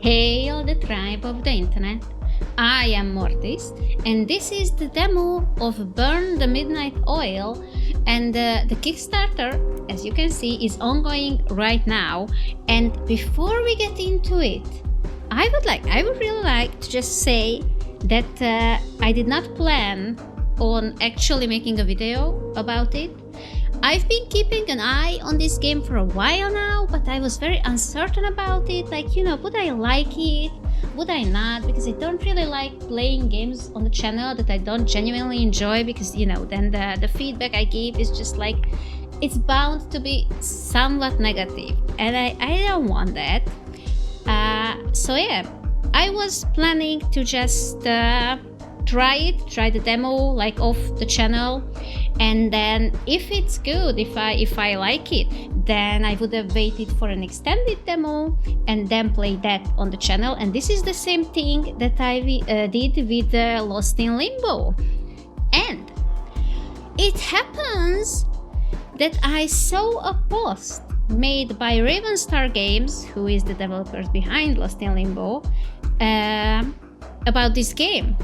Hey all the tribe of the internet, I am Mortis and this is the demo of Burn the Midnight Oil, and the Kickstarter, as you can see, is ongoing right now. And before we get into it, I would really like to just say that I did not plan on actually making a video about it. I've been keeping an eye on this game for a while now, but I was very uncertain about it. Would I like it? Would I not? Because I don't really like playing games on the channel that I don't genuinely enjoy, because, then the feedback I give is just like, it's bound to be somewhat negative. And I don't want that. So yeah, I was planning to just try the demo off the channel, and then if it's good, if I like it, then I would have waited for an extended demo and then play that on the channel. And this is the same thing that I did with Lost in Limbo. And it happens that I saw a post made by Ravenstar Games, who is the developers behind Lost in Limbo, about this game.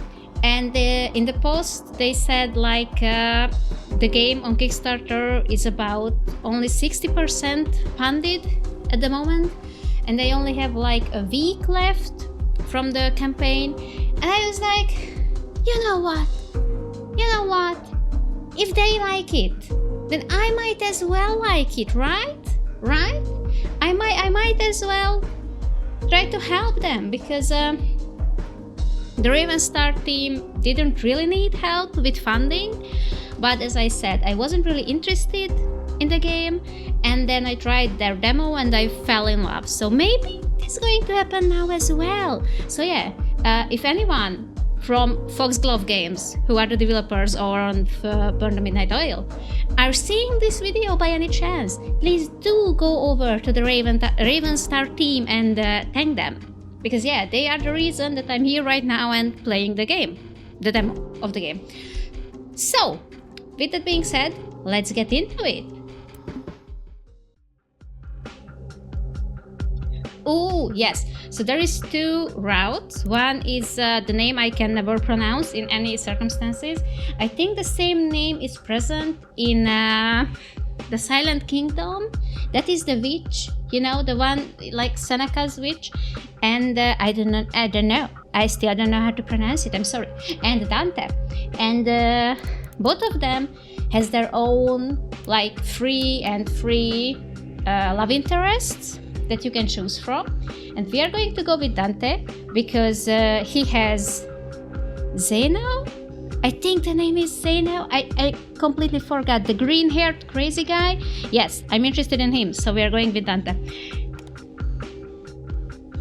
And in the post they said the game on Kickstarter is about only 60% funded at the moment, and they only have a week left from the campaign. And I was like, you know what, if they like it, then I might as well like it, right? I might as well try to help them, because the Ravenstar team didn't really need help with funding, but as I said, I wasn't really interested in the game, and then I tried their demo and I fell in love. So maybe it's going to happen now as well. So yeah, if anyone from Foxglove Games, who are the developers on Burn the Midnight Oil, are seeing this video by any chance, please do go over to the Ravenstar team and thank them. Because yeah, they are the reason that I'm here right now and playing the game, the demo of the game. So, with that being said, let's get into it. Oh yes, so there is two routes. One is the name I can never pronounce in any circumstances. I think the same name is present in the Silent Kingdom. That is the witch, the one like Seneca's witch. And I don't know. I still don't know how to pronounce it. I'm sorry. And Dante. And both of them has their own free love interests that you can choose from. And we are going to go with Dante because he has Zeno. I think the name is Zeno. I completely forgot. The green-haired crazy guy. Yes, I'm interested in him. So we are going with Dante.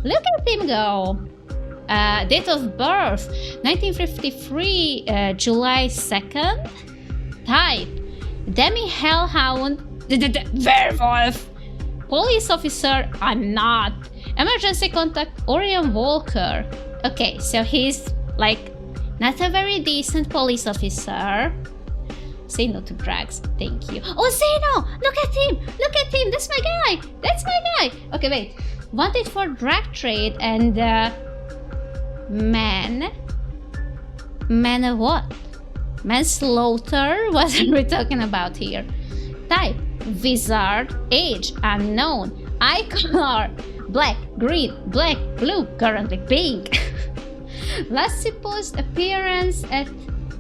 Look at him go. Date of birth 1953, July 2nd. Type Demi Hellhound, Werewolf. Police officer, I'm not. Emergency contact, Orion Walker. Okay, so he's not a very decent police officer. Say no to drugs, thank you. Oh, Zeno! Look at him! That's my guy! Okay, wait. Wanted for drug trade and man of what? Manslaughter? What are we talking about here? Type wizard, age unknown, eye color black, green, black, blue, currently pink. Last supposed appearance at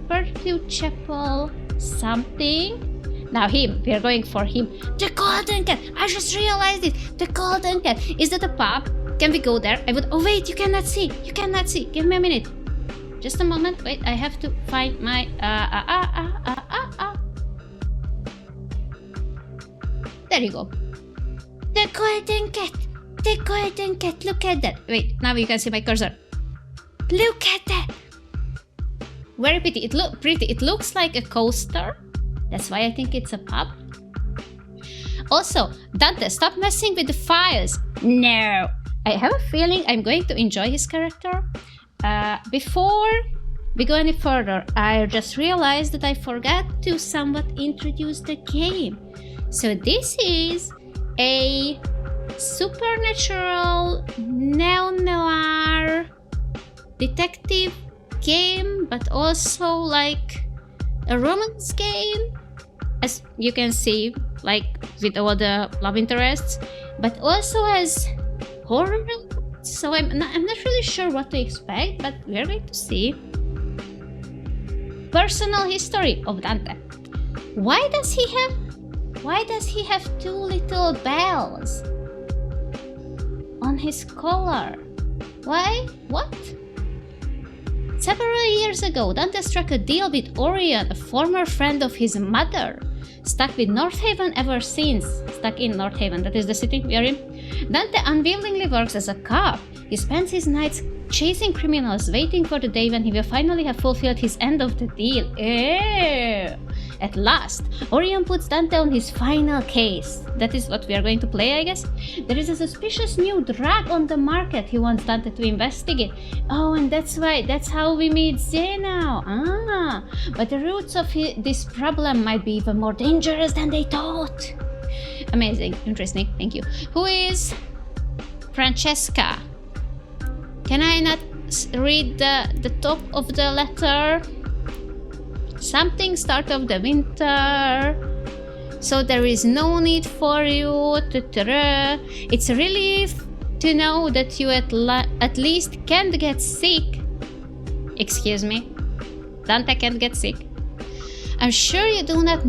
Purdue Chapel something. Now him, we are going for him. The Golden Cat! I just realized it! The Golden Cat! Is that a pub? Can we go there? Oh wait, you cannot see! Give me a minute. Just a moment, wait, I have to find my... There you go. The Golden Cat! Look at that! Wait, now you can see my cursor. Look at that! Very pretty. It looks like a coaster. That's why I think it's a pub. Also, Dante, stop messing with the files. No. I have a feeling I'm going to enjoy his character. Before we go any further, I just realized that I forgot to somewhat introduce the game. So this is a supernatural neonnoir detective game, but also like a romance game, as you can see, like with all the love interests, but also has horror. So I'm not really sure what to expect, but we're going to see. Personal history of Dante. Why does he have two little bells on his collar? Why? What? Several years ago, Dante struck a deal with Orion, a former friend of his mother. Stuck with North Haven ever since. Stuck in North Haven, that is the city we are in. Dante unwillingly works as a cop. He spends his nights chasing criminals, waiting for the day when he will finally have fulfilled his end of the deal. Ew. At last, Orion puts Dante on his final case. That is what we are going to play, I guess. There is a suspicious new drug on the market he wants Dante to investigate. Oh, and that's how we meet Zeno. But the roots of this problem might be even more dangerous than they thought. Amazing, interesting, thank you. Who is Francesca? Can I not read the top of the letter? Something start of the winter. So there is no need for you. It's a relief to know that you at least can't get sick. Excuse me? Dante can't get sick. I'm sure you do not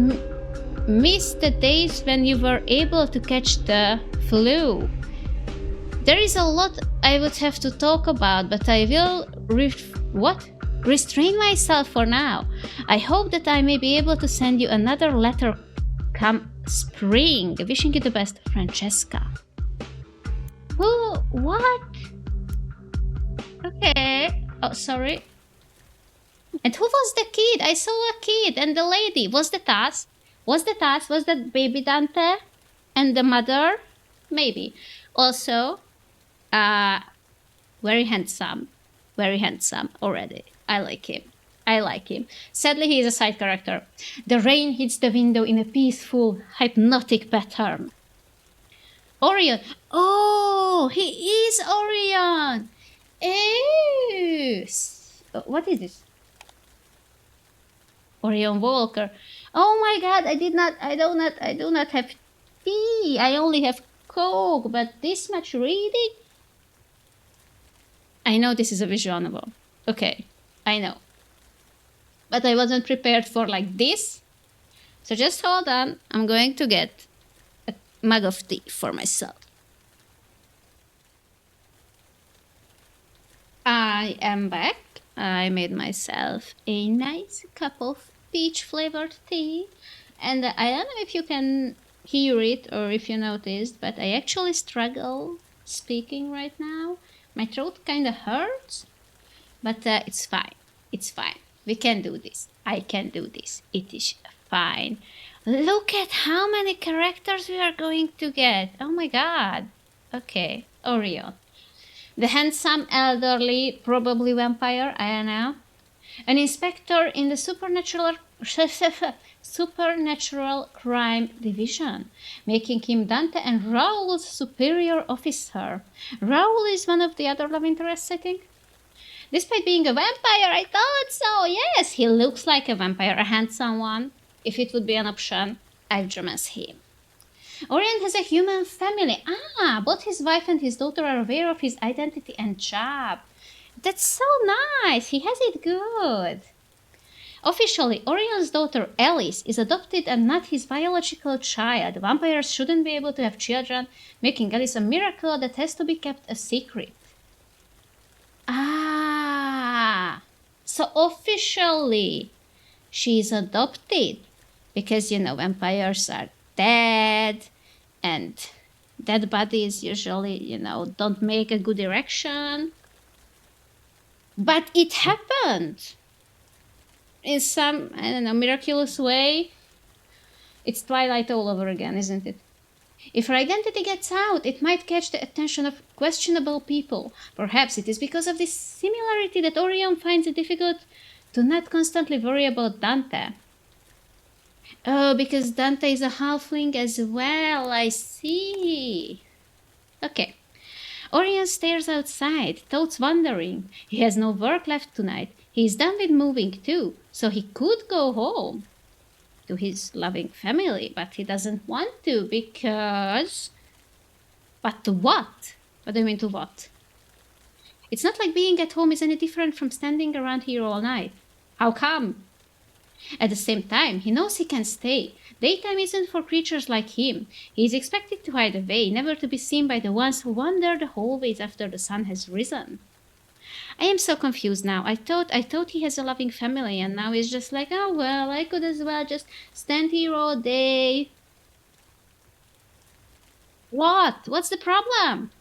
miss the days when you were able to catch the flu. There is a lot I would have to talk about, but I will restrain myself for now. I hope that I may be able to send you another letter come spring. Wishing you the best, Francesca. Who? What? Okay. Oh, sorry. And who was the kid? I saw a kid and the lady. Was that us? Was that baby Dante? And the mother? Maybe. Also, very handsome already. I like him. Sadly, he is a side character. The rain hits the window in a peaceful, hypnotic pattern. Orion. Oh, he is Orion. Ew. What is this? Orion Walker. Oh my God! I do not have tea. I only have Coke. But this much reading. I know this is a visual novel. Okay, I know. But I wasn't prepared for like this. So just hold on. I'm going to get a mug of tea for myself. I am back. I made myself a nice cup of peach-flavored tea. And I don't know if you can hear it or if you noticed, but I actually struggle speaking right now. My throat kind of hurts. But it's fine. It's fine. We can do this. I can do this. It is fine. Look at how many characters we are going to get. Oh my God. Okay. Orion. The handsome, elderly, probably vampire. I don't know. An inspector in the supernatural crime division, making him Dante and Raoul's superior officer. Raoul is one of the other love interests, I think. Despite being a vampire, I thought so. Yes, he looks like a vampire, a handsome one. If it would be an option, I'd romance him. Orion has a human family. Both his wife and his daughter are aware of his identity and job. That's so nice. He has it good. Officially, Orion's daughter Alice is adopted and not his biological child. Vampires shouldn't be able to have children, making Alice a miracle that has to be kept a secret. So officially, she's adopted because, vampires are dead and dead bodies usually, don't make a good erection. But it happened in some, miraculous way. It's Twilight all over again, isn't it? If her identity gets out, it might catch the attention of questionable people. Perhaps it is because of this similarity that Orion finds it difficult to not constantly worry about Dante. Oh, because Dante is a halfling as well, I see. Okay. Orion stares outside, thoughts wandering. He has no work left tonight. He is done with moving too, so he could go home to his loving family, but he doesn't want to because... But to what? What do you mean to what? It's not like being at home is any different from standing around here all night. How come? At the same time, he knows he can stay. Daytime isn't for creatures like him. He is expected to hide away, never to be seen by the ones who wander the hallways after the sun has risen. I am so confused now. I thought he has a loving family, and now he's just like, oh well, I could as well just stand here all day. What? What's the problem?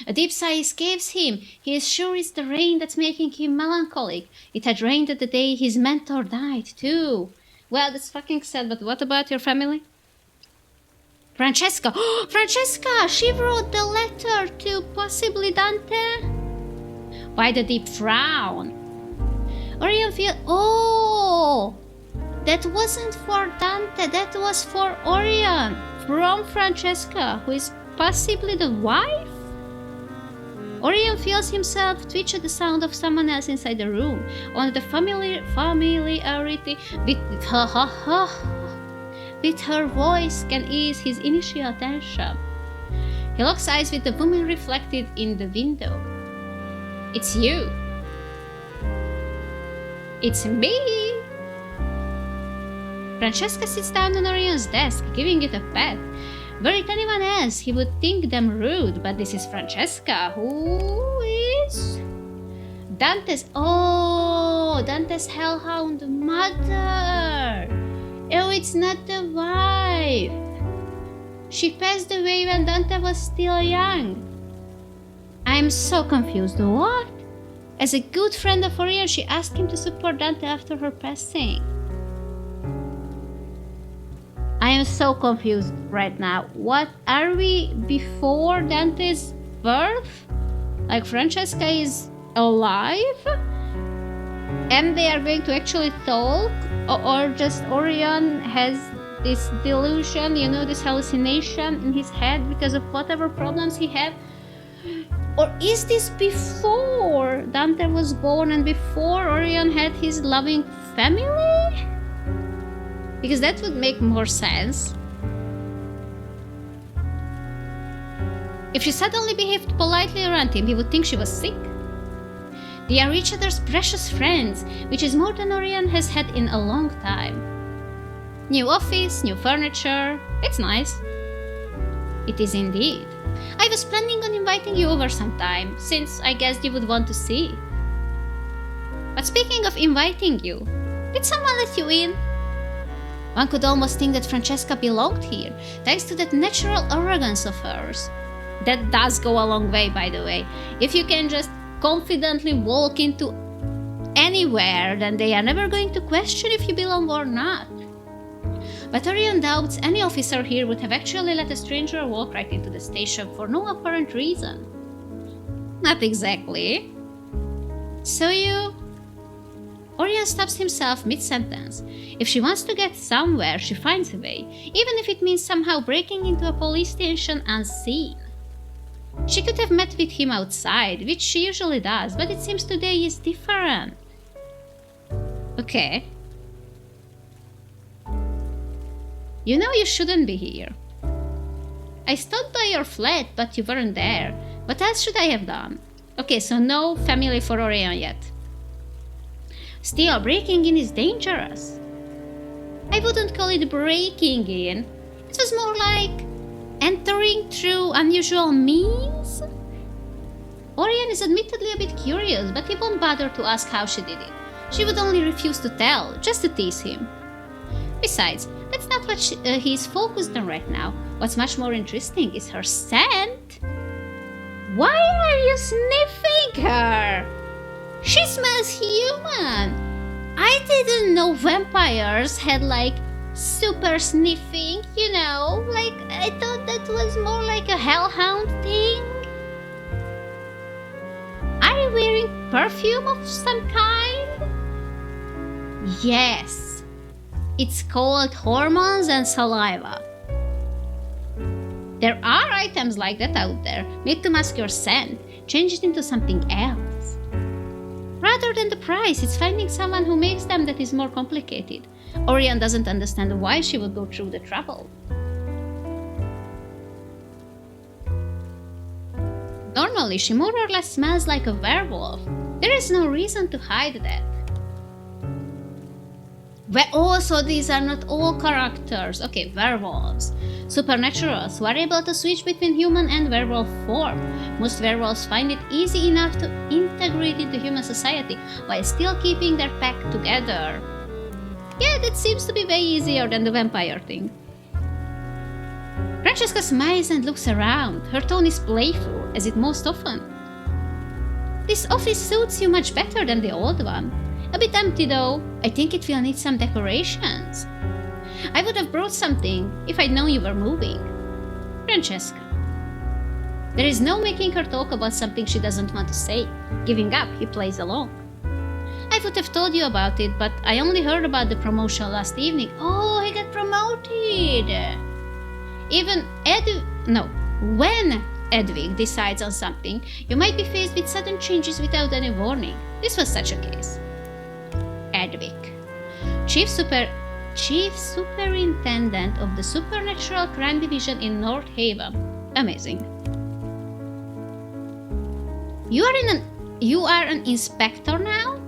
A deep sigh escapes him. He is sure it's the rain that's making him melancholic. It had rained the day his mentor died, too. Well, that's fucking sad, but what about your family? Francesca! Francesca! She wrote the letter to possibly Dante? By the deep frown. Orion feels... Oh! That wasn't for Dante, that was for Orion. From Francesca, who is possibly the wife? Orion feels himself twitch at the sound of someone else inside the room. Only the familiarity with her voice can ease his initial tension. He locks eyes with the woman reflected in the window. It's you. It's me. Francesca sits down on Orion's desk, giving it a pat. Were it anyone else, he would think them rude, but this is Francesca, who is... Dante's hellhound mother! Oh, it's not the wife! She passed away when Dante was still young. I'm so confused. What? As a good friend of Orion, she asked him to support Dante after her passing. I am so confused right now. What are we before Dante's birth? Like Francesca is alive? And they are going to actually talk? Or just Orion has this delusion, this hallucination in his head because of whatever problems he had? Or is this before Dante was born and before Orion had his loving family? Because that would make more sense. If she suddenly behaved politely around him, he would think she was sick. They are each other's precious friends, which is more than Orion has had in a long time. New office, new furniture. It's nice. It is indeed. I was planning on inviting you over sometime, since I guessed you would want to see. But speaking of inviting you, did someone let you in? One could almost think that Francesca belonged here, thanks to that natural arrogance of hers. That does go a long way, by the way. If you can just confidently walk into anywhere, then they are never going to question if you belong or not. But Orion doubts any officer here would have actually let a stranger walk right into the station for no apparent reason. Not exactly. So you... Orion stops himself mid-sentence. If she wants to get somewhere, she finds a way, even if it means somehow breaking into a police station unseen. She could have met with him outside, which she usually does, but it seems today is different. Okay. You know you shouldn't be here. I stopped by your flat, but you weren't there. What else should I have done? Okay, so no family for Orion yet. Still, breaking in is dangerous. I wouldn't call it breaking in. It was more like entering through unusual means. Orion is admittedly a bit curious, but he won't bother to ask how she did it. She would only refuse to tell, just to tease him. Besides, that's not what he's focused on right now. What's much more interesting is her scent. Why are you sniffing her? She smells human! I didn't know vampires had super sniffing, I thought that was more like a hellhound thing. Are you wearing perfume of some kind? Yes. It's called hormones and saliva. There are items like that out there, made to mask your scent, change it into something else. Rather than the price, it's finding someone who makes them that is more complicated. Orion doesn't understand why she would go through the trouble. Normally, she more or less smells like a werewolf. There is no reason to hide that. Also, these are not all characters. Okay, werewolves. Supernaturals who are able to switch between human and werewolf form. Most werewolves find it easy enough to integrate into human society while still keeping their pack together. Yeah, that seems to be way easier than the vampire thing. Francesca smiles and looks around. Her tone is playful, as it most often. This office suits you much better than the old one. A bit empty though. I think it will need some decorations. I would have brought something if I'd known you were moving. Francesca. There is no making her talk about something she doesn't want to say. Giving up, he plays along. I would have told you about it, but I only heard about the promotion last evening. Oh, he got promoted! When Edwig decides on something, you might be faced with sudden changes without any warning. This was such a case. Edwig, Chief Superintendent of the Supernatural Crime Division in North Haven. Amazing. You are an inspector now?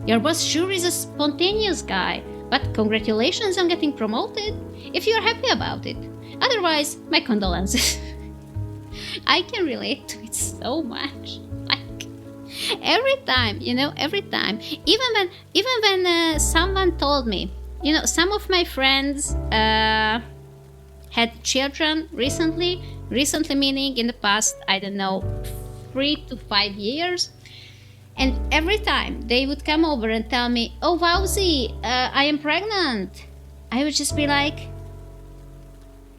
Your boss sure is a spontaneous guy, but congratulations on getting promoted, if you are happy about it. Otherwise, my condolences. I can relate to it so much. Every time, even when someone told me, some of my friends had children recently meaning in the past, 3 to 5 years, and every time they would come over and tell me, oh wowzy, I am pregnant, I would just be like,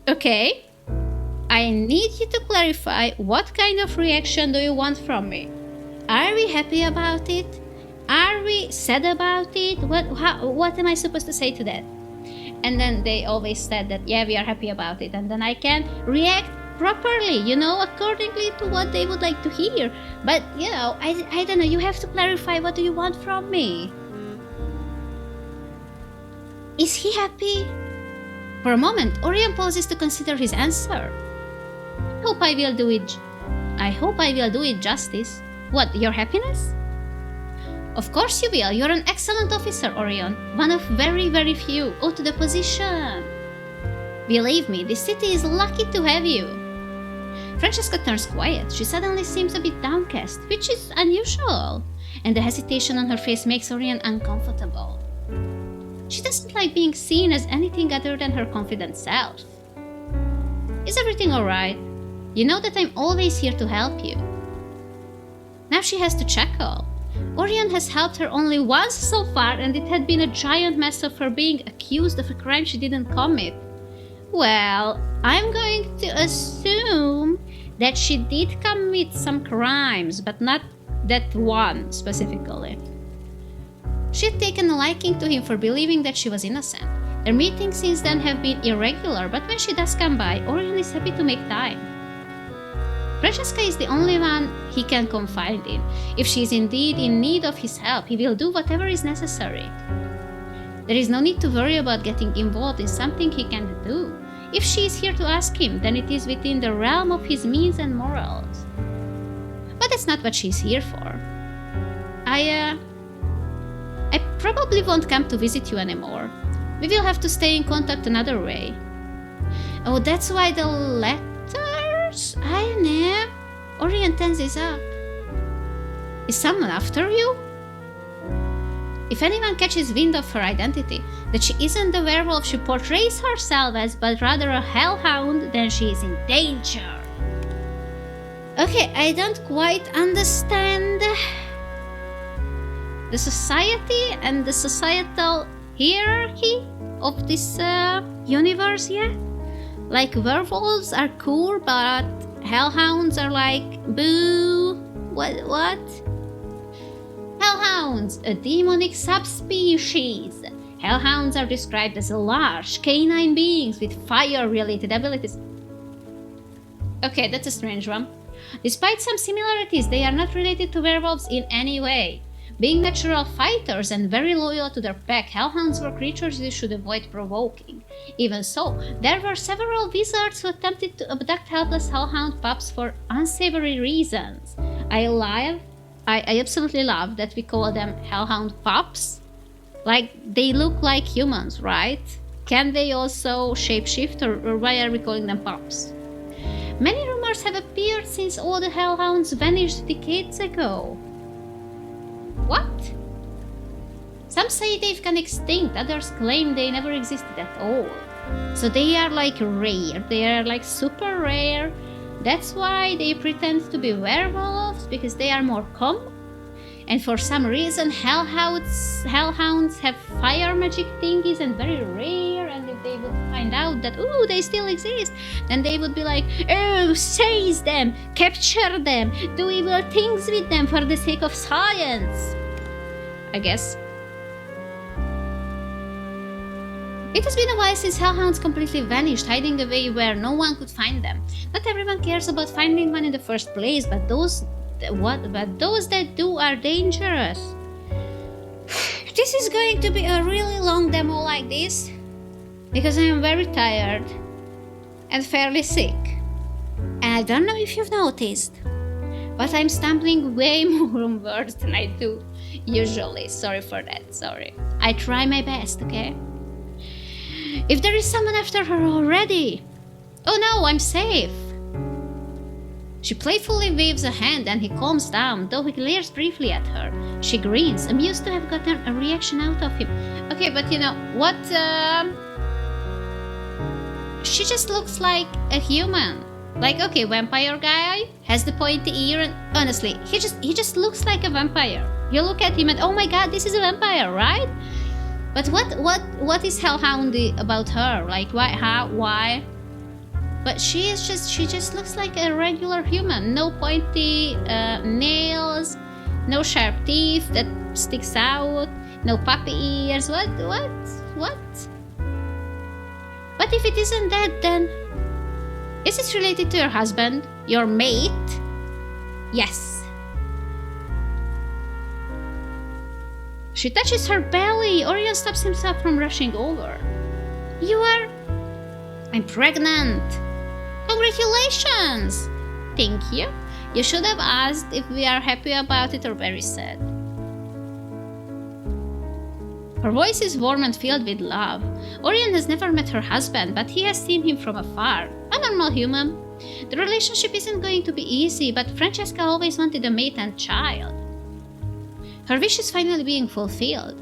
okay, I need you to clarify what kind of reaction do you want from me? Are we happy about it? Are we sad about it? What am I supposed to say to that? And then they always said that, yeah, we are happy about it. And then I can react properly, accordingly to what they would like to hear. But, I don't know, you have to clarify, what do you want from me? Is he happy? For a moment, Orion pauses to consider his answer. I hope I will do it justice. What, your happiness? Of course you will. You're an excellent officer, Orion. One of very, very few. Oh, to the position. Believe me, this city is lucky to have you. Francesca turns quiet. She suddenly seems a bit downcast, which is unusual. And the hesitation on her face makes Orion uncomfortable. She doesn't like being seen as anything other than her confident self. Is everything alright? You know that I'm always here to help you. Now she has to chuckle. Orion has helped her only once so far, and it had been a giant mess of her being accused of a crime she didn't commit. Well, I'm going to assume that she did commit some crimes, but not that one specifically. She had taken a liking to him for believing that she was innocent. Their meetings since then have been irregular, but when she does come by, Orion is happy to make time. Francesca is the only one he can confide in. If she is indeed in need of his help, he will do whatever is necessary. There is no need to worry about getting involved in something he can't do. If she is here to ask him, then it is within the realm of his means and morals. But that's not what she's here for. I probably won't come to visit you anymore. We will have to stay in contact another way. Oh, that's why the letters? I know. Orion tenses up. Is someone after you? If anyone catches wind of her identity, that she isn't the werewolf she portrays herself as, but rather a hellhound, then she is in danger. Okay, I don't quite understand the society and the societal hierarchy of this universe yet. Like, werewolves are cool, but hellhounds are like, boo. What? Hellhounds, a demonic subspecies. Hellhounds are described as large, canine beings with fire-related abilities. Okay, that's a strange one. Despite some similarities, they are not related to werewolves in any way. Being natural fighters and very loyal to their pack, hellhounds were creatures you should avoid provoking. Even so, there were several wizards who attempted to abduct helpless hellhound pups for unsavory reasons. I absolutely love that we call them hellhound pups. Like, they look like humans, right? Can they also shapeshift, or why are we calling them pups? Many rumors have appeared since all the hellhounds vanished decades ago. What? Some say they've gone extinct, others claim they never existed at all. So they are like rare, they are like super rare. That's why they pretend to be werewolves, because they are more common. And for some reason, hellhounds have fire magic thingies and very rare. And if they would find out that, ooh, they still exist, then they would be like, oh, seize them, capture them, do evil things with them for the sake of science. I guess. It has been a while since hellhounds completely vanished, hiding away where no one could find them. Not everyone cares about finding one in the first place, but those that do are dangerous. This is going to be a really long demo like this, because I am very tired and fairly sick. And I don't know if you've noticed, but I'm stumbling way more on words than I do usually. Sorry for that, sorry. I try my best, okay? If there is someone after her already! Oh no, I'm safe! She playfully waves a hand and he calms down, though he glares briefly at her. She grins, amused to have gotten a reaction out of him. Okay, but you know what? She just looks like a human. Like, okay, vampire guy has the pointy ear, and honestly, he just looks like a vampire. You look at him and oh my god, this is a vampire, right? But what is hellhoundy about her? Like, why? But she just looks like a regular human. No pointy nails, no sharp teeth that sticks out, no puppy ears. What? But if it isn't that, then is it related to your husband, your mate? Yes. She touches her belly. Orion stops himself from rushing over. I'm pregnant. Congratulations! Thank you. You should have asked if we are happy about it or very sad. Her voice is warm and filled with love. Orion has never met her husband, but he has seen him from afar. A normal human. The relationship isn't going to be easy, but Francesca always wanted a mate and child. Her wish is finally being fulfilled.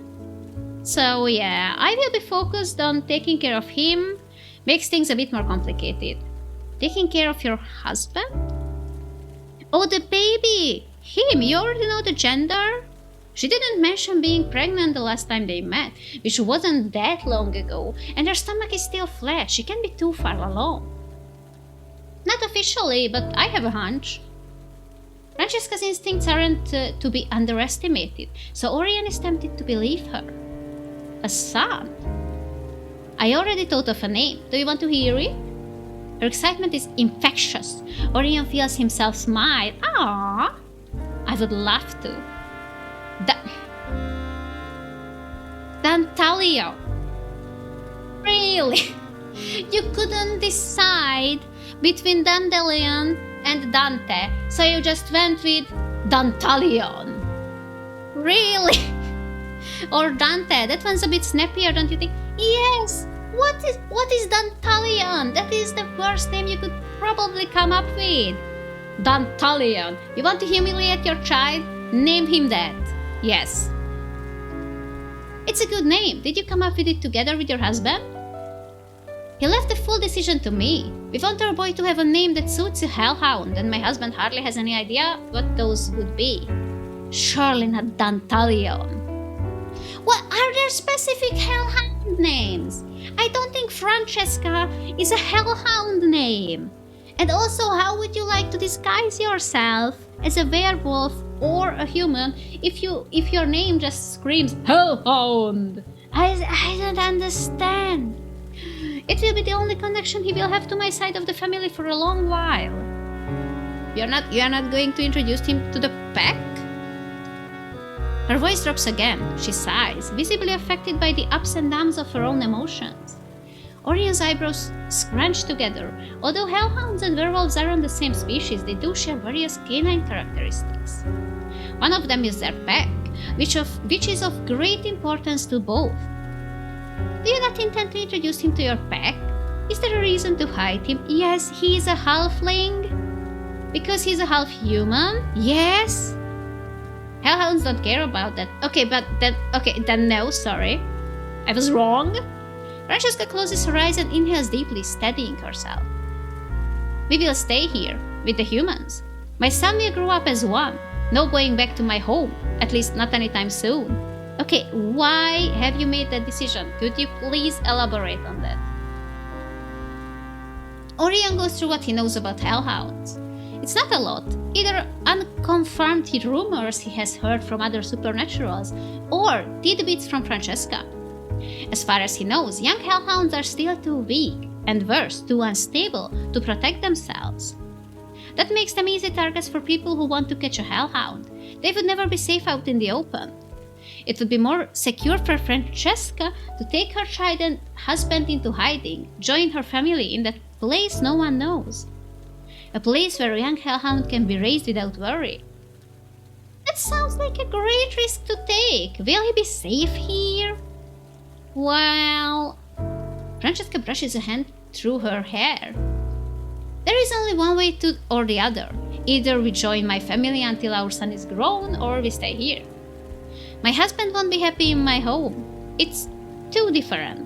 So yeah, I will be focused on taking care of him. Makes things a bit more complicated. Taking care of your husband? Oh, the baby! Him, you already know the gender? She didn't mention being pregnant the last time they met, which wasn't that long ago, and her stomach is still flat. She can't be too far along. Not officially, but I have a hunch. Francesca's instincts aren't to be underestimated, so Orion is tempted to believe her. A son? I already thought of a name. Do you want to hear it? Her excitement is infectious. Orion feels himself smile. Aww! I would love to. Dantalio. Really? You couldn't decide between Dandelion and Dante, so you just went with Dantalion. Really? Or Dante, that one's a bit snappier, don't you think? Yes! What is Dantalion? That is the worst name you could probably come up with. Dantalion. You want to humiliate your child? Name him that. Yes. It's a good name. Did you come up with it together with your husband? He left the full decision to me. We want our boy to have a name that suits a hellhound, and my husband hardly has any idea what those would be. Surely not Dantalion. What are there specific hellhound names? I don't think Francesca is a hellhound name. And also, how would you like to disguise yourself as a werewolf or a human if your name just screams hellhound? I don't understand. It will be the only connection he will have to my side of the family for a long while. You're not going to introduce him to the pack? Her voice drops again. She sighs, visibly affected by the ups and downs of her own emotions. Orion's eyebrows scrunch together. Although hellhounds and werewolves aren't the same species, they do share various canine characteristics. One of them is their pack, which is of great importance to both. Do you not intend to introduce him to your pack? Is there a reason to hide him? Yes, he is a halfling. Because he's a half-human? Yes. Hellhounds don't care about that. Then no, sorry. I was wrong. Francesca closes her eyes and inhales deeply, steadying herself. We will stay here, with the humans. My son will grow up as one. No going back to my home, at least not anytime soon. Okay, why have you made that decision? Could you please elaborate on that? Orion goes through what he knows about hellhounds. It's not a lot, either unconfirmed rumors he has heard from other supernaturals, or tidbits from Francesca. As far as he knows, young hellhounds are still too weak, and worse, too unstable to protect themselves. That makes them easy targets for people who want to catch a hellhound. They would never be safe out in the open. It would be more secure for Francesca to take her child and husband into hiding, join her family in that place no one knows. A place where a young hellhound can be raised without worry. That sounds like a great risk to take. Will he be safe here? Well... Francesca brushes a hand through her hair. There is only one way to or the other. Either we join my family until our son is grown, or we stay here. My husband won't be happy in my home. It's too different.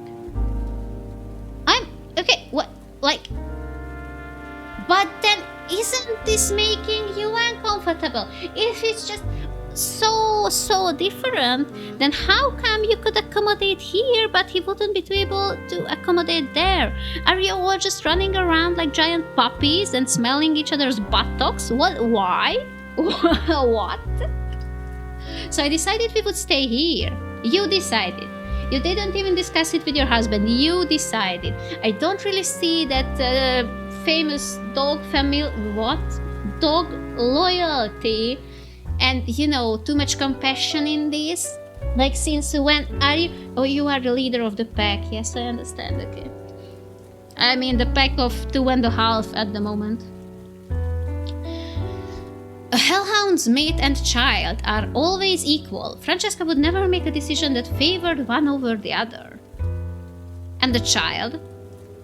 But then isn't this making you uncomfortable? If it's just so different, then how come you could accommodate here but he wouldn't be able to accommodate there? Are you all just running around like giant puppies and smelling each other's buttocks? What? Why? What? So I decided we would stay here. You decided. You didn't even discuss it with your husband. You decided. I don't really see that famous dog family... What? Dog loyalty and, too much compassion in this. Like, since when are you... Oh, you are the leader of the pack. Yes, I understand. Okay. I mean, the pack of 2.5 at the moment. A hellhound's mate and child are always equal. Francesca would never make a decision that favored one over the other. And the child?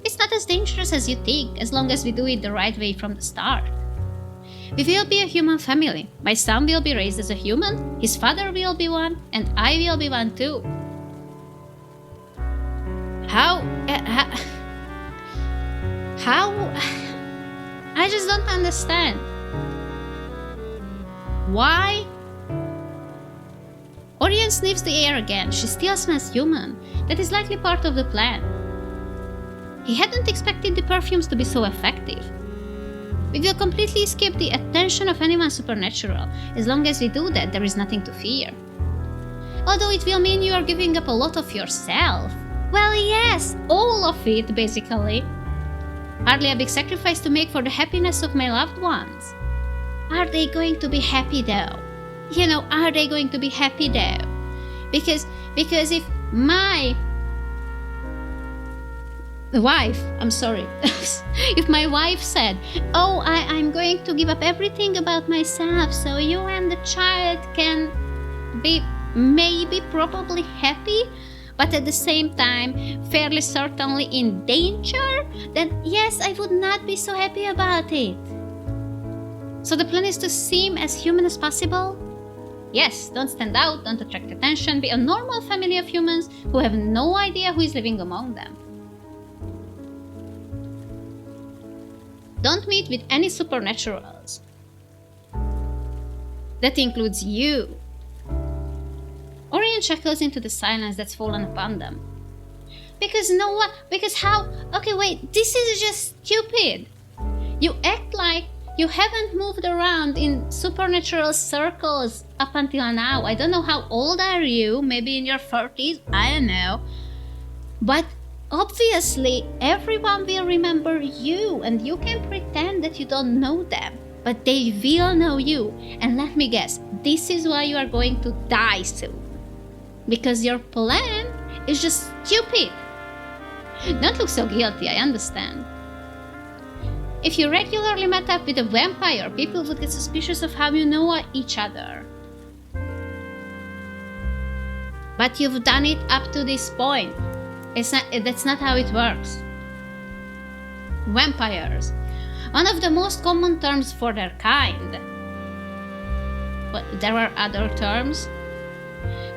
It's not as dangerous as you think, as long as we do it the right way from the start. We will be a human family. My son will be raised as a human, his father will be one, and I will be one too. How? I just don't understand. Why? Orion sniffs the air again. She still smells human. That is likely part of the plan. He hadn't expected the perfumes to be so effective. We will completely escape the attention of anyone supernatural. As long as we do that, there is nothing to fear. Although it will mean you are giving up a lot of yourself. Well, yes, all of it, basically. Hardly a big sacrifice to make for the happiness of my loved ones. Are they going to be happy though? Are they going to be happy though? Because if my wife, if my wife said, oh, I'm going to give up everything about myself so you and the child can be probably happy, but at the same time fairly certainly in danger, then yes, I would not be so happy about it. So the plan is to seem as human as possible? Yes, don't stand out, don't attract attention, be a normal family of humans who have no idea who is living among them. Don't meet with any supernaturals. That includes you. Orion chuckles into the silence that's fallen upon them. Because how? Okay, wait, this is just stupid. You act like you haven't moved around in supernatural circles up until now. I don't know how old are you, maybe in your 30s, I don't know. But obviously everyone will remember you and you can pretend that you don't know them. but they will know you. And let me guess, this is why you are going to die soon. Because your plan is just stupid. Don't look so guilty, I understand. If you regularly met up with a vampire, people would get suspicious of how you know each other. But you've done it up to this point. That's not how it works. Vampires. One of the most common terms for their kind. But there are other terms.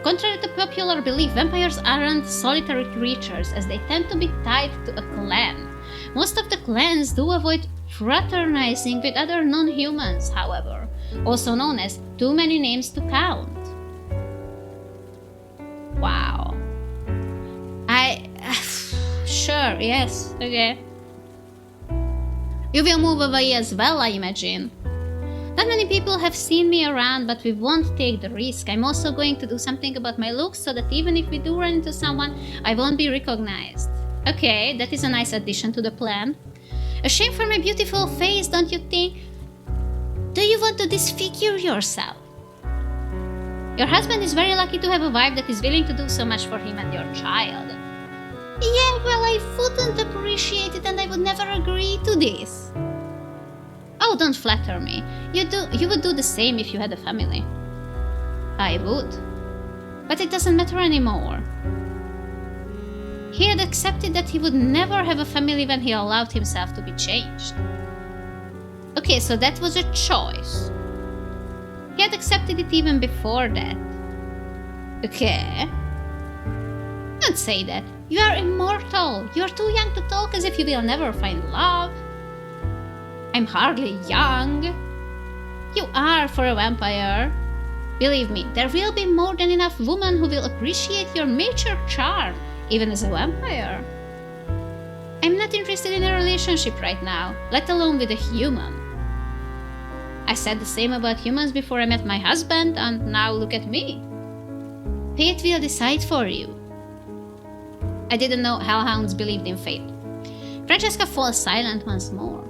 Contrary to popular belief, vampires aren't solitary creatures, as they tend to be tied to a clan. Most of the clans do avoid fraternizing with other non-humans, however, also known as too many names to count. Wow. Sure, yes, okay. You will move away as well, I imagine. Not many people have seen me around, but we won't take the risk. I'm also going to do something about my looks so that even if we do run into someone, I won't be recognized. Okay, that is a nice addition to the plan. A shame for my beautiful face, don't you think? Do you want to disfigure yourself? Your husband is very lucky to have a wife that is willing to do so much for him and your child. Yeah, well, I wouldn't appreciate it and I would never agree to this. Oh, don't flatter me. You would do the same if you had a family. I would. But it doesn't matter anymore. He had accepted that he would never have a family when he allowed himself to be changed. Okay, so that was a choice. He had accepted it even before that. Okay. Don't say that. You are immortal. You are too young to talk as if you will never find love. I'm hardly young. You are for a vampire. Believe me, there will be more than enough women who will appreciate your mature charm, even as a vampire. I'm not interested in a relationship right now, let alone with a human. I said the same about humans before I met my husband, and now look at me. Fate will decide for you. I didn't know hellhounds believed in fate. Francesca falls silent once more.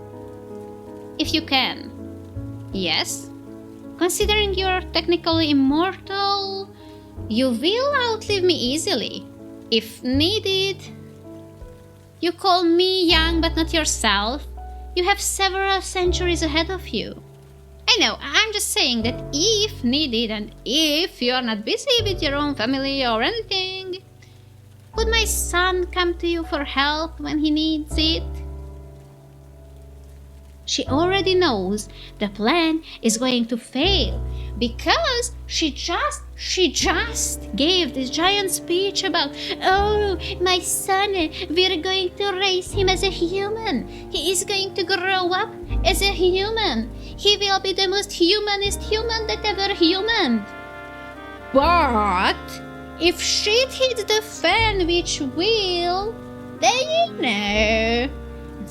If you can. Yes? Considering you're technically immortal, you will outlive me easily. If needed. You call me young but not yourself. You have several centuries ahead of you. I know, I'm just saying that if needed and if you're not busy with your own family or anything, would my son come to you for help when he needs it? She already knows the plan is going to fail because she just gave this giant speech about, oh, my son, we're going to raise him as a human. He is going to grow up as a human. He will be the most humanist human that ever humaned. But if shit hits the fan, which will, then you know.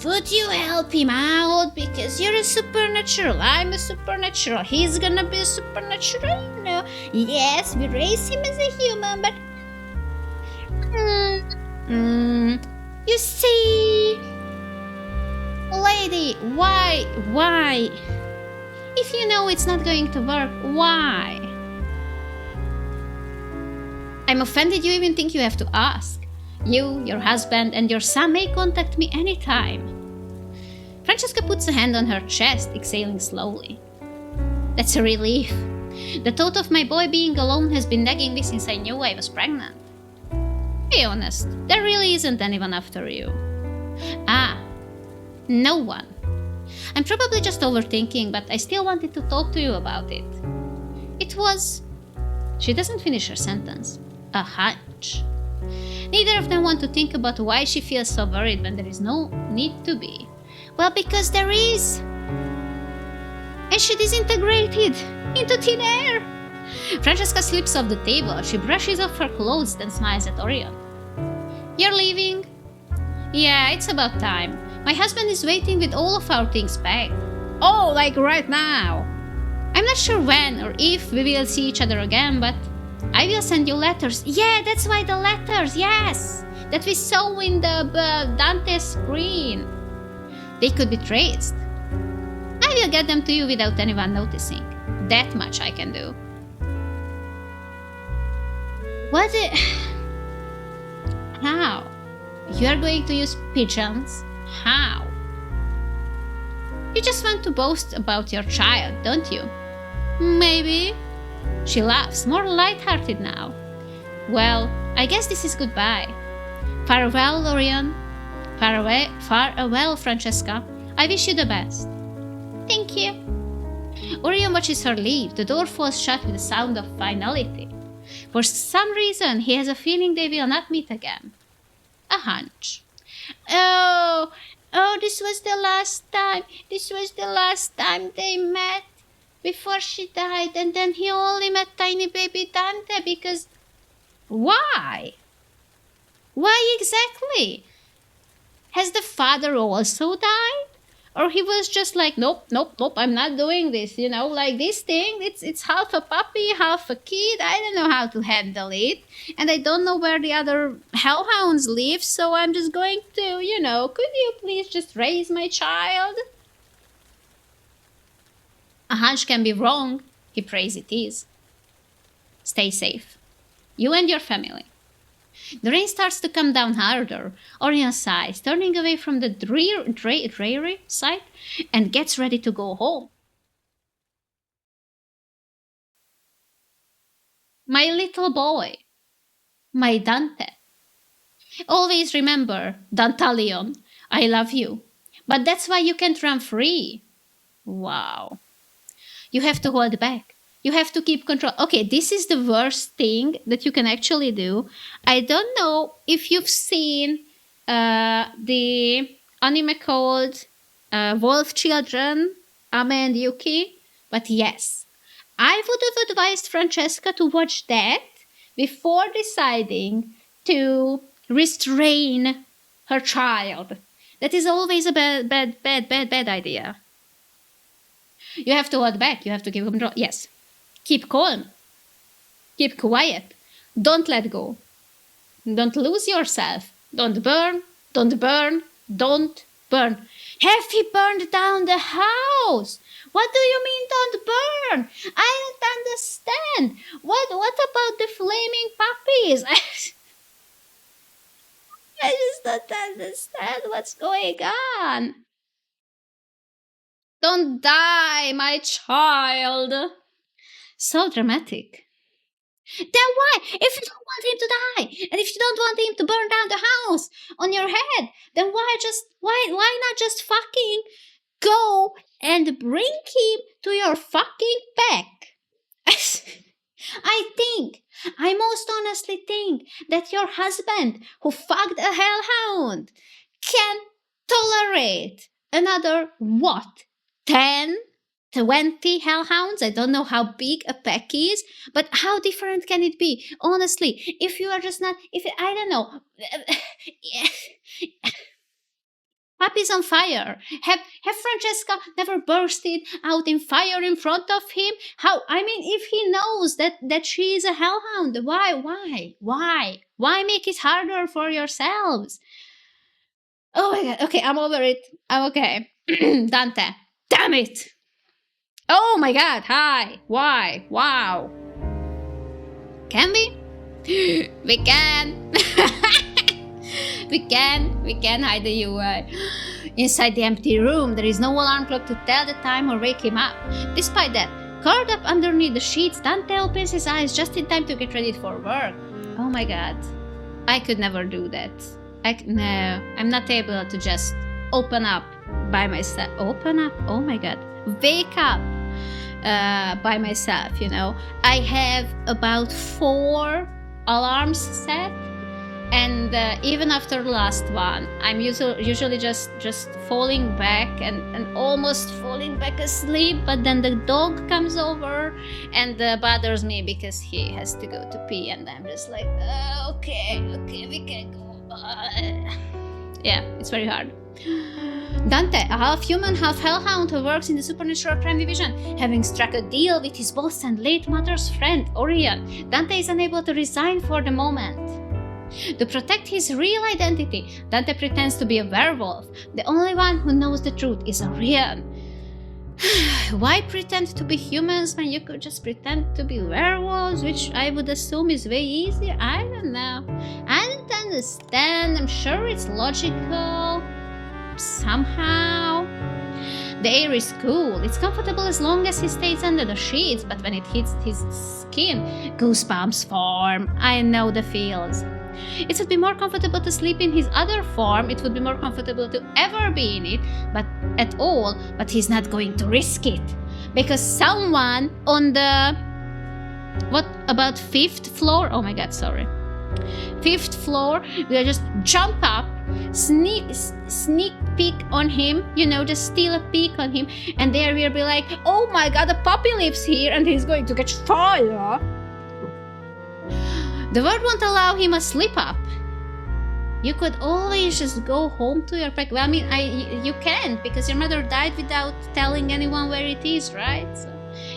Would you help him out? Because you're a supernatural, I'm a supernatural, he's gonna be a supernatural, you know. Yes, we raise him as a human, but... You see... Lady, why? If you know it's not going to work, why? I'm offended you even think you have to ask. You, your husband, and your son may contact me anytime. Francesca puts a hand on her chest, exhaling slowly. That's a relief. The thought of my boy being alone has been nagging me since I knew I was pregnant. Be honest, there really isn't anyone after you. Ah, no one. I'm probably just overthinking, but I still wanted to talk to you about it. It was... She doesn't finish her sentence. A hunch. Neither of them want to think about why she feels so worried when there is no need to be. Well, because there is. And she disintegrated into thin air. Francesca slips off the table. She brushes off her clothes, then smiles at Orion. You're leaving? Yeah, it's about time. My husband is waiting with all of our things packed. Oh, like right now. I'm not sure when or if we will see each other again, but I will send you letters. Yeah, that's why the letters, yes! That we saw in the Dante's screen. They could be traced. I I will get them to you without anyone noticing. That much I can do. How? You are going to use pigeons? How? You just want to boast about your child, don't you? Maybe. She laughs, more light-hearted now. Well, I guess this is goodbye. Farewell, Orion. Farewell, Francesca. I wish you the best. Thank you. Orion watches her leave. The door falls shut with a sound of finality. For some reason, he has a feeling they will not meet again. A hunch. Oh, this was the last time. This was the last time they met before she died. And then he only met tiny baby Dante because... Why? Why exactly? Has the father also died? Or he was just like, nope, I'm not doing this, like this thing, it's half a puppy, half a kid, I don't know how to handle it, and I don't know where the other hellhounds live, so I'm just going to, could you please just raise my child? A hunch can be wrong, he prays it is. Stay safe. You and your family. The rain starts to come down harder. Orion sighs, turning away from the dreary sight, and gets ready to go home. My little boy. My Dante. Always remember, Dantalion, I love you. But that's why you can't run free. Wow. You have to hold back. You have to keep control. Okay, this is the worst thing that you can actually do. I don't know if you've seen the anime called Wolf Children, Ame and Yuki, but yes, I would have advised Francesca to watch that before deciding to restrain her child. That is always a bad idea. You have to hold back. You have to keep control. Yes. Keep calm. Keep quiet. Don't let go. Don't lose yourself. Don't burn. Don't burn. Don't burn. Have he burned down the house? What do you mean don't burn? I don't understand. What about the flaming puppies? I just don't understand what's going on. Don't die, my child. So dramatic. Then why? If you don't want him to die, and if you don't want him to burn down the house on your head, then why not just fucking go and bring him to your fucking pack? I most honestly think that your husband who fucked a hellhound can tolerate another, 10? 20 hellhounds? I don't know how big a pack is, but how different can it be? Honestly, if you are just not, I don't know. Puppies on fire. Have Francesca never bursted out in fire in front of him? If he knows that she is a hellhound, why make it harder for yourselves? Oh my god, okay, I'm over it. I'm okay. Dante, damn it! Oh my god, hi! Why? Wow! Can we? We can! We can hide the UI. Inside the empty room, there is no alarm clock to tell the time or wake him up. Despite that, curled up underneath the sheets, Dante opens his eyes just in time to get ready for work. Oh my god. I could never do that. No, I'm not able to just open up by myself. Open up? Oh my god. Wake up by myself, I have about 4 alarms set, and even after the last one, I'm usually just falling back and almost falling back asleep, but then the dog comes over and bothers me because he has to go to pee, and I'm just like, okay, we can go. Yeah, it's very hard. Dante, a half-human, half-hellhound who works in the supernatural crime division, having struck a deal with his boss and late mother's friend, Orion, Dante is unable to resign for the moment. To protect his real identity, Dante pretends to be a werewolf. The only one who knows the truth is Orion. Why pretend to be humans when you could just pretend to be werewolves, which I would assume is way easier? I don't know. I don't understand. I'm sure it's logical somehow. The air is cool. It's comfortable as long as he stays under the sheets, but when it hits his skin, goosebumps form. I know the feels. It would be more comfortable to sleep in his other form. It would be more comfortable to ever be in it, but he's not going to risk it. Because someone on the, what about 5th floor? Oh my god, sorry. 5th floor will just jump up, sneak peek on him, just steal a peek on him, and there we'll be like, oh my god, a puppy lives here and he's going to catch fire. The world won't allow him a slip up. You could always just go home to your pack. Well, I mean, you can't, because your mother died without telling anyone where it is, right? So,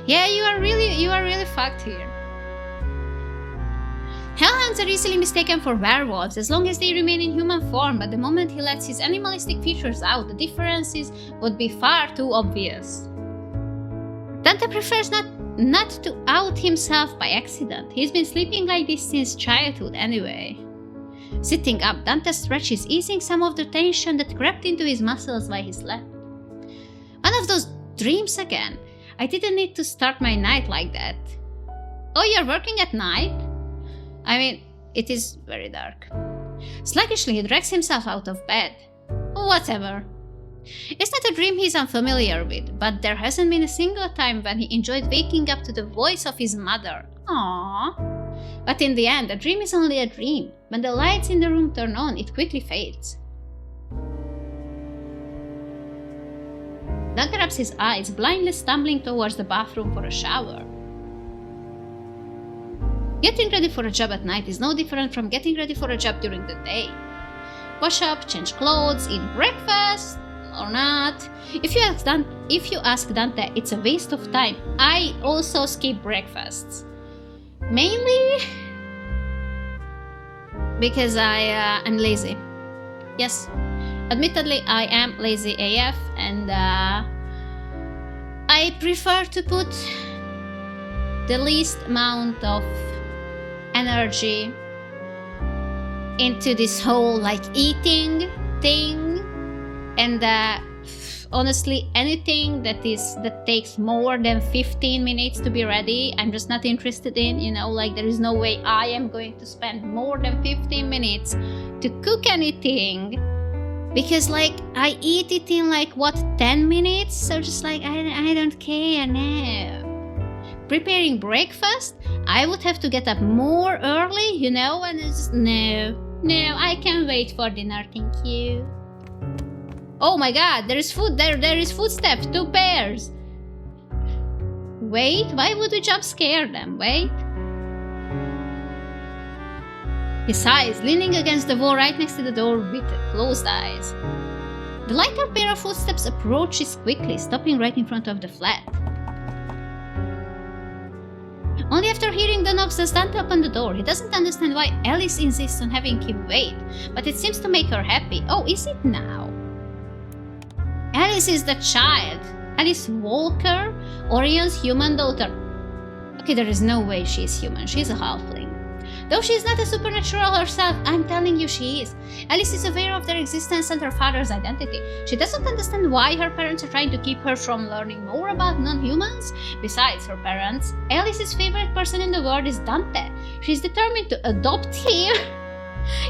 yeah, you are really fucked here. Hellhounds are easily mistaken for werewolves as long as they remain in human form, but the moment he lets his animalistic features out, the differences would be far too obvious. Dante prefers not to out himself by accident. He's been sleeping like this since childhood anyway. Sitting up, Dante stretches, easing some of the tension that crept into his muscles while he slept. One of those dreams again. I didn't need to start my night like that. Oh, you're working at night? I mean, it is very dark. Sluggishly, he drags himself out of bed. Whatever. It's not a dream he's unfamiliar with, but there hasn't been a single time when he enjoyed waking up to the voice of his mother. Aww. But in the end, a dream is only a dream. When the lights in the room turn on, it quickly fades. Dante rubs his eyes, blindly stumbling towards the bathroom for a shower. Getting ready for a job at night is no different from getting ready for a job during the day. Wash up, change clothes, eat breakfast, or not. If you ask Dante, it's a waste of time. I also skip breakfasts. Mainly because I am lazy. Yes, admittedly I am lazy AF, and I prefer to put the least amount of energy into this whole eating thing, and honestly anything that takes more than 15 minutes to be ready, I'm just not interested in. There is no way I am going to spend more than 15 minutes to cook anything, because I eat it in 10 minutes, so just I don't care. No. Preparing breakfast, I would have to get up more early, and it's just, no, I can wait for dinner, thank you. Oh my god, there is food, there is footsteps, 2 pairs. Wait, why would we jump scare them? Wait. He sighs, leaning against the wall right next to the door with closed eyes. The lighter pair of footsteps approaches quickly, stopping right in front of the flat. Only after hearing the knocks does Dante open the door. He doesn't understand why Alice insists on having him wait, but it seems to make her happy. Oh, is it now? Alice is the child. Alice Walker, Orion's human daughter. Okay, there is no way she is human. She is a halfling. Though she is not a supernatural herself, I'm telling you she is. Alice is aware of their existence and her father's identity. She doesn't understand why her parents are trying to keep her from learning more about non-humans. Besides her parents, Alice's favorite person in the world is Dante. She's determined to adopt him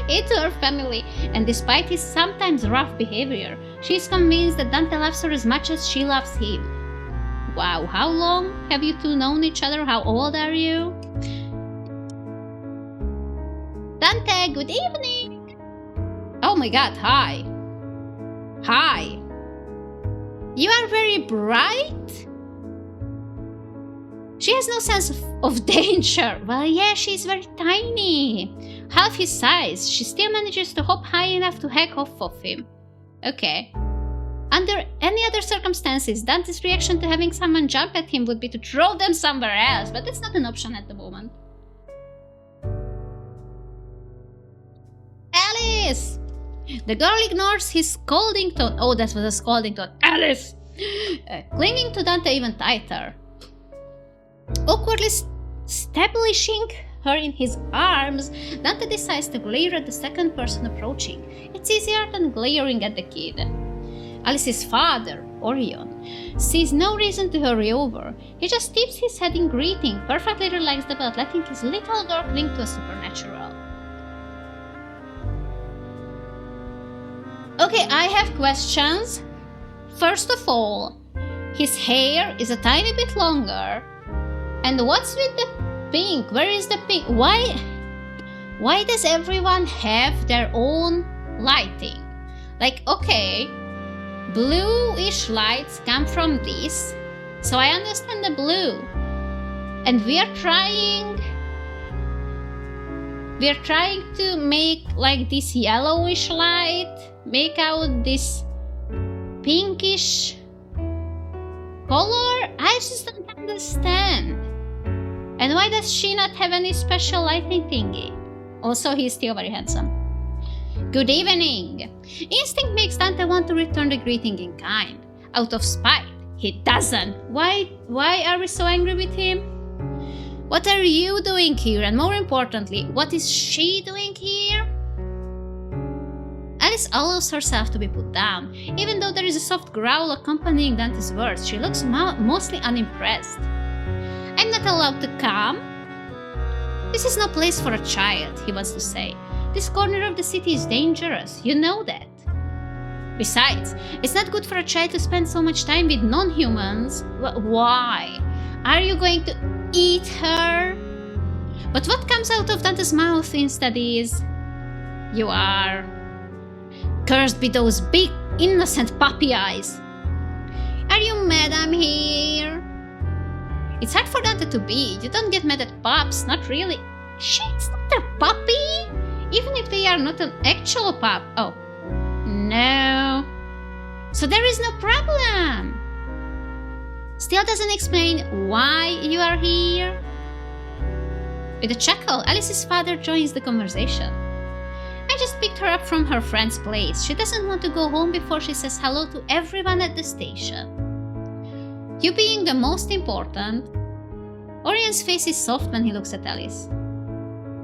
into her family, and despite his sometimes rough behavior, she is convinced that Dante loves her as much as she loves him. Wow, how long have you two known each other? How old are you? Dante, good evening! Oh my god, hi. Hi. You are very bright? She has no sense of danger. Well, yeah, she's very tiny. Half his size. She still manages to hop high enough to hack off of him. Okay. Under any other circumstances, Dante's reaction to having someone jump at him would be to throw them somewhere else, but that's not an option at the moment. Alice! The girl ignores his scolding tone. Oh, that was a scolding tone. Alice! Clinging to Dante even tighter. Awkwardly establishing her in his arms, Dante decides to glare at the second person approaching. It's easier than glaring at the kid. Alice's father, Orion, sees no reason to hurry over. He just tips his head in greeting, perfectly relaxed about letting his little girl cling to a supernatural. Okay, I have questions. First of all, his hair is a tiny bit longer. And what's with the pink? Where is the pink? Why does everyone have their own lighting? Like, okay, bluish lights come from this, so I understand the blue. And we are trying to make like this yellowish light, make out this pinkish color. I just don't understand. And why does she not have any special lighting thingy? Also, he's still very handsome. Good evening. Instinct makes Dante want to return the greeting in kind. Out of spite, he doesn't. Why are we so angry with him? What are you doing here? And more importantly, what is she doing here? Alice allows herself to be put down. Even though there is a soft growl accompanying Dante's words, she looks mostly unimpressed. I'm not allowed to come? This is no place for a child, he wants to say. This corner of the city is dangerous, you know that. Besides, it's not good for a child to spend so much time with non-humans. Why? Are you going to eat her? But what comes out of Dante's mouth instead is... You are... Cursed be those big, innocent puppy eyes. Are you mad I'm here? It's hard for Dante to be. You don't get mad at pups, not really. She's not a puppy! Even if they are not an actual pup. Oh. No. So there is no problem. Still doesn't explain why you are here. With a chuckle, Alice's father joins the conversation. I just picked her up from her friend's place. She doesn't want to go home before she says hello to everyone at the station. You being the most important. Orion's face is soft when he looks at Alice.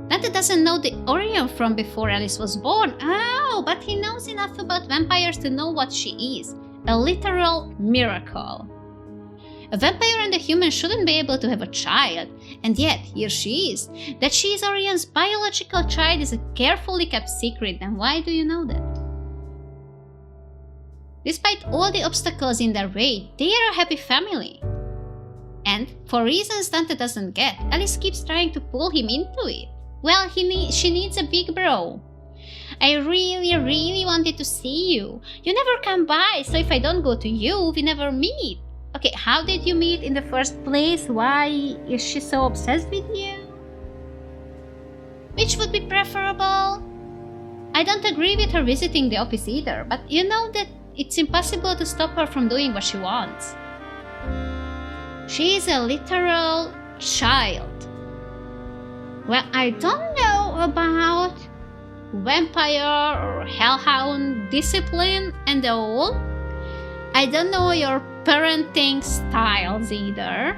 Dante doesn't know the Orion from before Alice was born. Oh, but he knows enough about vampires to know what she is. A literal miracle. A vampire and a human shouldn't be able to have a child, and yet here she is. That she is Orion's biological child is a carefully kept secret, and why do you know that? Despite all the obstacles in their way, they are a happy family. And, for reasons Dante doesn't get, Alice keeps trying to pull him into it. Well, she needs a big bro. I really wanted to see you. You never come by, so if I don't go to you, we never meet. Okay, how did you meet in the first place? Why is she so obsessed with you? Which would be preferable? I don't agree with her visiting the office either, but you know that it's impossible to stop her from doing what she wants. She is a literal child. Well, I don't know about vampire or hellhound discipline and all. I don't know your parenting styles either,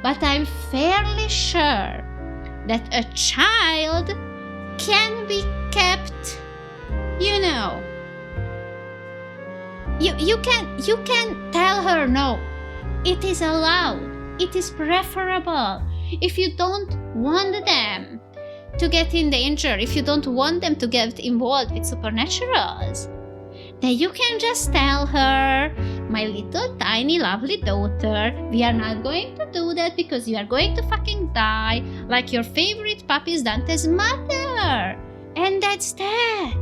but I'm fairly sure that a child can be kept, you know. You can tell her no. It is allowed. It is preferable. If you don't want them to get in danger, if you don't want them to get involved with supernaturals, then you can just tell her, my little tiny lovely daughter, we are not going to do that because you are going to fucking die like your favorite puppy Dante's mother. And that's that.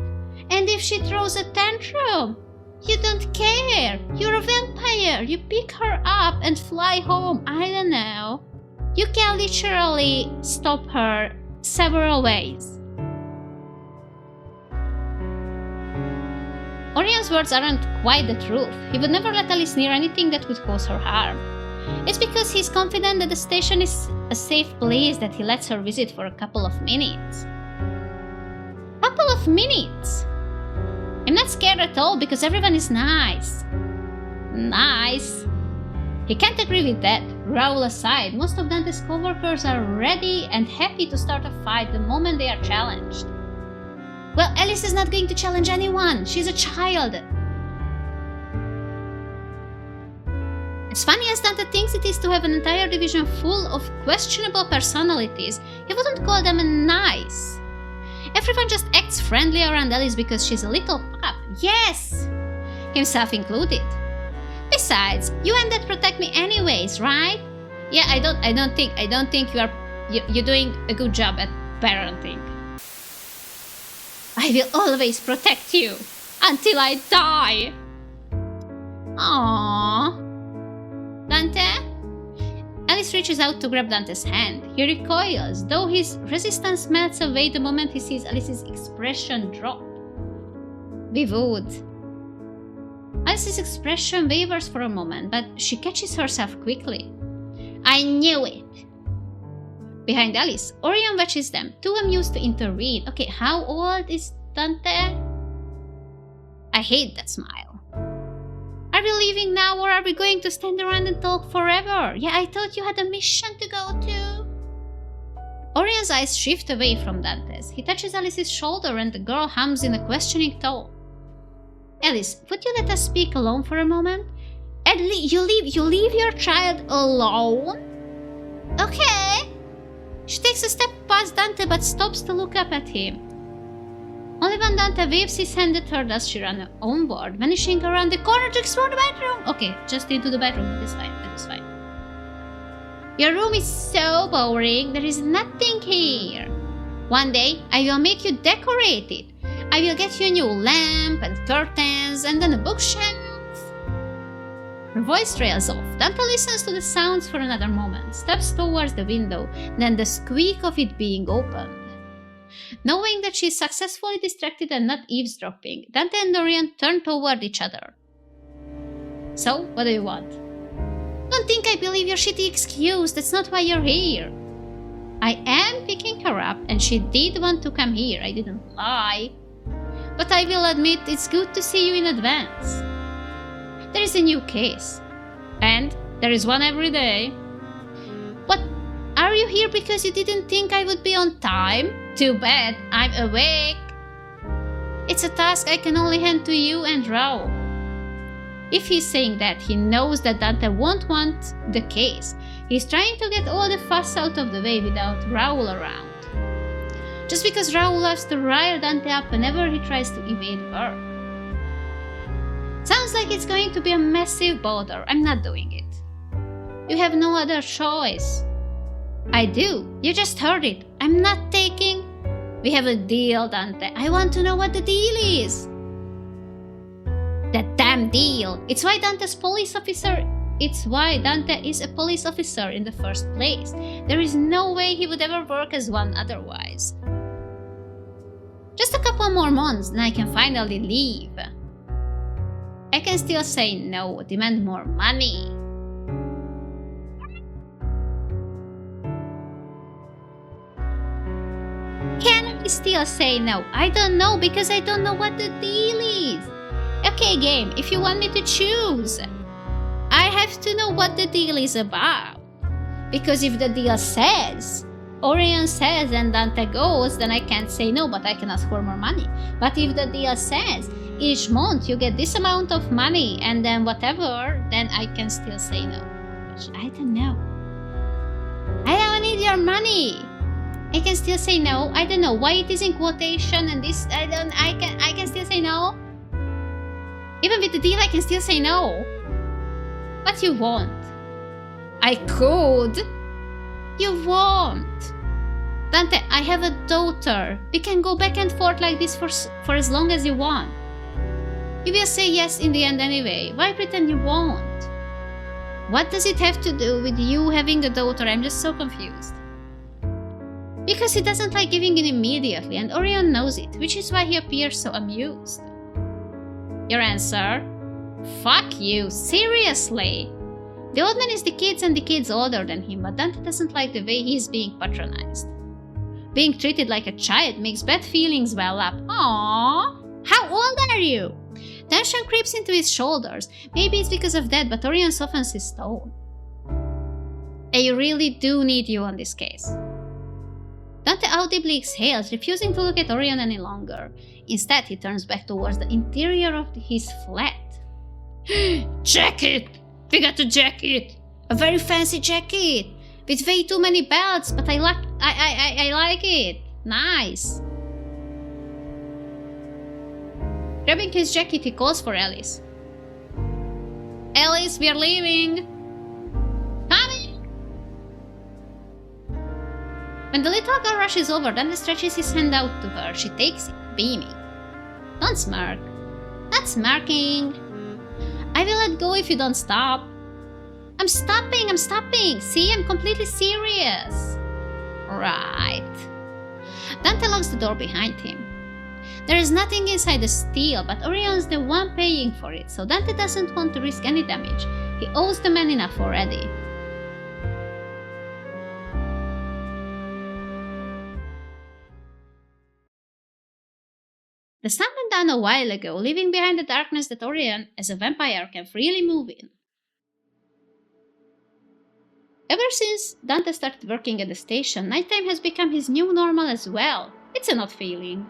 And if she throws a tantrum, you don't care. You're a vampire. You pick her up and fly home. I don't know. You can literally stop her several ways. Orion's words aren't quite the truth. He would never let Alice near anything that would cause her harm. It's because he's confident that the station is a safe place that he lets her visit for a couple of minutes. Couple of minutes? I'm not scared at all because everyone is nice. Nice. He can't agree with that. Raoul aside, most of Dante's co-workers are ready and happy to start a fight the moment they are challenged. Well, Alice is not going to challenge anyone. She's a child. As funny as Dante thinks it is to have an entire division full of questionable personalities, he wouldn't call them nice. Everyone just acts friendly around Alice because she's a little pup. Yes! Himself included. Besides, you and Dad protect me anyways, right? Yeah, I don't think you're doing a good job at parenting. I will always protect you until I die. Aww. Dante? Alice reaches out to grab Dante's hand. He recoils, though his resistance melts away the moment he sees Alice's expression drop. We would. Alice's expression wavers for a moment, but she catches herself quickly. I knew it! Behind Alice, Orion watches them, too amused to intervene. Okay, how old is Dante? I hate that smile. Are we leaving now or are we going to stand around and talk forever? Yeah, I thought you had a mission to go to. Orion's eyes shift away from Dante's. He touches Alice's shoulder and the girl hums in a questioning tone. Alice, would you let us speak alone for a moment? You leave your child alone? Okay. She takes a step past Dante but stops to look up at him. Only when Dante waves his hand at her does she run onward, vanishing around the corner to explore the bedroom. Okay, just into the bedroom. That is fine. Your room is so boring. There is nothing here. One day, I will make you decorate it. I will get you a new lamp and curtains and then a bookshelf. Her voice trails off. Dante listens to the sounds for another moment, steps towards the window, then the squeak of it being opened. Knowing that she is successfully distracted and not eavesdropping, Dante and Orion turn toward each other. So, what do you want? Don't think I believe your shitty excuse. That's not why you're here. I am picking her up, and she did want to come here. I didn't lie. But I will admit it's good to see you in advance. There is a new case. And there is one every day. What? Are you here because you didn't think I would be on time? Too bad, I'm awake. It's a task I can only hand to you and Raoul. If he's saying that, he knows that Dante won't want the case. He's trying to get all the fuss out of the way without Raoul around. Just because Raoul loves to rile Dante up whenever he tries to evade her. Sounds like it's going to be a massive bother. I'm not doing it. You have no other choice. I do. You just heard it. I'm not taking... We have a deal, Dante. I want to know what the deal is. That damn deal. It's why Dante is a police officer in the first place. There is no way he would ever work as one otherwise. Just a couple more months, then I can finally leave. I can still say no, demand more money. Can I still say no? I don't know because I don't know what the deal is. Okay, game, if you want me to choose, I have to know what the deal is about. Because if the deal says, Orion says and Dante goes, then I can't say no, but I can ask for more money. But if the deal says, each month you get this amount of money and then whatever, then I can still say no. Which I don't know. I don't need your money. I can still say no. I don't know why it is in quotation and this. I can still say no. Even with the deal, I can still say no. But you won't. I could. You won't. Dante, I have a daughter. We can go back and forth like this for as long as you want. You will say yes in the end anyway. Why pretend you won't? What does it have to do with you having a daughter? I'm just so confused. Because he doesn't like giving in immediately, and Orion knows it, which is why he appears so amused. Your answer? Fuck you, seriously! The old man is the kids and the kid's older than him, but Dante doesn't like the way he's being patronized. Being treated like a child makes bad feelings well up. Aww! How old are you? Tension creeps into his shoulders. Maybe it's because of that, but Orion softens his tone. I really do need you on this case. Dante audibly exhales, refusing to look at Orion any longer. Instead, he turns back towards the interior of his flat. Jacket! We got a jacket! A very fancy jacket! With way too many belts, but I like it! Nice! Grabbing his jacket, he calls for Alice. Alice, we're leaving! Coming! When the little girl rushes over, Dante stretches his hand out to her. She takes it, beaming. Don't smirk. Not smirking. I will let go if you don't stop. I'm stopping! See, I'm completely serious. Right. Dante locks the door behind him. There is nothing inside the steel, but Orion's the one paying for it, so Dante doesn't want to risk any damage. He owes the man enough already. The sun went down a while ago, leaving behind the darkness that Orion, as a vampire, can freely move in. Ever since Dante started working at the station, nighttime has become his new normal as well. It's an odd feeling.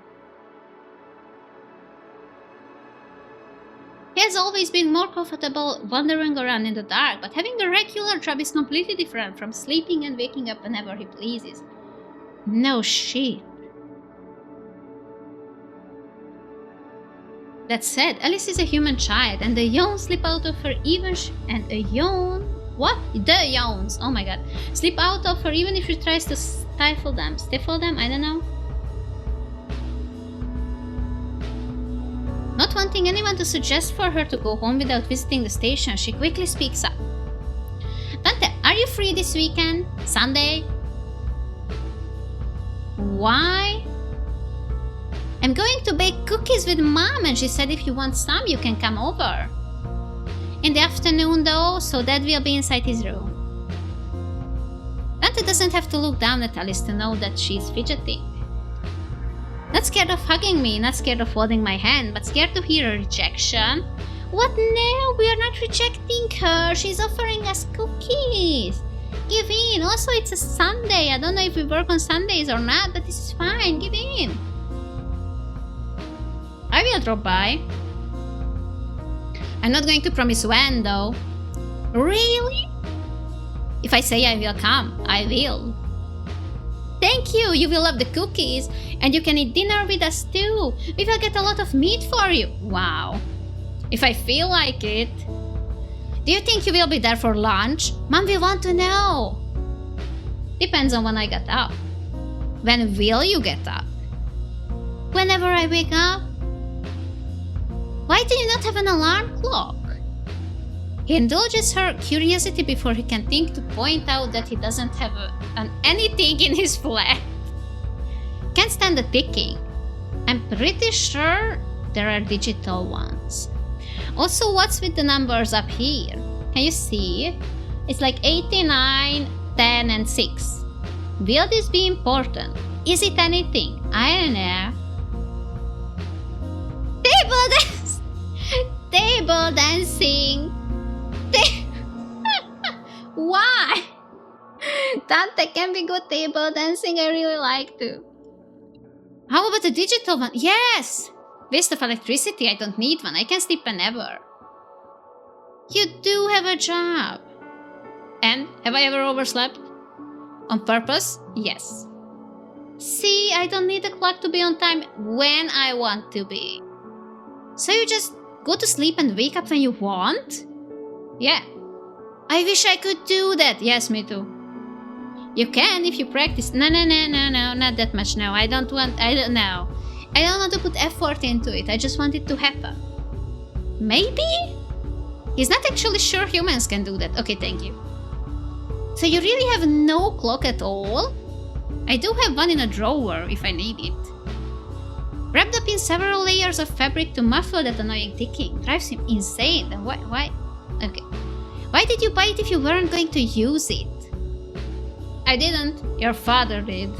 He has always been more comfortable wandering around in the dark, but having a regular job is completely different from sleeping and waking up whenever he pleases. No shit. That said, Alice is a human child, and the yawns slip out of her even The yawns, oh my god, slip out of her even if she tries to stifle them, I don't know. Not wanting anyone to suggest for her to go home without visiting the station, she quickly speaks up. Dante, are you free this weekend? Sunday? Why? I'm going to bake cookies with Mom, and she said if you want some, you can come over. In the afternoon though, so Dad will be inside his room. Dante doesn't have to look down at Alice to know that she's fidgeting. Not scared of hugging me, not scared of holding my hand, but scared to hear a rejection. What now? We are not rejecting her, she's offering us cookies. Give in, also it's a Sunday, I don't know if we work on Sundays or not, but this is fine, give in. I will drop by. I'm not going to promise when, though. Really? If I say I will come, I will. Thank you, you will love the cookies, and you can eat dinner with us too. We will get a lot of meat for you. Wow. If I feel like it. Do you think you will be there for lunch? Mom will want to know. Depends on when I get up. When will you get up? Whenever I wake up. Why do you not have an alarm clock? He indulges her curiosity before he can think to point out that he doesn't have anything in his flat. Can't stand the ticking. I'm pretty sure there are digital ones. Also, what's with the numbers up here? Can you see? It's like 89, 10 and 6. Will this be important? Is it anything? I don't know. Table dance! Table dancing! Why? Dante can be good table dancing, I really like to. How about the digital one? Yes! Waste of electricity, I don't need one, I can sleep whenever. You do have a job. And, have I ever overslept? On purpose? Yes. See, I don't need the clock to be on time when I want to be. So you just go to sleep and wake up when you want? Yeah. I wish I could do that. Yes, me too. You can if you practice. No, not that much now. I don't want to put effort into it. I just want it to happen. Maybe? He's not actually sure humans can do that. Okay, thank you. So you really have no clock at all? I do have one in a drawer if I need it. Wrapped up in several layers of fabric to muffle that annoying ticking. Drives him insane. Then why? Okay. Why did you buy it if you weren't going to use it? I didn't. Your father did.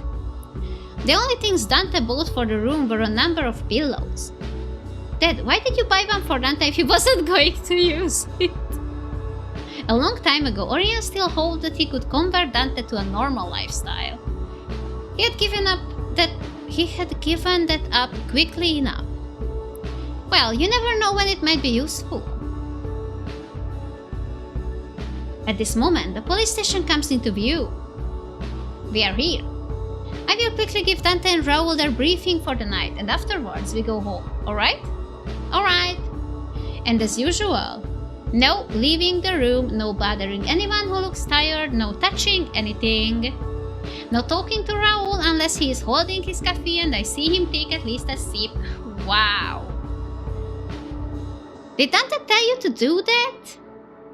The only things Dante bought for the room were a number of pillows. Dad, why did you buy one for Dante if he wasn't going to use it? A long time ago, Orion still hoped that he could convert Dante to a normal lifestyle. He had given that up quickly enough. Well, you never know when it might be useful. At this moment, the police station comes into view. We are here. I will quickly give Dante and Raoul their briefing for the night, and afterwards we go home, alright? Alright. And as usual, no leaving the room, no bothering anyone who looks tired, no touching anything. No talking to Raoul unless he is holding his coffee and I see him take at least a sip. Wow. Did Dante tell you to do that?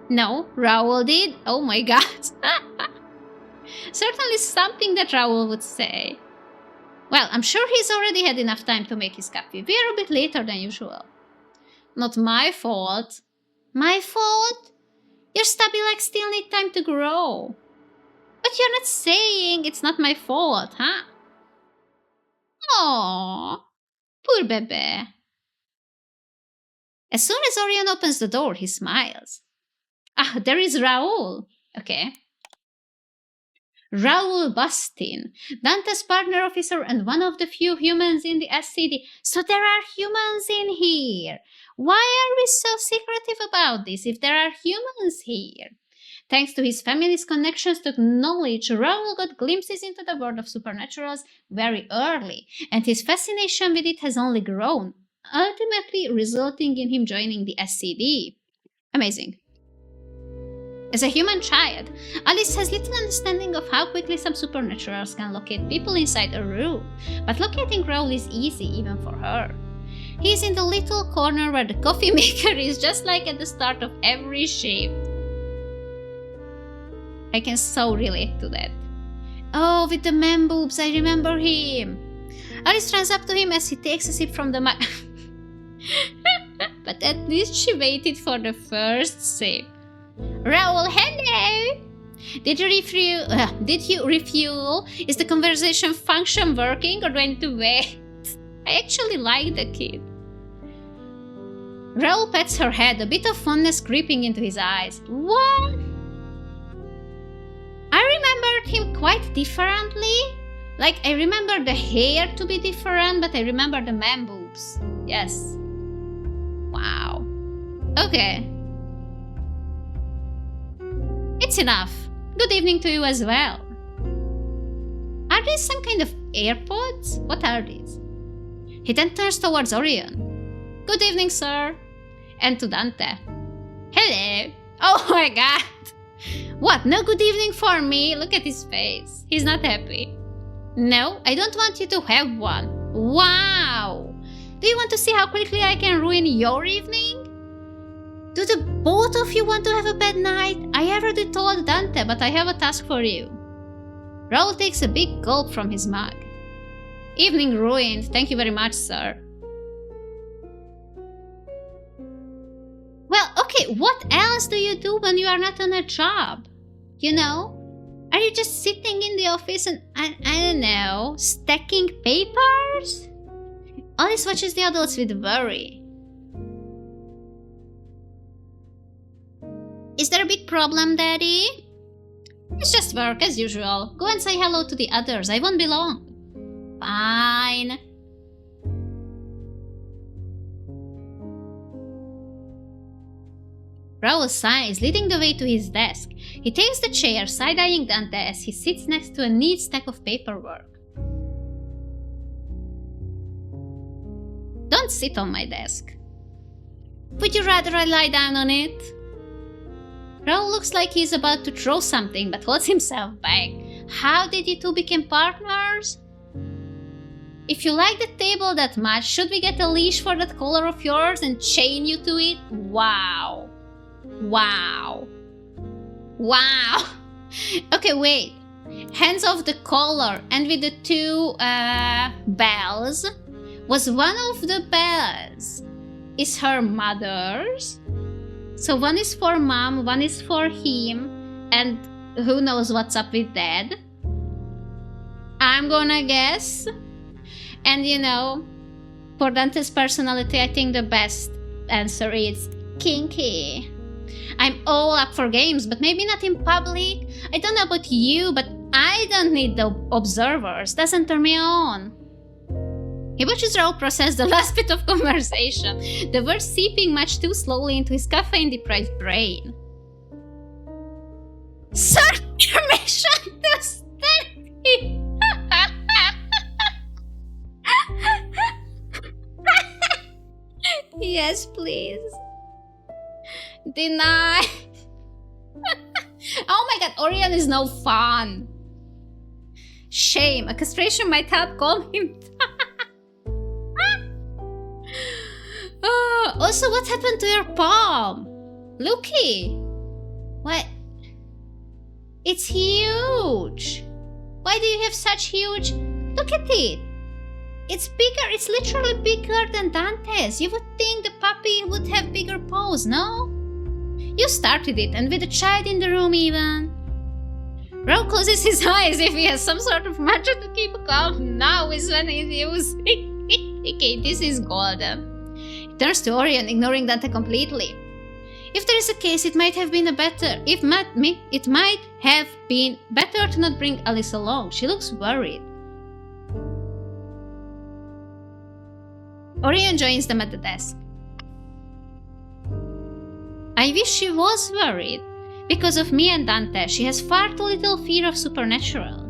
No, Raoul did. Oh my god. Certainly something that Raoul would say. Well, I'm sure he's already had enough time to make his coffee. We're a bit later than usual. Not my fault. My fault? Your stubby legs still need time to grow. But you're not saying it's not my fault, huh? Aww, poor bebe. As soon as Orion opens the door, he smiles. Ah, there is Raoul. Okay. Raoul Bustin, Dante's partner officer and one of the few humans in the SCD. So there are humans in here. Why are we so secretive about this if there are humans here? Thanks to his family's connections to knowledge, Raoul got glimpses into the world of supernaturals very early, and his fascination with it has only grown, ultimately resulting in him joining the SCD. Amazing. As a human child, Alice has little understanding of how quickly some supernaturals can locate people inside a room, but locating Raoul is easy even for her. He is in the little corner where the coffee maker is, just like at the start of every shift. I can so relate to that. Oh, with the man boobs, I remember him. Alice runs up to him as he takes a sip from the mug. But at least she waited for the first sip. Raoul, hello! Did you refuel? Is the conversation function working or do I need to wait? I actually like the kid. Raoul pats her head, a bit of fondness creeping into his eyes. What? I remembered him quite differently. Like, I remember the hair to be different, but I remember the man boobs. Yes. Wow. Okay. It's enough. Good evening to you as well. Are these some kind of AirPods? What are these? He then turns towards Orion. Good evening, sir. And to Dante. Hello. Oh my god. What, no good evening for me? Look at his face. He's not happy. No, I don't want you to have one. Wow. Do you want to see how quickly I can ruin your evening? Do the both of you want to have a bad night? I already told Dante, but I have a task for you. Raoul takes a big gulp from his mug. Evening ruined. Thank you very much, sir. Well, okay, what else do you do when you are not on a job? You know? Are you just sitting in the office and, I don't know, stacking papers? Alice watches the adults with worry. Is there a big problem, Daddy? It's just work as usual. Go and say hello to the others. I won't be long. Fine. Raoul sighs, leading the way to his desk. He takes the chair, side-eyeing Dante as he sits next to a neat stack of paperwork. Don't sit on my desk. Would you rather I lie down on it? Raoul looks like he's about to throw something, but holds himself back. How did you two become partners? If you like the table that much, should we get a leash for that collar of yours and chain you to it? Wow. Wow. Wow. Okay, wait. Hands off the collar and with the two bells. Was one of the bells is her mother's? So one is for mom, one is for him, and who knows what's up with dad? I'm gonna guess. And you know, For Dante's personality, I think the best answer is kinky. I'm all up for games, but maybe not in public. I don't know about you, but I don't need the observers. Doesn't turn me on. He watches Raoul process the last bit of conversation, the words seeping much too slowly into his caffeine-deprived brain. Sir, permission to study! Yes, please. Deny. Oh my god, Orion is no fun. Shame, a castration might help calm him down. Also, what happened to your palm? Looky. What? It's huge. Why do you have such huge... Look at it. It's bigger, it's literally bigger than Dante's. You would think the puppy would have bigger paws, no? You started it, and with a child in the room even. Raoul closes his eyes if he has some sort of mantra to keep calm. Now is when he's using. Okay, this is golden. He turns to Orion, ignoring Dante completely. If there is a case, it might have been it might have been better to not bring Alice along. She looks worried. Orion joins them at the desk. I wish she was worried. Because of me and Dante, she has far too little fear of supernatural.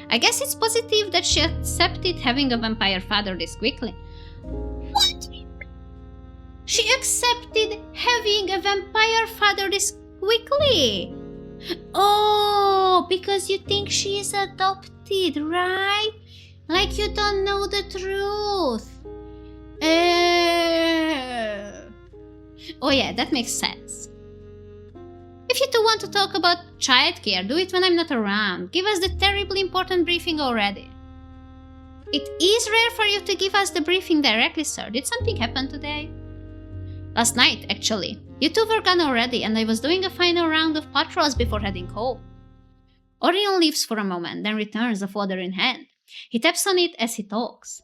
I guess it's positive that she accepted having a vampire father this quickly. What? She accepted having a vampire father this quickly? Oh, because you think she is adopted, right? Like you don't know the truth. Oh yeah, that makes sense. If you two want to talk about childcare, do it when I'm not around. Give us the terribly important briefing already. It is rare for you to give us the briefing directly, sir. Did something happen today? Last night, actually. You two were gone already, and I was doing a final round of patrols before heading home. Orion leaves for a moment, then returns, a folder in hand. He taps on it as he talks.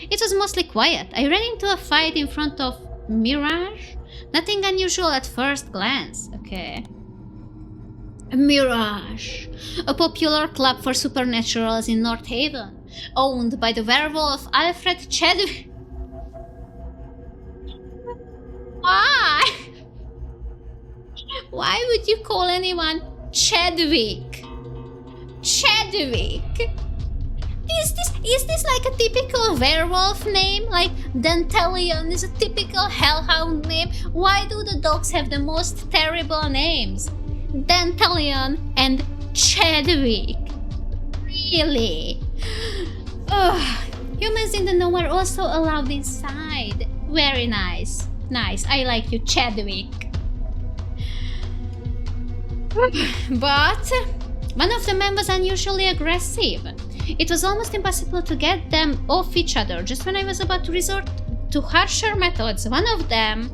It was mostly quiet. I ran into a fight in front of Mirage. Nothing unusual at first glance. Okay. Mirage, a popular club for supernaturals in North Haven, owned by the werewolf Alfred Chadwick. Why? Why would you call anyone Chadwick? Chadwick? Is this like a typical werewolf name? Like Dantelion is a typical hellhound name? Why do the dogs have the most terrible names? Dantelion and Chadwick. Really? Ugh. Humans in the know are also allowed inside. Very nice. Nice. I like you, Chadwick. But one of the men was unusually aggressive. It was almost impossible to get them off each other. Just when I was about to resort to harsher methods, one of them...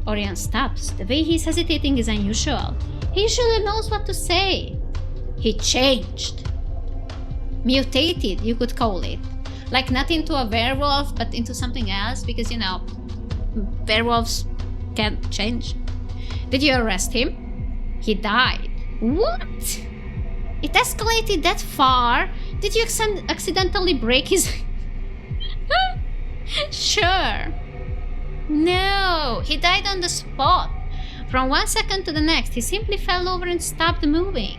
Orion stops. The way he's hesitating is unusual. He usually knows what to say. He changed. Mutated, you could call it. Like not into a werewolf, but into something else, because, you know, werewolves can change. Did you arrest him? He died. What? It escalated that far? Did you accidentally break his... Sure. No, he died on the spot. From 1 second to the next, he simply fell over and stopped moving.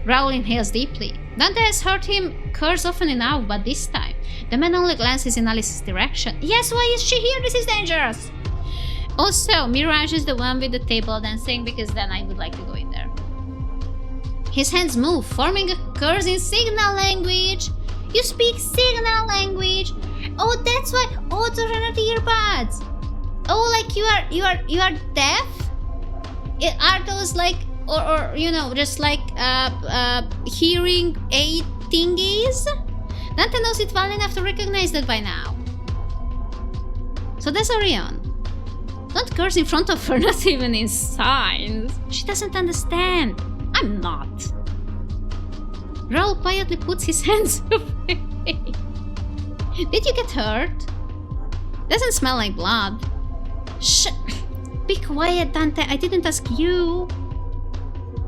Raoul inhales deeply. Dante has heard him curse often enough, but this time, the man only glances in Alice's direction. Yes, why is she here? This is dangerous. Also, Mirage is the one with the table dancing, because then I would like to go in there. His hands move, forming a curse in signal language. You speak signal language. Oh, that's why. Oh, those are not earbuds. Oh, like you are deaf? Are those like or you know, just like hearing aid thingies? Dante knows it well enough to recognize that by now. So that's Orion. Don't curse in front of her, not even in signs. She doesn't understand. I'm not. Raoul quietly puts his hands away. Did you get hurt? Doesn't smell like blood. Shh! Be quiet, Dante. I didn't ask you.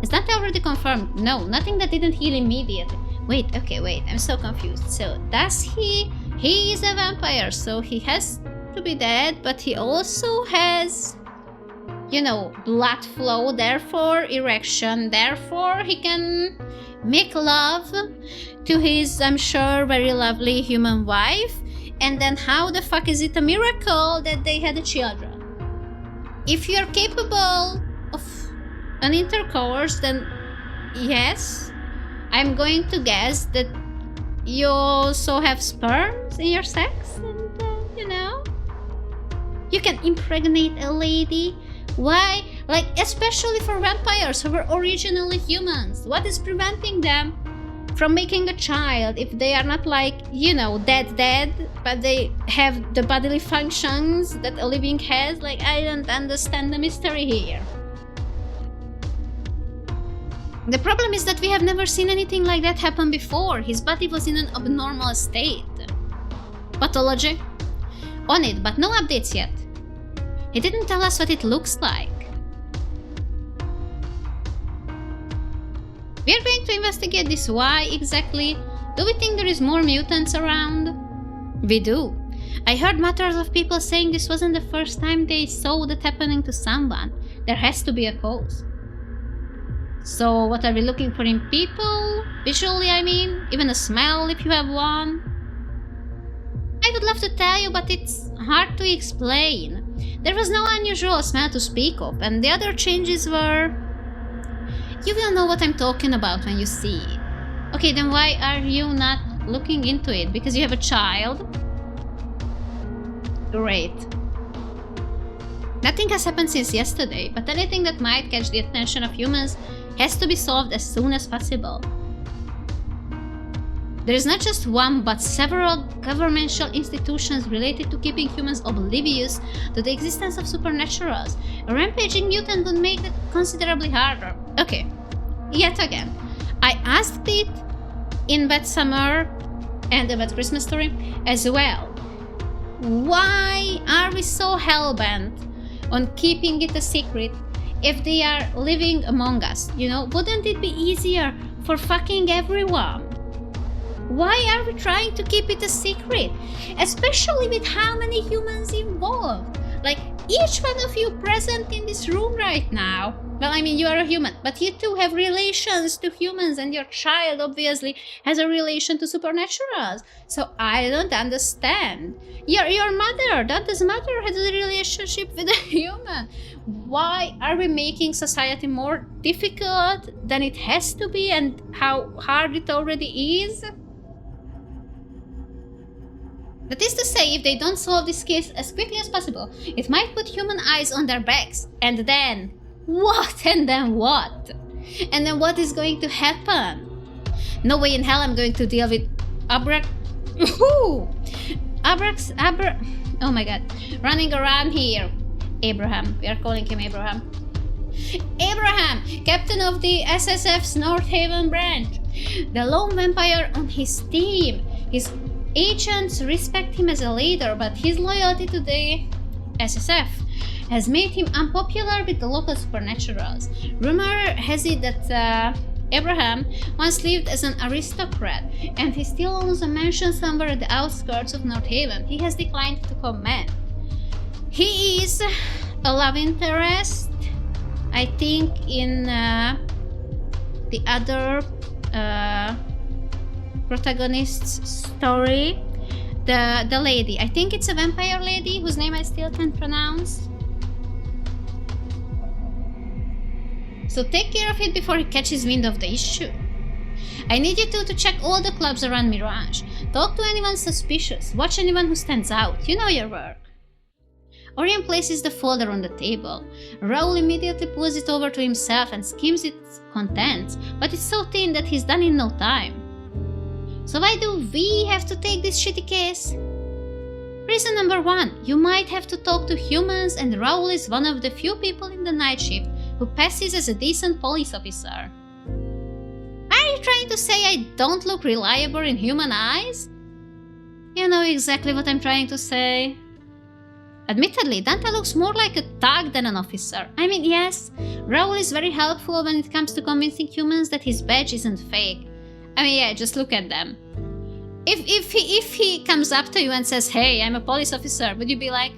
Is Dante already confirmed? No, nothing that didn't heal immediately. Wait, okay, wait. I'm so confused. So, does he... He is a vampire, so he has to be dead, but he also has... You know, blood flow, therefore erection, therefore he can make love to his, I'm sure, very lovely human wife. And then how the fuck is it a miracle that they had children? If you're capable of an intercourse, then yes, I'm going to guess that you also have sperms in your sex, and you know, you can impregnate a lady. Why? Like, especially for vampires who were originally humans. What is preventing them from making a child if they are not like, you know, dead, but they have the bodily functions that a living has? Like, I don't understand the mystery here. The problem is that we have never seen anything like that happen before. His body was in an abnormal state. Pathology? On it, but no updates yet. He didn't tell us what it looks like. We are going to investigate this. Why exactly? Do we think there is more mutants around? We do. I heard matters of people saying this wasn't the first time they saw that happening to someone. There has to be a cause. So what are we looking for in people? Visually, I mean? Even a smell if you have one? I would love to tell you, but it's hard to explain. There was no unusual smell to speak of, and the other changes were... You will know what I'm talking about when you see it. Okay, then why are you not looking into it? Because you have a child? Great. Nothing has happened since yesterday, but anything that might catch the attention of humans has to be solved as soon as possible. There is not just one, but several governmental institutions related to keeping humans oblivious to the existence of supernaturals. A rampaging mutant would make it considerably harder. Okay, yet again, I asked it in Bad Summer and the Bad Christmas Story as well. Why are we so hellbent on keeping it a secret if they are living among us? You know, wouldn't it be easier for fucking everyone? Why are we trying to keep it a secret? Especially with how many humans involved. Like, each one of you present in this room right now. Well, I mean, you are a human, but you too have relations to humans, and your child obviously has a relation to supernaturals. So I don't understand. Your mother, Dante's mother, has a relationship with a human. Why are we making society more difficult than it has to be, and how hard it already is? That is to say, if they don't solve this case as quickly as possible, it might put human eyes on their backs. And then what? And then what? And then what is going to happen? No way in hell I'm going to deal with oh my god. Running around here. Abraham. We are calling him Abraham. Abraham, captain of the SSF's North Haven branch. The lone vampire on his team. His agents respect him as a leader, but his loyalty to the SSF has made him unpopular with the local supernaturals. Rumor has it that Abraham once lived as an aristocrat, and he still owns a mansion somewhere at the outskirts of North Haven. He has declined to comment. He is a love interest, I think, in the other protagonist's story. The lady, I think it's a vampire lady whose name I still can't pronounce. So take care of it before he catches wind of the issue. I need you two to check all the clubs around Mirage. Talk to anyone suspicious. Watch anyone who stands out. You know your work. Orion places the folder on the table. Raoul immediately pulls it over to himself and skims its contents, but it's so thin that he's done in no time. So why do we have to take this shitty case? Reason number one, you might have to talk to humans, and Raoul is one of the few people in the night shift who passes as a decent police officer. Are you trying to say I don't look reliable in human eyes? You know exactly what I'm trying to say. Admittedly, Dante looks more like a thug than an officer. I mean, yes, Raoul is very helpful when it comes to convincing humans that his badge isn't fake. I mean, yeah, just look at them. If he comes up to you and says, "Hey, I'm a police officer," would you be like,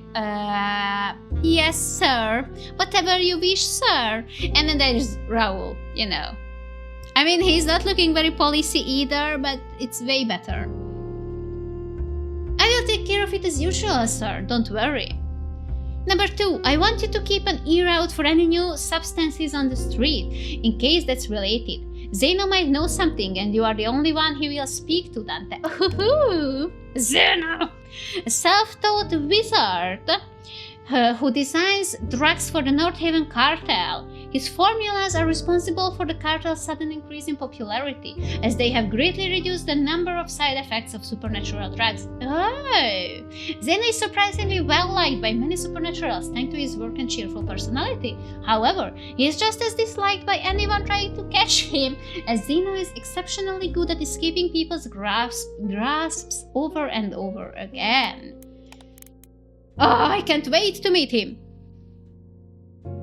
yes, sir. Whatever you wish, sir. And then there's Raoul, you know. I mean, he's not looking very policey either, but it's way better. I will take care of it as usual, sir. Don't worry. Number 2, I want you to keep an ear out for any new substances on the street, in case that's related. Zeno might know something, and you are the only one he will speak to, Dante. Ooh, Zeno! A self-taught wizard who designs drugs for the North Haven cartel. His formulas are responsible for the cartel's sudden increase in popularity, as they have greatly reduced the number of side effects of supernatural drugs. Oh! Zeno is surprisingly well liked by many supernaturals thanks to his work and cheerful personality. However, he is just as disliked by anyone trying to catch him, as Zeno is exceptionally good at escaping people's grasps over and over again. Oh, I can't wait to meet him!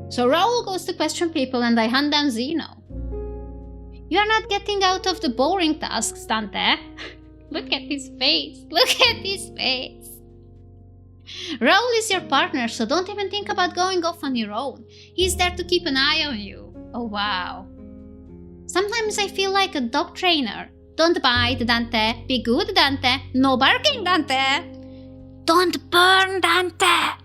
So Raoul goes to question people and I hunt down Zeno. You are not getting out of the boring tasks, Dante. Look at his face. Look at his face. Raoul is your partner, so don't even think about going off on your own. He's there to keep an eye on you. Oh wow. Sometimes I feel like a dog trainer. Don't bite, Dante. Be good, Dante. No barking, Dante. Don't burn, Dante.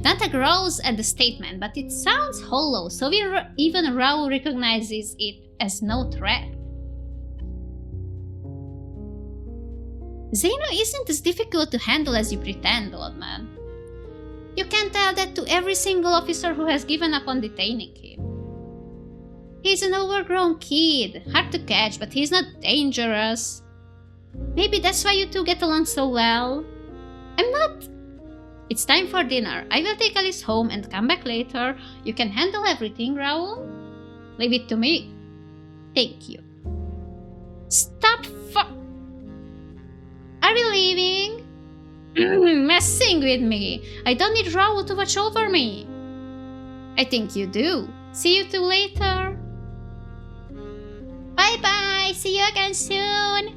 Dante growls at the statement, but it sounds hollow, so even Raoul recognizes it as no threat. Zeno isn't as difficult to handle as you pretend, old man. You can tell that to every single officer who has given up on detaining him. He's an overgrown kid, hard to catch, but he's not dangerous. Maybe that's why you two get along so well. I'm not. It's time for dinner. I will take Alice home and come back later. You can handle everything, Raoul. Leave it to me. Thank you. Stop Are we leaving? Messing with me. I don't need Raoul to watch over me. I think you do. See you two later. Bye-bye. See you again soon.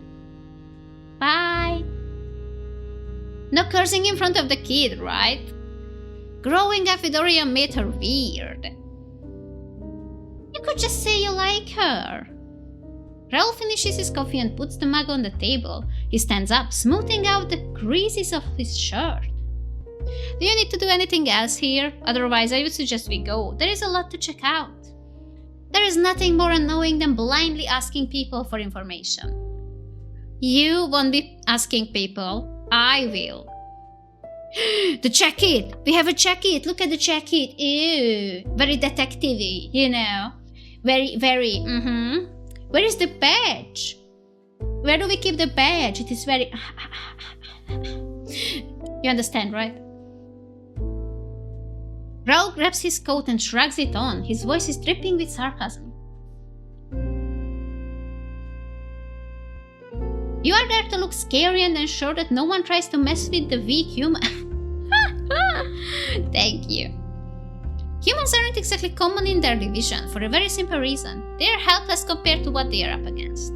Bye. No cursing in front of the kid, right? Growing up with Orion made her weird. You could just say you like her. Raoul finishes his coffee and puts the mug on the table. He stands up, smoothing out the creases of his shirt. Do you need to do anything else here? Otherwise, I would suggest we go. There is a lot to check out. There is nothing more annoying than blindly asking people for information. You won't be asking people. I will. The jacket! We have a jacket! Look at the jacket! Ew! Very detective-y, you know. Very, Where is the badge? Where do we keep the badge? It is very... You understand, right? Raoul grabs his coat and shrugs it on. His voice is dripping with sarcasm. You are there to look scary and ensure that no one tries to mess with the weak human. Thank you. Humans aren't exactly common in their division for a very simple reason. They are helpless compared to what they are up against.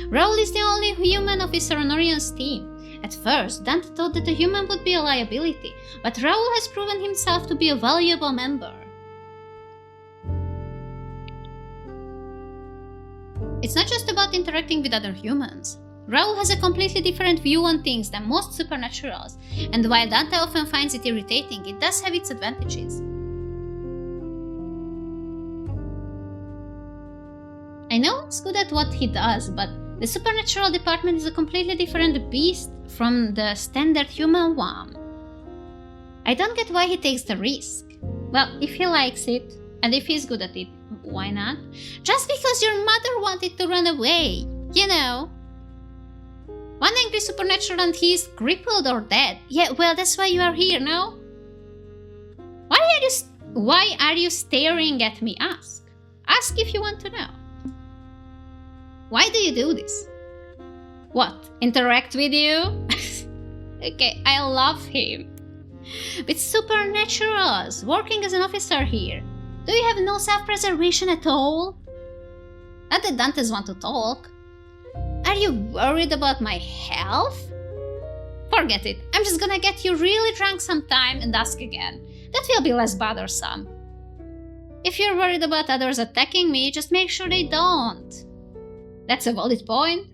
Raoul is the only human officer on Orion's team. At first, Dante thought that a human would be a liability, but Raoul has proven himself to be a valuable member. It's not just about interacting with other humans. Raoul has a completely different view on things than most supernaturals, and while Dante often finds it irritating, it does have its advantages. I know he's good at what he does, but the supernatural department is a completely different beast from the standard human one. I don't get why he takes the risk. Well, if he likes it, and if he's good at it, why not? Just because your mother wanted to run away, you know. One angry supernatural and he is crippled or dead. Yeah, well, that's why you are here, no? Why are you staring at me? Ask. Ask if you want to know. Why do you do this? What? Interact with you? Okay, I love him. With supernaturals, working as an officer here. Do you have no self-preservation at all? Not that Dantes want to talk. Are you worried about my health? Forget it. I'm just gonna get you really drunk sometime and ask again. That will be less bothersome. If you're worried about others attacking me, just make sure they don't. That's a valid point.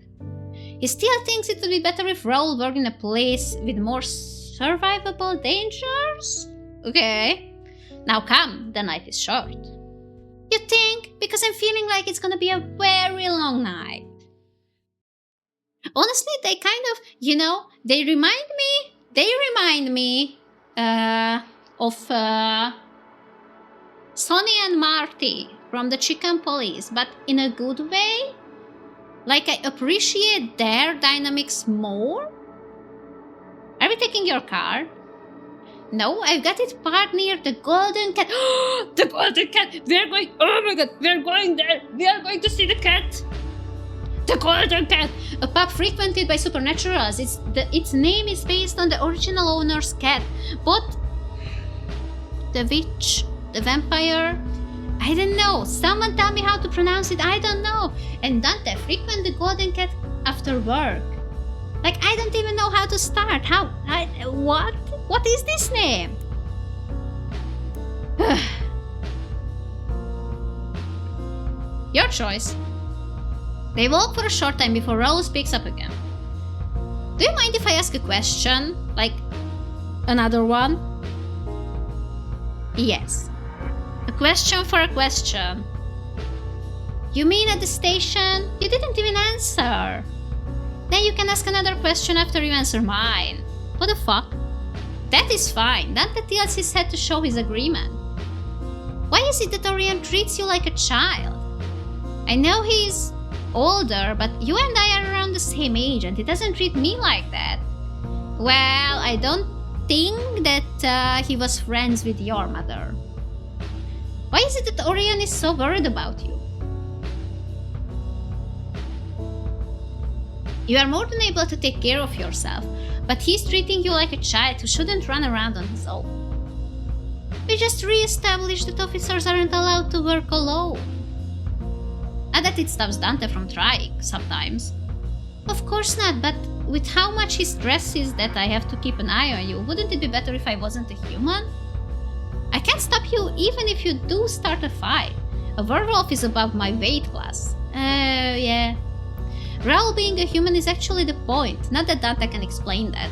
He still thinks it would be better if Raoul were in a place with more survivable dangers? Okay. Now come, the night is short. You think? Because I'm feeling like it's gonna be a very long night. Honestly, they kind of, they remind me of Sonny and Marty from the Chicken Police, but in a good way. Like, I appreciate their dynamics more. Are we taking your car? No, I've got it parked near the Golden Cat. The Golden Cat! We're going, oh my god, we're going there! We are going to see the cat! The Golden Cat! A pub frequented by supernaturals. Its name is based on the original owner's cat. But the witch, the vampire, I don't know. Someone tell me how to pronounce it, I don't know. And Dante frequent the Golden Cat after work. Like, I don't even know how to start. What? What is this name? Your choice. They walk for a short time before Rose picks up again. Do you mind if I ask a question? Like, another one? Yes. A question for a question. You mean at the station? You didn't even answer. Then you can ask another question after you answer mine. What the fuck? That is fine. Dante tilts his head to show his agreement. Why is it that Orion treats you like a child? I know he's older, but you and I are around the same age and he doesn't treat me like that. Well, I don't think that he was friends with your mother. Why is it that Orion is so worried about you? You are more than able to take care of yourself, but he's treating you like a child who shouldn't run around on his own. We just re-established that officers aren't allowed to work alone. Not that it stops Dante from trying, sometimes. Of course not, but with how much he stresses that I have to keep an eye on you, wouldn't it be better if I wasn't a human? I can't stop you even if you do start a fight. A werewolf is above my weight class. Yeah. Raoul being a human is actually the point, not that Dante can explain that.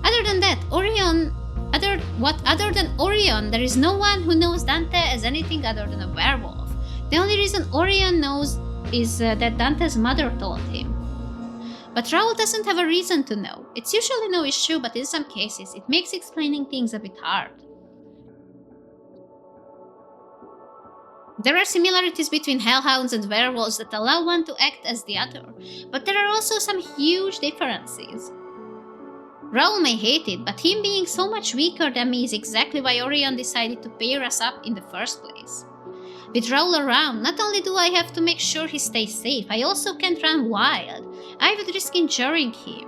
Other than that, other than Orion, there is no one who knows Dante as anything other than a werewolf. The only reason Orion knows is that Dante's mother told him. But Raoul doesn't have a reason to know. It's usually no issue, but in some cases, it makes explaining things a bit hard. There are similarities between hellhounds and werewolves that allow one to act as the other, but there are also some huge differences. Raoul may hate it, but him being so much weaker than me is exactly why Orion decided to pair us up in the first place. With Raoul around, not only do I have to make sure he stays safe, I also can't run wild. I would risk injuring him.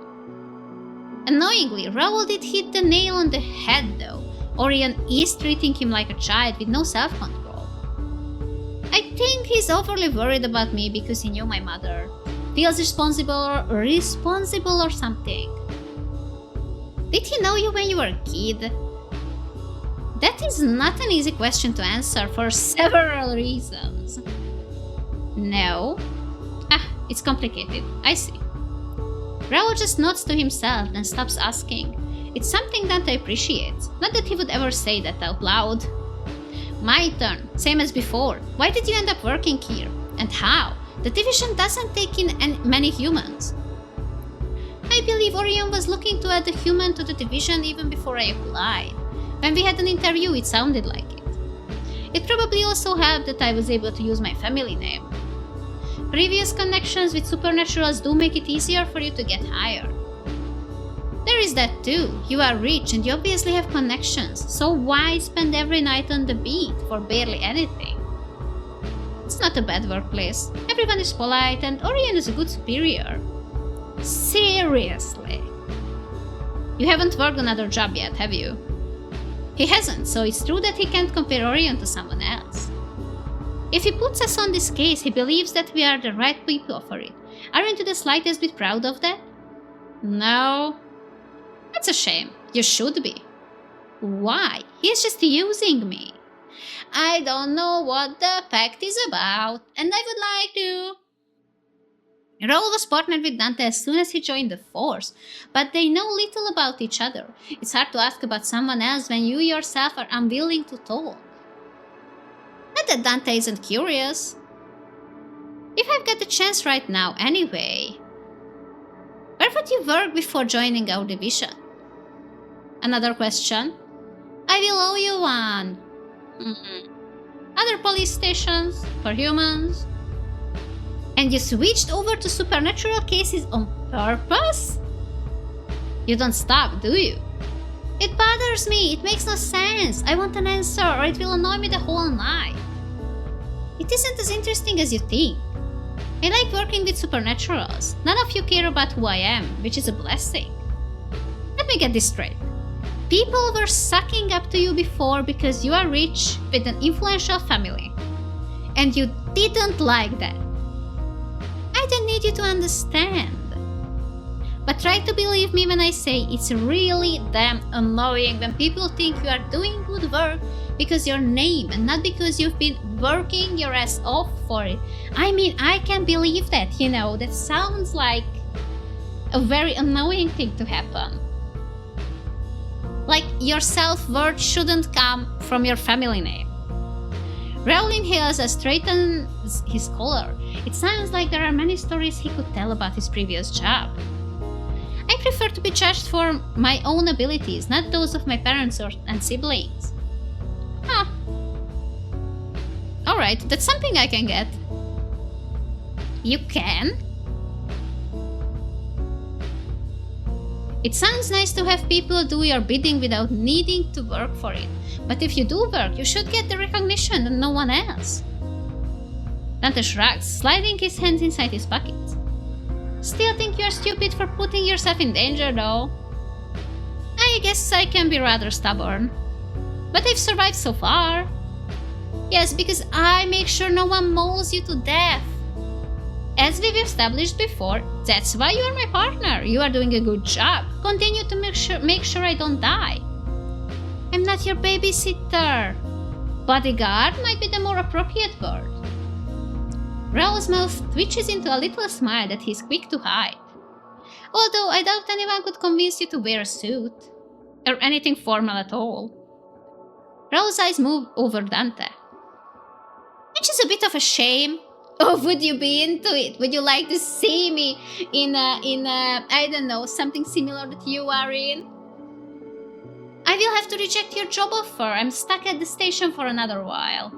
Annoyingly, Raoul did hit the nail on the head though. Orion is treating him like a child with no self-control. I think he's overly worried about me because he knew my mother. Feels responsible or something. Did he know you when you were a kid? That is not an easy question to answer for several reasons. No? It's complicated. I see. Raoul just nods to himself and stops asking. It's something Dante appreciates. Not that he would ever say that out loud. My turn, same as before. Why did you end up working here? And how? The division doesn't take in many humans. I believe Orion was looking to add a human to the division even before I applied. When we had an interview, it sounded like it. It probably also helped that I was able to use my family name. Previous connections with supernaturals do make it easier for you to get hired. There is that too. You are rich and you obviously have connections, so why spend every night on the beat for barely anything? It's not a bad workplace. Everyone is polite and Orion is a good superior. Seriously. You haven't worked another job yet, have you? He hasn't, so it's true that he can't compare Orion to someone else. If he puts us on this case, he believes that we are the right people for it. Aren't you the slightest bit proud of that? No. That's a shame. You should be. Why? He's just using me. I don't know what the pact is about, and I would like to... Raoul was partnered with Dante as soon as he joined the force, but they know little about each other. It's hard to ask about someone else when you yourself are unwilling to talk. Not that Dante isn't curious. If I've got the chance right now anyway, where would you work before joining our division? Another question. I will owe you one. Other police stations for humans. And you switched over to supernatural cases on purpose? You don't stop, do you? It bothers me. It makes no sense. I want an answer or it will annoy me the whole night. It isn't as interesting as you think. I like working with supernaturals. None of you care about who I am, which is a blessing. Let me get this straight. People were sucking up to you before because you are rich with an influential family. And you didn't like that. I don't need you to understand. But try to believe me when I say it's really damn annoying when people think you are doing good work because your name and not because you've been working your ass off for it. I mean, I can't believe that, you know, that sounds like a very annoying thing to happen. Like your self-worth shouldn't come from your family name. Raoul inhales and straightens his collar. It sounds like there are many stories he could tell about his previous job. I prefer to be judged for my own abilities, not those of my parents and siblings. Huh. Alright, that's something I can get. You can? It sounds nice to have people do your bidding without needing to work for it. But if you do work, you should get the recognition and no one else. Dante shrugs, sliding his hands inside his pockets. Still think you're stupid for putting yourself in danger, though. I guess I can be rather stubborn. But I've survived so far. Yes, because I make sure no one mauls you to death. As we've established before, that's why you are my partner. You are doing a good job. Continue to make sure I don't die. I'm not your babysitter. Bodyguard might be the more appropriate word. Raoul's mouth twitches into a little smile that he's quick to hide. Although I doubt anyone could convince you to wear a suit. Or anything formal at all. Raoul's eyes move over Dante. Which is a bit of a shame. Or would you be into it? Would you like to see me in a I don't know, something similar that you are in? I will have to reject your job offer. I'm stuck at the station for another while.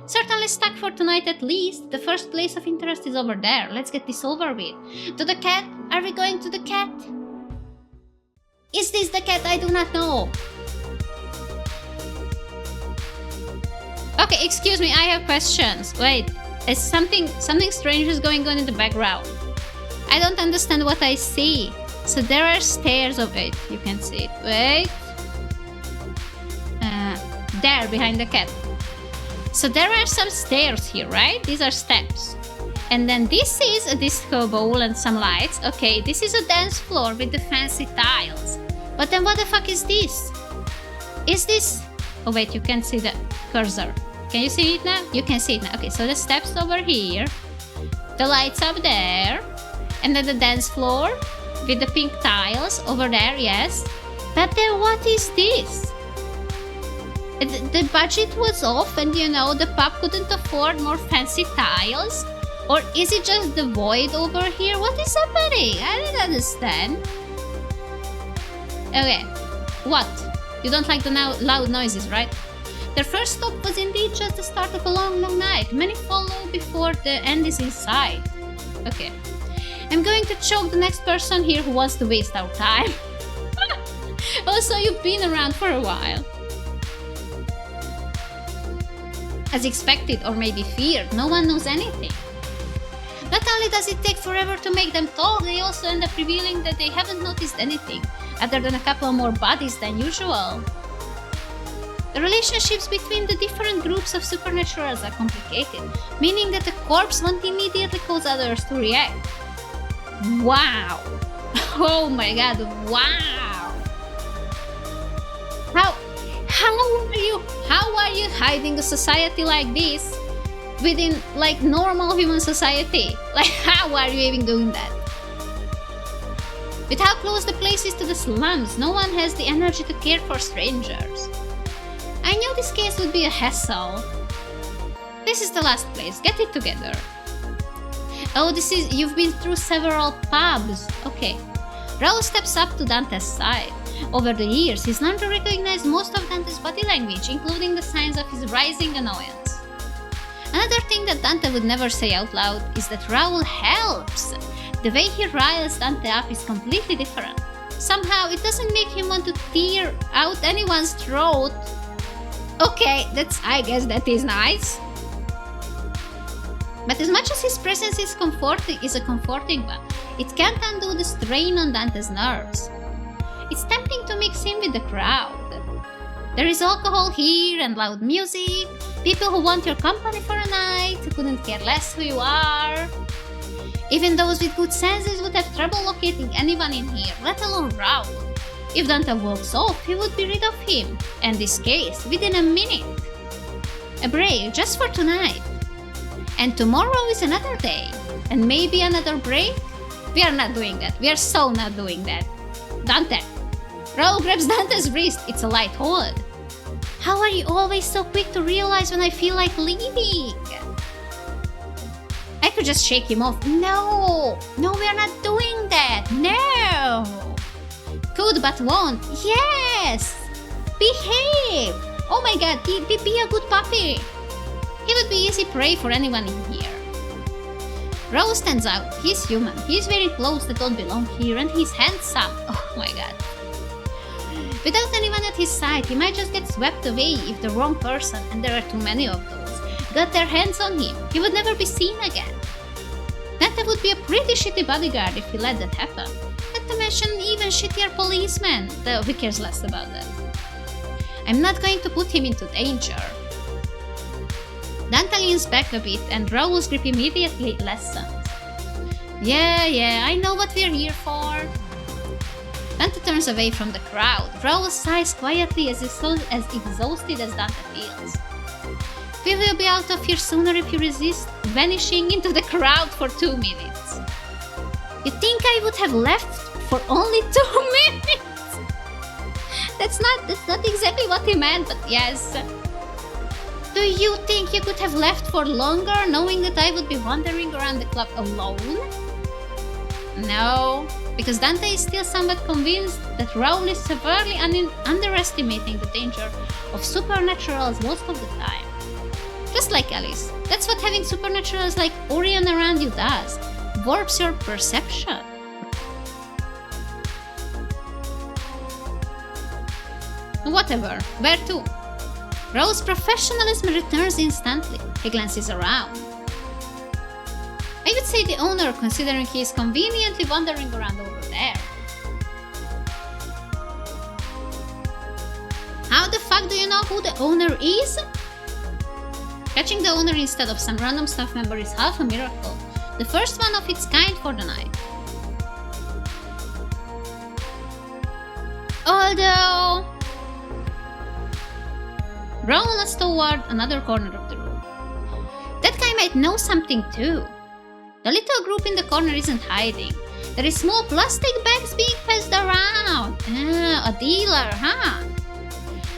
Certainly stuck for tonight at least. The first place of interest is over there. Let's get this over with. To the cat? Are we going to the cat? Is this the cat? I do not know. Okay, excuse me, I have questions. Wait, is something strange is going on in the background. I don't understand what I see. So there are stairs of it. You can see it. Wait. There, behind the cat. So there are some stairs here, right? These are steps. And then this is a disco ball and some lights. Okay, this is a dance floor with the fancy tiles. But then what the fuck is this? Is this... Oh wait, you can't see the cursor. Can you see it now? You can see it now. Okay, so the steps over here. The lights up there. And then the dance floor with the pink tiles over there, yes. But then what is this? The budget was off and, you know, the pub couldn't afford more fancy tiles? Or is it just the void over here? What is happening? I don't understand. Okay, what? You don't like the loud noises, right? Their first stop was indeed just the start of a long, long night. Many follow before the end is in sight. Okay. I'm going to choke the next person here who wants to waste our time. Also, you've been around for a while. As expected or maybe feared, no one knows anything. Not only does it take forever to make them talk, they also end up revealing that they haven't noticed anything, other than a couple more bodies than usual. The relationships between the different groups of supernaturals are complicated, meaning that the corpse won't immediately cause others to react. Wow! Oh my god, wow! How are you hiding a society like this within like normal human society? Like, how are you even doing that? With how close the place is to the slums, no one has the energy to care for strangers. I knew this case would be a hassle. This is the last place, get it together. Oh, you've been through several pubs. Okay. Raul steps up to Dante's side. Over the years, he's learned to recognize most of Dante's body language, including the signs of his rising annoyance. Another thing that Dante would never say out loud is that Raul helps. The way he riles Dante up is completely different. Somehow, it doesn't make him want to tear out anyone's throat. Okay, I guess that is nice. But as much as his presence is a comforting one, it can't undo the strain on Dante's nerves. It's tempting to mix in with the crowd. There is alcohol here and loud music, people who want your company for a night, who couldn't care less who you are. Even those with good senses would have trouble locating anyone in here, let alone Raul. If Dante walks off, he would be rid of him, and this case, within a minute. A break just for tonight. And tomorrow is another day. And maybe another break? We are not doing that. We are so not doing that. Dante. Raul grabs Dante's wrist. It's a light hold. How are you always so quick to realize when I feel like leaving? I could just shake him off. No, we are not doing that. No. Could but won't. Yes. Behave. Oh my god, be a good puppy. He would be easy prey for anyone in here. Raul stands out. He's human. He's wearing clothes that don't belong here, and he's handsome. Oh my god. Without anyone at his side, he might just get swept away if the wrong person, and there are too many of those, got their hands on him. He would never be seen again. Dante would be a pretty shitty bodyguard if he let that happen. Not to mention even shittier policemen, though who cares less about that. I'm not going to put him into danger. Dante leans back a bit and Raul's grip immediately lessens. Yeah, I know what we're here for. Dante turns away from the crowd. Raul sighs quietly as exhausted as Dante feels. We will be out of here sooner if you resist vanishing into the crowd for 2 minutes. You think I would have left for only 2 minutes? That's not exactly what he meant, but yes. Do you think you could have left for longer, knowing that I would be wandering around the club alone? No, because Dante is still somewhat convinced that Raul is severely underestimating the danger of supernaturals most of the time. Just like Alice, that's what having supernaturals like Orion around you does. Warps your perception. Whatever, where to? Raul's professionalism returns instantly. He glances around. I would say the owner, considering he is conveniently wandering around over there. How the fuck do you know who the owner is? Catching the owner instead of some random staff member is half a miracle. The first one of its kind for the night. Although... Raul nods toward another corner of the room. That guy might know something too. The little group in the corner isn't hiding. There is small plastic bags being passed around. A dealer, huh?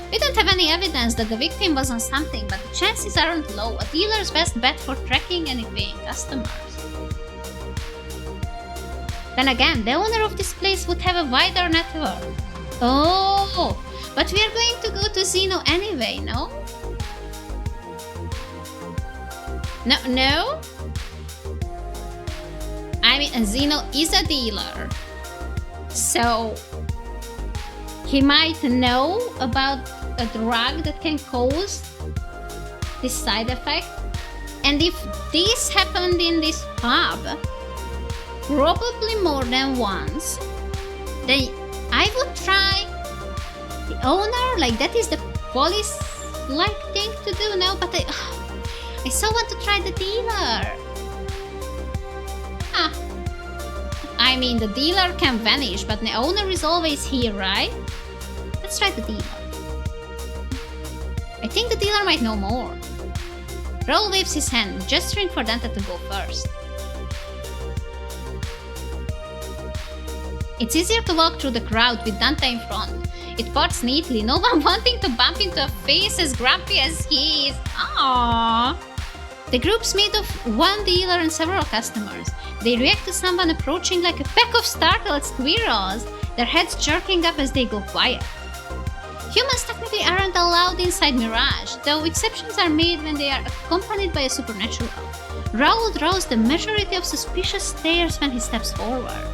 We don't have any evidence that the victim was on something, but the chances aren't low. A dealer's best bet for tracking any paying customers. Then again, the owner of this place would have a wider network. Oh, but we are going to go to Zeno anyway, no? No? I mean, Zeno is a dealer. So, he might know about a drug that can cause this side effect. And if this happened in this pub, probably more than once, then I would try the owner, like that is the police-like thing to do now, but I so want to try the dealer. I mean, the dealer can vanish, but the owner is always here, right? Let's try the dealer. I think the dealer might know more. Raoul waves his hand, gesturing for Dante to go first. It's easier to walk through the crowd with Dante in front. It parts neatly, no one wanting to bump into a face as grumpy as he is. Aww. The group's made of one dealer and several customers. They react to someone approaching like a pack of startled squirrels, their heads jerking up as they go quiet. Humans technically aren't allowed inside Mirage, though exceptions are made when they are accompanied by a supernatural. Raoul draws the majority of suspicious stares when he steps forward.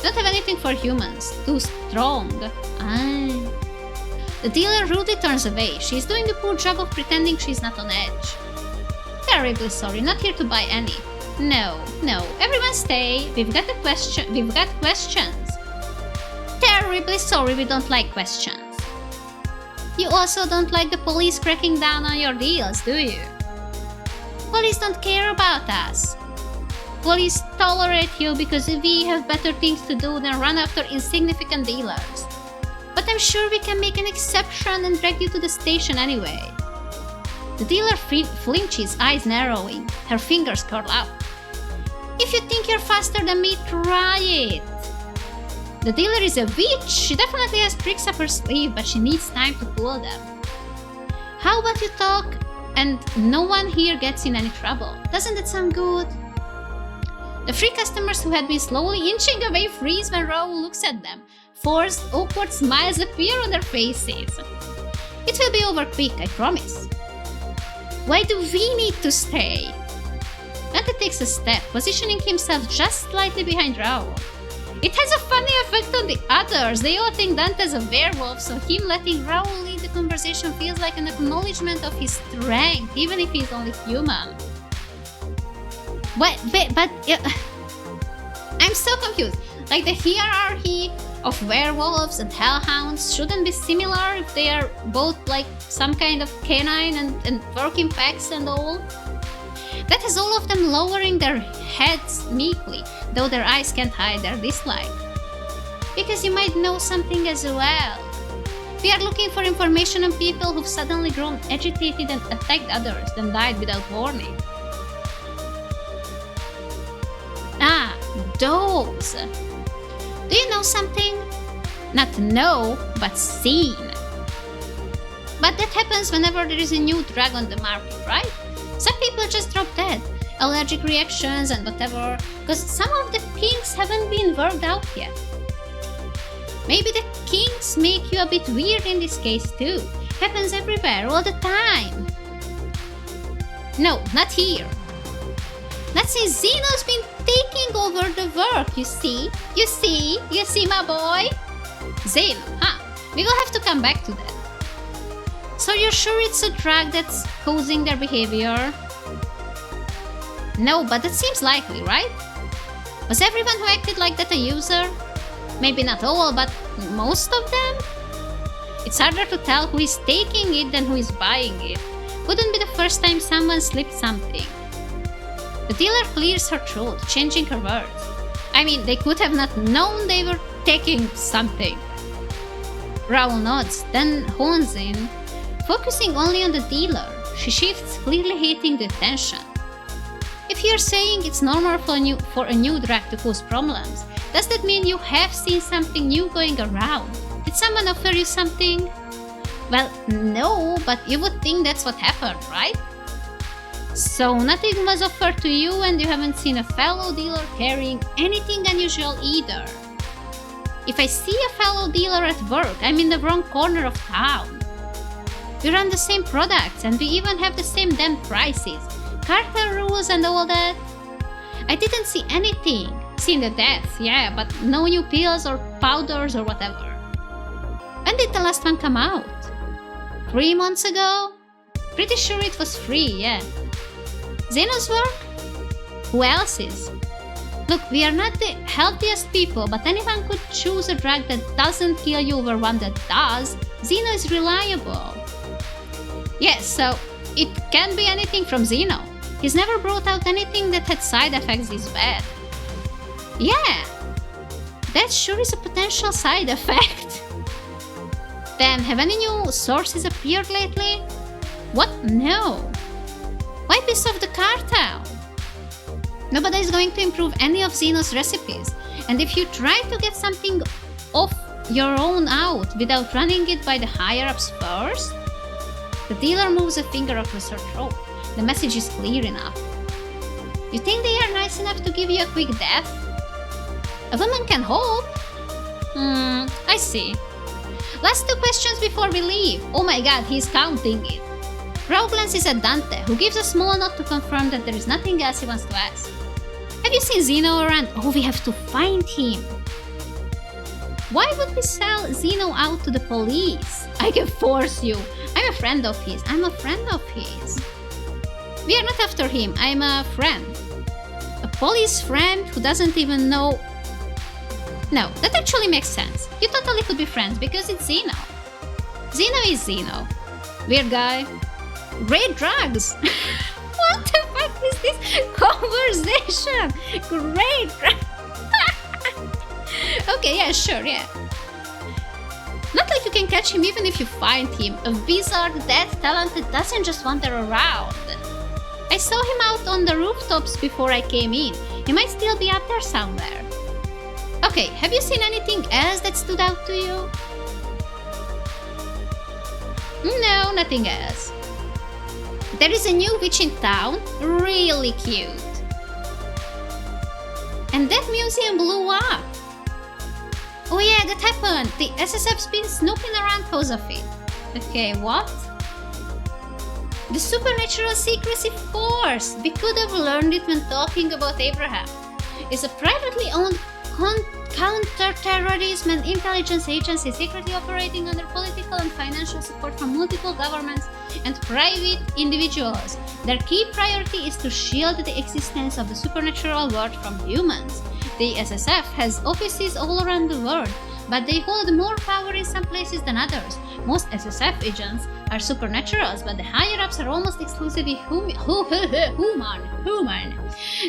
Don't have anything for humans. Too strong. The dealer rudely turns away. She's doing a poor job of pretending she's not on edge. Terribly sorry, not here to buy any. No, everyone stay. We've got questions. Terribly sorry, we don't like questions. You also don't like the police cracking down on your deals, do you? Police don't care about us. Police tolerate you because we have better things to do than run after insignificant dealers. But I'm sure we can make an exception and drag you to the station anyway. The dealer flinches, eyes narrowing, her fingers curl up. If you think you're faster than me, try it. The dealer is a witch. She definitely has tricks up her sleeve, but she needs time to pull them. How about you talk and no one here gets in any trouble? Doesn't that sound good? The three customers who had been slowly inching away freeze when Raoul looks at them. Forced, awkward smiles appear on their faces. It will be over quick, I promise. Why do we need to stay? Dante takes a step, positioning himself just slightly behind Raoul. It has a funny effect on the others. They all think Dante's a werewolf, so him letting Raoul lead the conversation feels like an acknowledgement of his strength, even if he's only human. But I'm so confused. Like, the hierarchy of werewolves and hellhounds shouldn't be similar if they are both like some kind of canine and work in packs and all. That has all of them lowering their heads meekly, though their eyes can't hide their dislike. Because you might know something as well. We are looking for information on people who've suddenly grown agitated and attacked others, then died without warning. Those. Do you know something? Not know, but seen. But that happens whenever there is a new drug on the market, right? Some people just drop dead, allergic reactions and whatever, because some of the kinks haven't been worked out yet. Maybe the kinks make you a bit weird in this case too. Happens everywhere, all the time. No, not here. Let's say Zeno's been taking over the work, you see, my boy? Zeno, we will have to come back to that. So you're sure it's a drug that's causing their behavior? No, but that seems likely, right? Was everyone who acted like that a user? Maybe not all, but most of them? It's harder to tell who is taking it than who is buying it. Wouldn't be the first time someone slipped something. The dealer clears her throat, changing her words. I mean, they could have not known they were taking something. Raoul nods, then hones in, focusing only on the dealer. She shifts, clearly hating the attention. If you're saying it's normal for a new drug to cause problems, does that mean you have seen something new going around? Did someone offer you something? Well, no, but you would think that's what happened, right? So nothing was offered to you and you haven't seen a fellow dealer carrying anything unusual either. If I see a fellow dealer at work, I'm in the wrong corner of town. We run the same products and we even have the same damn prices, cartel rules and all that. I didn't see anything. Seen the death, yeah, but no new pills or powders or whatever. When did the last one come out? 3 months ago? Pretty sure it was free, yeah. Zeno's work? Who else's? Look, we are not the healthiest people, but anyone could choose a drug that doesn't kill you over one that does. Zeno is reliable. Yes, so it can be anything from Zeno. He's never brought out anything that had side effects this bad. Yeah, that sure is a potential side effect. Then, have any new sources appeared lately? What? No. Why piss off the cartel? Nobody is going to improve any of Zeno's recipes. And if you try to get something of your own out without running it by the higher-ups first, the dealer moves a finger across her throat. The message is clear enough. You think they are nice enough to give you a quick death? A woman can hope. I see. Last 2 questions before we leave. Oh my god, he's counting it. Raul glances at Dante, who gives a small nod to confirm that there is nothing else he wants to ask. Have you seen Zeno around? Oh, we have to find him. Why would we sell Zeno out to the police? I can force you. I'm a friend of his. We are not after him. I'm a friend. A police friend who doesn't even know... No, that actually makes sense. You totally could be friends because it's Zeno. Zeno is Zeno. Weird guy. Great drugs. What the fuck is this conversation? Great drugs. Okay, yeah, sure, yeah. Not like you can catch him even if you find him. A wizard that talented doesn't just wander around. I saw him out on the rooftops before I came in. He might still be up there somewhere. Okay, have you seen anything else that stood out to you? No, nothing else. There is a new witch in town, really cute. And that museum blew up. Oh yeah, that happened. The SSF's been snooping around because of it. Okay, what? The Supernatural Secrecy Force. We could have learned it when talking about Abraham. It's a privately owned counter-terrorism and intelligence agency secretly operating under political and financial support from multiple governments and private individuals. Their key priority is to shield the existence of the supernatural world from humans. The SSF has offices all around the world, but they hold more power in some places than others. Most SSF agents are supernaturals, but the higher-ups are almost exclusively human.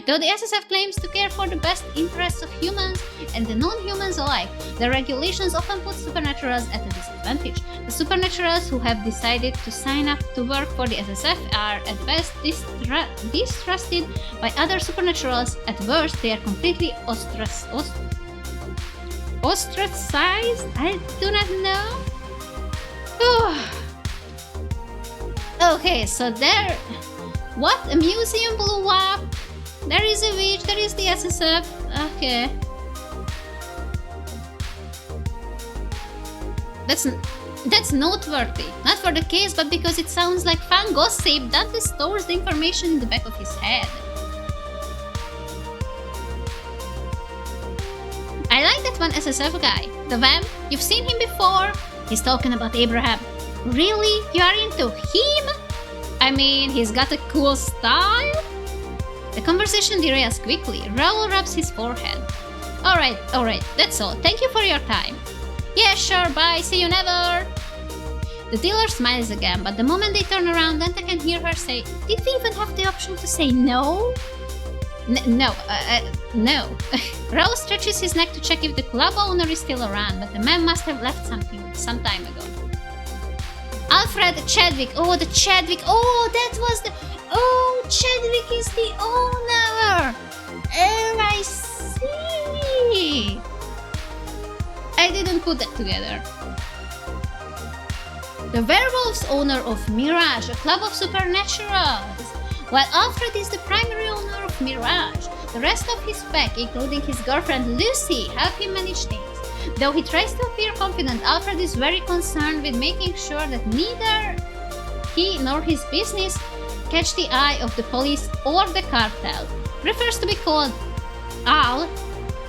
Though the SSF claims to care for the best interests of humans and the non-humans alike, the regulations often put supernaturals at a disadvantage. The supernaturals who have decided to sign up to work for the SSF are at best distrusted by other supernaturals. At worst, they are completely ostracized? I do not know. Okay, so there... What? A museum blew up? There is a witch, there is the SSF. Okay. That's noteworthy. Not for the case, but because it sounds like fun gossip. Dante stores the information in the back of his head. I like that one SSF guy. The vamp, you've seen him before. He's talking about Abraham. Really? You are into him? I mean, he's got a cool style? The conversation derails quickly. Raul rubs his forehead. Alright, that's all. Thank you for your time. Yeah, sure, bye, see you never. The dealer smiles again, but the moment they turn around, Dante can hear her say, did we even have the option to say no? No. Raul stretches his neck to check if the club owner is still around, but the man must have left some time ago. Alfred Chadwick. Oh, the Chadwick. Oh, that was the... Oh, Chadwick is the owner. Oh, I see. I didn't put that together. The werewolf's owner of Mirage, a club of supernaturals. While Alfred is the primary owner of Mirage, the rest of his pack, including his girlfriend Lucy, help him manage things. Though he tries to appear confident, Alfred is very concerned with making sure that neither he nor his business catch the eye of the police or the cartel. Prefers to be called Al,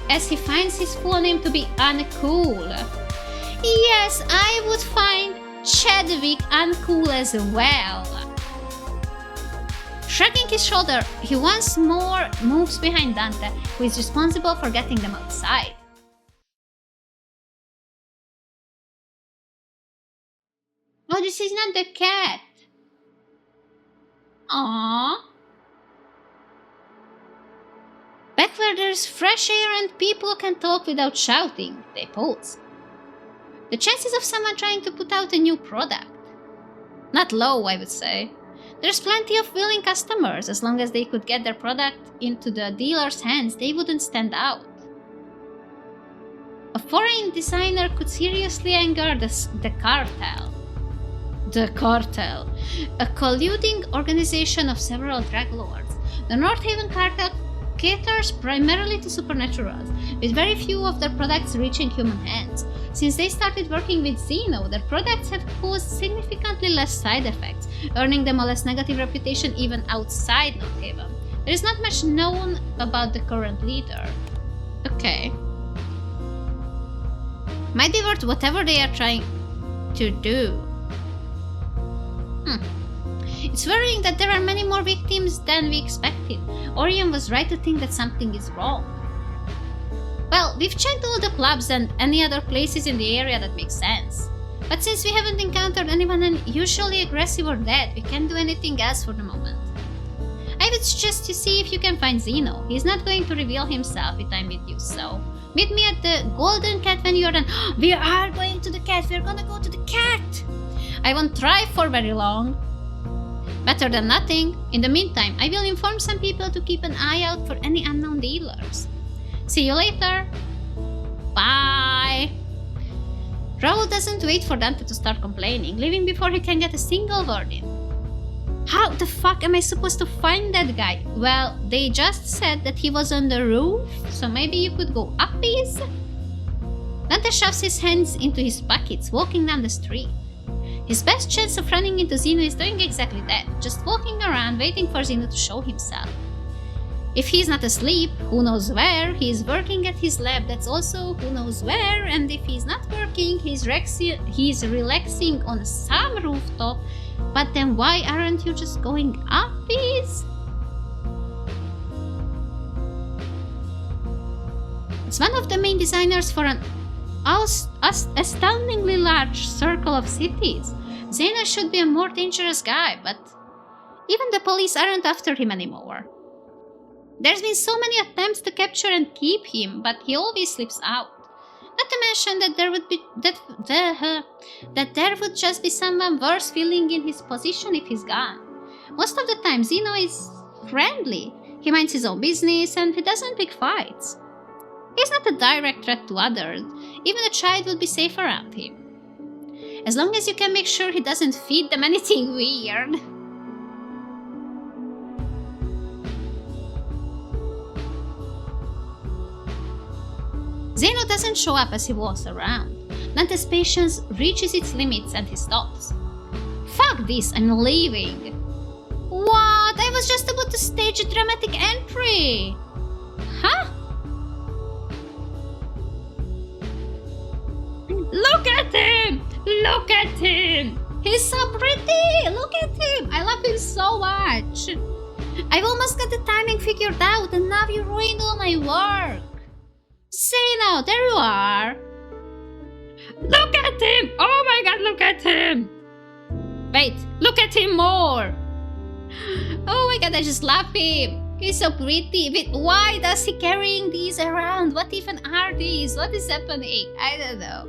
as he finds his full name to be uncool. Yes, I would find Chadwick uncool as well. Shrugging his shoulder, he once more moves behind Dante, who is responsible for getting them outside. Oh, this is not the cat. Aww. Back where there's fresh air and people can talk without shouting, they pause. The chances of someone trying to put out a new product? Not low, I would say. There's plenty of willing customers. As long as they could get their product into the dealer's hands, they wouldn't stand out. A foreign designer could seriously anger the cartel. The cartel, a colluding organization of several drug lords. The North Haven cartel caters primarily to supernaturals, with very few of their products reaching human hands. Since they started working with Xeno, their products have caused significantly less side effects, earning them a less negative reputation even outside North Haven. There is not much known about the current leader. Okay. Might be worth whatever they are trying to do. It's worrying that there are many more victims than we expected. Orion was right to think that something is wrong. Well, we've checked all the clubs and any other places in the area that make sense. But since we haven't encountered anyone unusually aggressive or dead, we can't do anything else for the moment. I would suggest you see if you can find Xeno. He's not going to reveal himself if I'm with you, so meet me at the Golden Cat when you're done. We are going to the cat. We're gonna go to the cat. I won't try for very long. Better than nothing. In the meantime, I will inform some people to keep an eye out for any unknown dealers. See you later. Bye. Raoul doesn't wait for Dante to start complaining, leaving before he can get a single word in. How the fuck am I supposed to find that guy? Well, they just said that he was on the roof, so maybe you could go uppies? Dante shoves his hands into his pockets, walking down the street. His best chance of running into Xeno is doing exactly that, just walking around waiting for Xeno to show himself. If he's not asleep, who knows where, he's working at his lab, that's also who knows where, and if he's not working, he's relaxing on some rooftop. But then why aren't you just going uppies? As one of the main designers for an astoundingly large circle of cities, Xeno should be a more dangerous guy, but even the police aren't after him anymore. There's been so many attempts to capture and keep him, but he always slips out. Not to mention that there would just be someone worse filling in his position if he's gone. Most of the time, Xeno is friendly. He minds his own business and he doesn't pick fights. He's not a direct threat to others. Even a child would be safe around him. As long as you can make sure he doesn't feed them anything weird. Xeno doesn't show up as he walks around. Dante's patience reaches its limits and he stops. Fuck this, I'm leaving. What? I was just about to stage a dramatic entry. Huh? Look at him! Look at him! He's so pretty! Look at him! I love him so much! I've almost got the timing figured out and now you ruined all my work! Xeno, there you are! Look at him! Oh my god, look at him! Wait, look at him more! Oh my god, I just love him! He's so pretty. Wait, why does he carrying these around? What even are these? What is happening? I don't know.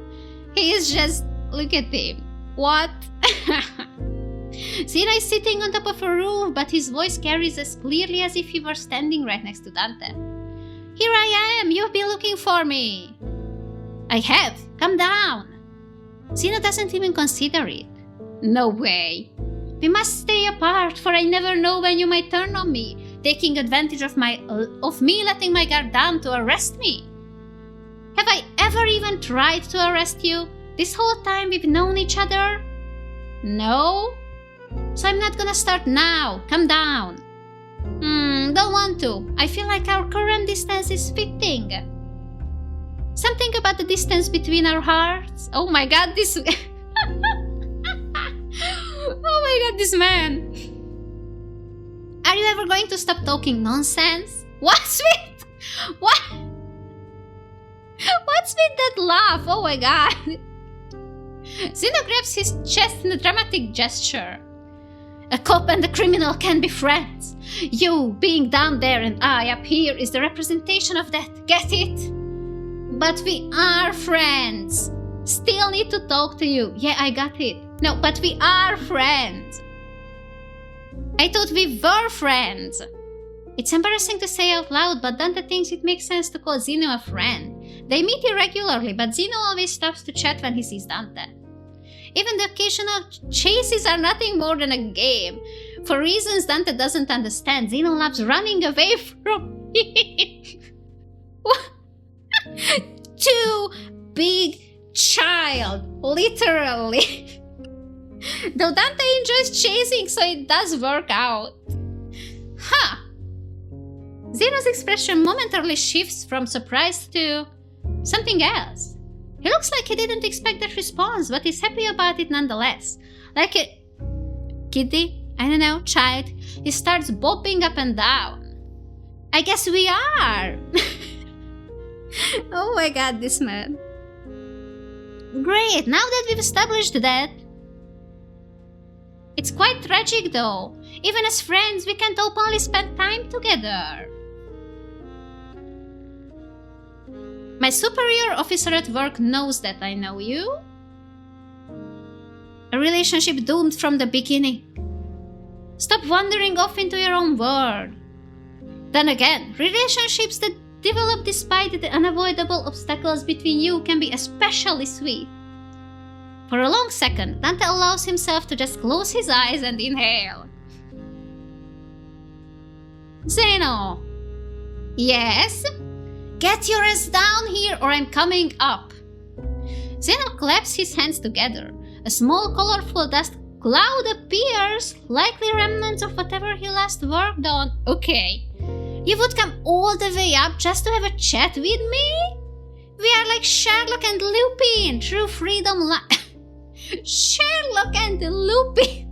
He is just... look at him. What? Xeno is sitting on top of a roof, but his voice carries as clearly as if he were standing right next to Dante. Here I am! You've been looking for me! I have! Come down! Xeno doesn't even consider it. No way! We must stay apart, for I never know when you might turn on me, taking advantage of me letting my guard down to arrest me. Have I ever even tried to arrest you? This whole time we've known each other? No? So I'm not gonna start now. Come down. Don't want to. I feel like our current distance is fitting. Something about the distance between our hearts. Oh my god, this... oh my god, this man. Are you ever going to stop talking nonsense? What's with... What? What's with that laugh? Oh my god. Zeno grabs his chest in a dramatic gesture. A cop and a criminal can be friends. You being down there and I up here is the representation of that. Get it? But we are friends. Still need to talk to you. Yeah, I got it. No, but we are friends. I thought we were friends. It's embarrassing to say out loud, but Dante thinks it makes sense to call Zeno a friend. They meet irregularly, but Zeno always stops to chat when he sees Dante. Even the occasional chases are nothing more than a game. For reasons Dante doesn't understand, Zeno loves running away from him. Too big child, literally. Though Dante enjoys chasing, so it does work out. Huh. Zeno's expression momentarily shifts from surprise to something else. He looks like he didn't expect that response, but he's happy about it nonetheless. Like a kiddie, I don't know, child, he starts bopping up and down. I guess we are. Oh my god, this man. Great, now that we've established that. It's quite tragic though. Even as friends, we can't openly spend time together. My superior officer at work knows that I know you. A relationship doomed from the beginning. Stop wandering off into your own world. Then again, relationships that develop despite the unavoidable obstacles between you can be especially sweet. For a long second, Dante allows himself to just close his eyes and inhale. Zeno! Yes? Get your ass down here or I'm coming up. Zeno claps his hands together. A small colorful dust cloud appears, likely remnants of whatever he last worked on. Okay. You would come all the way up just to have a chat with me? We are like Sherlock and Lupin, true freedom Sherlock and Lupin.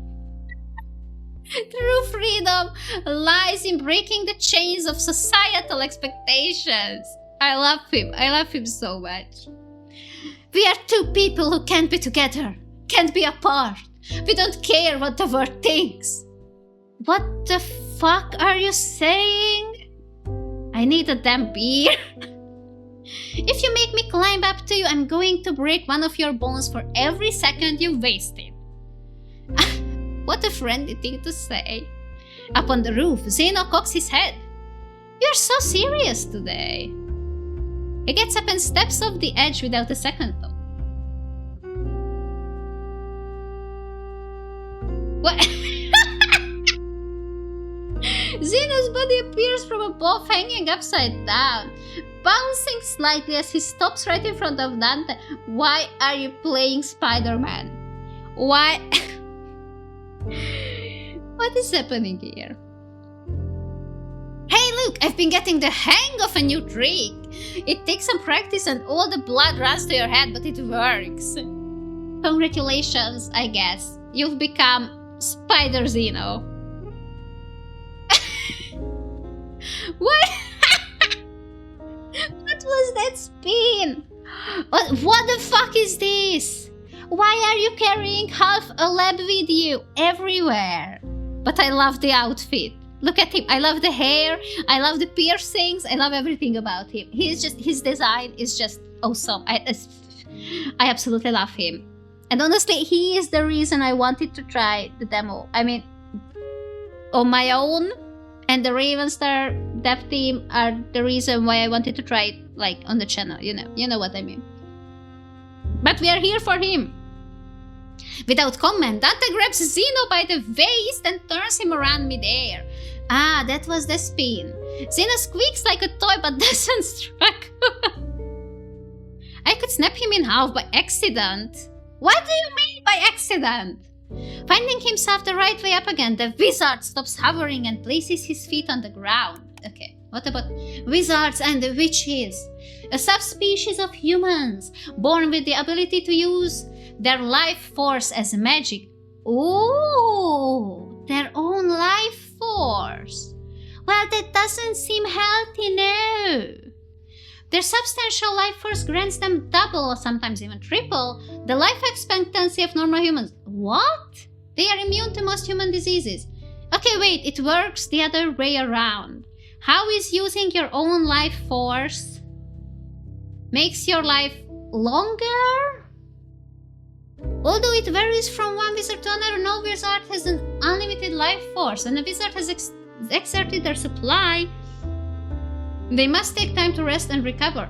True freedom lies in breaking the chains of societal expectations. I love him so much. We are two people who can't be together, can't be apart. We don't care what the world thinks. What the fuck are you saying? I need a damn beer. If you make me climb up to you, I'm going to break one of your bones for every second you wasted. What a friendly thing to say. Up on the roof, Zeno cocks his head. You're so serious today. He gets up and steps off the edge without a second thought. What? Zeno's body appears from above, hanging upside down, bouncing slightly as he stops right in front of Dante. Why are you playing Spider-Man? Why? What is happening here? Hey, look, I've been getting the hang of a new trick. It takes some practice and all the blood runs to your head, but it works. Congratulations, I guess. You've become Spider Zeno. What? What was that spin? What the fuck is this? Why are you carrying half a lab with you everywhere? But I love the outfit. Look at him. I love the hair. I love the piercings. I love everything about him. His design is just awesome. I absolutely love him. And honestly, he is the reason I wanted to try the demo. I mean, on my own, and the Ravenstar dev team are the reason why I wanted to try it, like, on the channel. You know what I mean. But we are here for him. Without comment, Dante grabs Zeno by the waist and turns him around midair. Ah, that was the spin. Zeno squeaks like a toy but doesn't strike. I could snap him in half by accident. What do you mean by accident? Finding himself the right way up again, the wizard stops hovering and places his feet on the ground. Okay, what about wizards and the witches? A subspecies of humans, born with the ability to use their life force as magic. Ooh, their own life force. force. Well, that doesn't seem healthy, no. Their substantial life force grants them double or sometimes even triple the life expectancy of normal humans. What? They are immune to most human diseases. Okay, wait, it works the other way around. How is using your own life force makes your life longer? Although it varies from one wizard to another, no wizard has an unlimited life force, and a wizard has exerted their supply. They must take time to rest and recover.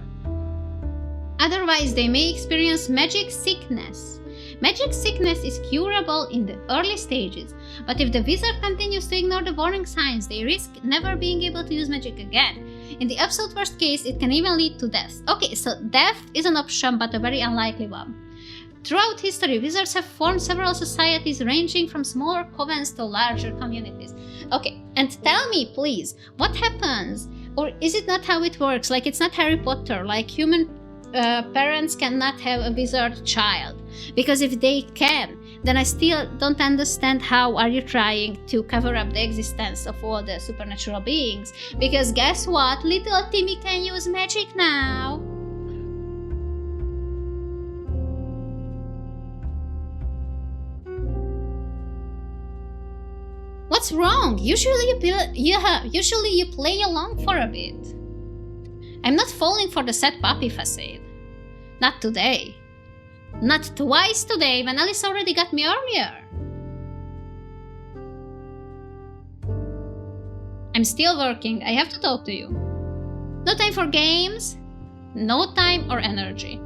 Otherwise, they may experience magic sickness. Magic sickness is curable in the early stages, but if the wizard continues to ignore the warning signs, they risk never being able to use magic again. In the absolute worst case, it can even lead to death. Okay, so death is an option, but a very unlikely one. Throughout history, wizards have formed several societies ranging from smaller covens to larger communities. Okay, and tell me, please, what happens? Or is it not how it works? Like, it's not Harry Potter, like human parents cannot have a wizard child. Because if they can, then I still don't understand how are you trying to cover up the existence of all the supernatural beings. Because guess what? Little Timmy can use magic now. What's wrong? Usually you play along for a bit. I'm not falling for the sad puppy facade. Not today. Not twice today when Alice already got me earlier. I'm still working. I have to talk to you. No time for games. No time or energy.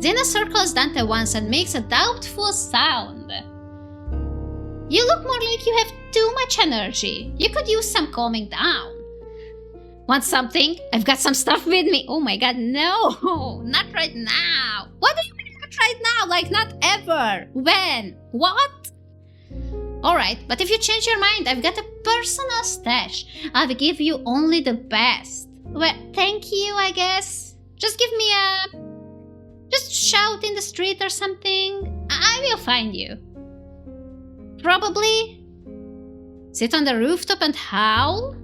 Xena circles Dante once and makes a doubtful sound. You look more like you have too much energy. You could use some calming down. Want something? I've got some stuff with me. Oh my god, no! Not right now. What do you mean not right now? Like not ever. When? What? Alright, but if you change your mind, I've got a personal stash. I'll give you only the best. Well, thank you, I guess. Just give me a... Just shout in the street or something. I will find you. Probably. Sit on the rooftop and howl?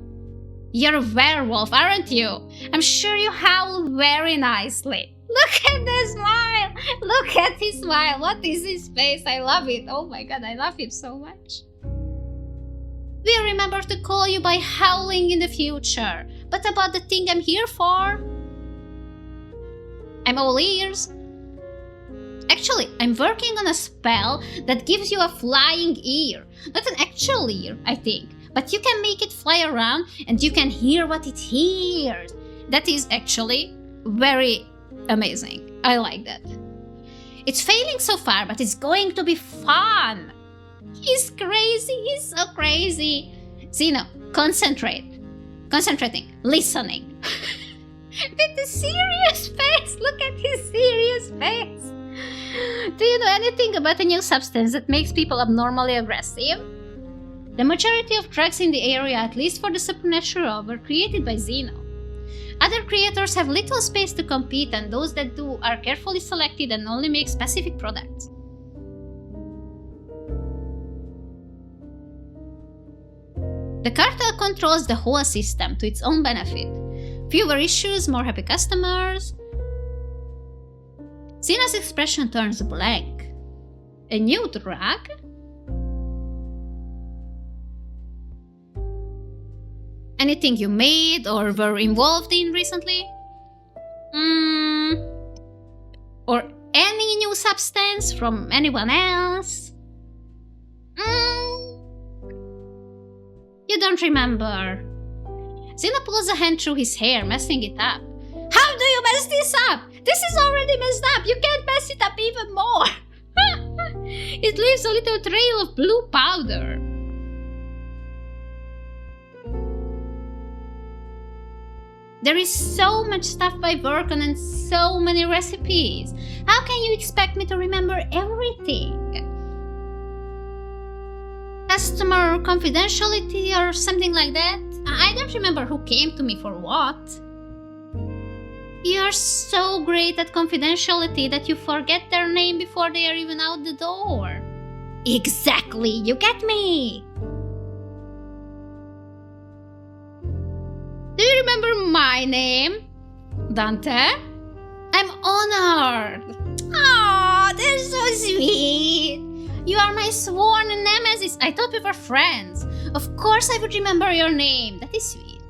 You're a werewolf, aren't you? I'm sure you howl very nicely. Look at the smile! Look at his smile! What is his face? I love it. Oh my god, I love it so much. We'll remember to call you by howling in the future. But about the thing I'm here for? I'm all ears. Actually, I'm working on a spell that gives you a flying ear. Not an actual ear, I think. But you can make it fly around and you can hear what it hears. That is actually very amazing. I like that. It's failing so far, but it's going to be fun. He's crazy. He's so crazy. Zeno, concentrate. Concentrating. Listening. With the serious face. Look at his serious face. Do you know anything about a new substance that makes people abnormally aggressive? The majority of drugs in the area, at least for the supernatural, were created by Zeno. Other creators have little space to compete, and those that do are carefully selected and only make specific products. The cartel controls the whole system to its own benefit. Fewer issues, more happy customers. Zena's expression turns blank. A new drug? Anything you made or were involved in recently? Or any new substance from anyone else? You don't remember. Zena pulls a hand through his hair, messing it up. How do you mess this up? This is already messed up. You can't mess it up even more. It leaves a little trail of blue powder. There is so much stuff I work on and so many recipes. How can you expect me to remember everything? Customer confidentiality or something like that? I don't remember who came to me for what. You're so great at confidentiality that you forget their name before they are even out the door. Exactly, you get me! Do you remember my name? Dante? I'm honored! Aw, that's so sweet! You are my sworn nemesis. I thought we were friends. Of course I would remember your name. That is sweet.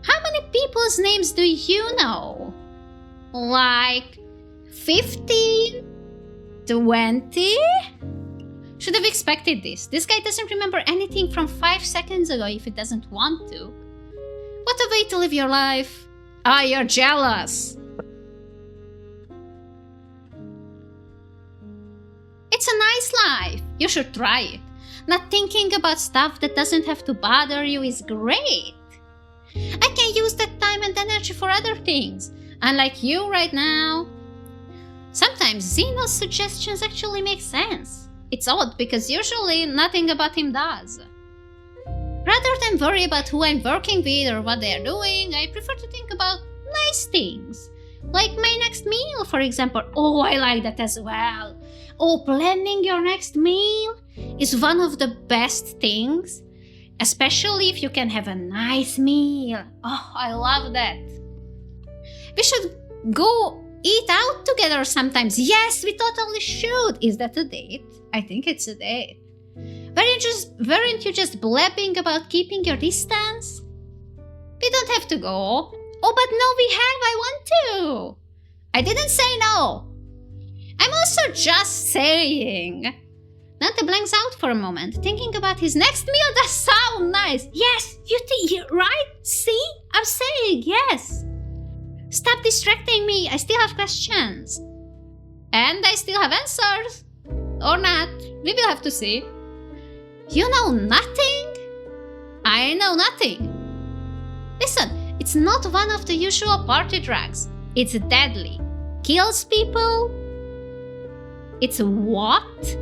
How many people's names do you know? Like 15? 20? Should have expected this. This guy doesn't remember anything from 5 seconds ago if he doesn't want to. What a way to live your life. Ah, you're jealous. It's a nice life. You should try it. Not thinking about stuff that doesn't have to bother you is great. I can use that time and energy for other things, unlike you right now. Sometimes Zeno's suggestions actually make sense. It's odd because usually nothing about him does. Rather than worry about who I'm working with or what they're doing, I prefer to think about nice things. Like my next meal, for example. Oh, I like that as well. Oh, planning your next meal is one of the best things. Especially if you can have a nice meal. Oh, I love that. We should go eat out together sometimes. Yes, we totally should. Is that a date? I think it's a date. Weren't you just blabbing about keeping your distance? We don't have to go. Oh, but no, we have. I want to. I didn't say no. I'm also just saying. Dante blanks out for a moment, thinking about his next meal. That sounds nice. Yes, you right? See? I'm saying yes. Stop distracting me. I still have questions. And I still have answers. Or not. We will have to see. You know nothing? I know nothing. Listen, it's not one of the usual party drugs. It's deadly. Kills people. It's what?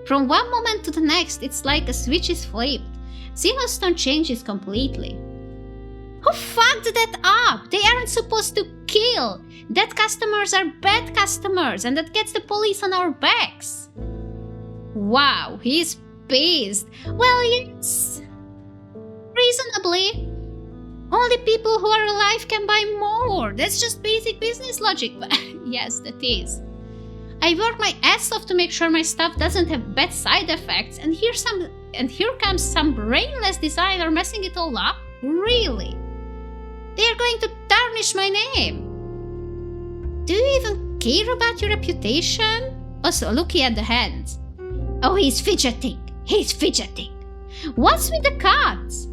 From one moment to the next, it's like a switch is flipped. Zeno's tone changes completely. Who fucked that up? They aren't supposed to kill. Dead customers are bad customers, and that gets the police on our backs. Wow, he's pissed. Well, yes. Reasonably. Only people who are alive can buy more. That's just basic business logic. Yes, that is. I work my ass off to make sure my stuff doesn't have bad side effects, and here comes some brainless designer messing it all up? Really? They are going to tarnish my name. Do you even care about your reputation? Also, looking at the hands. Oh, he's fidgeting. He's fidgeting. What's with the cuts?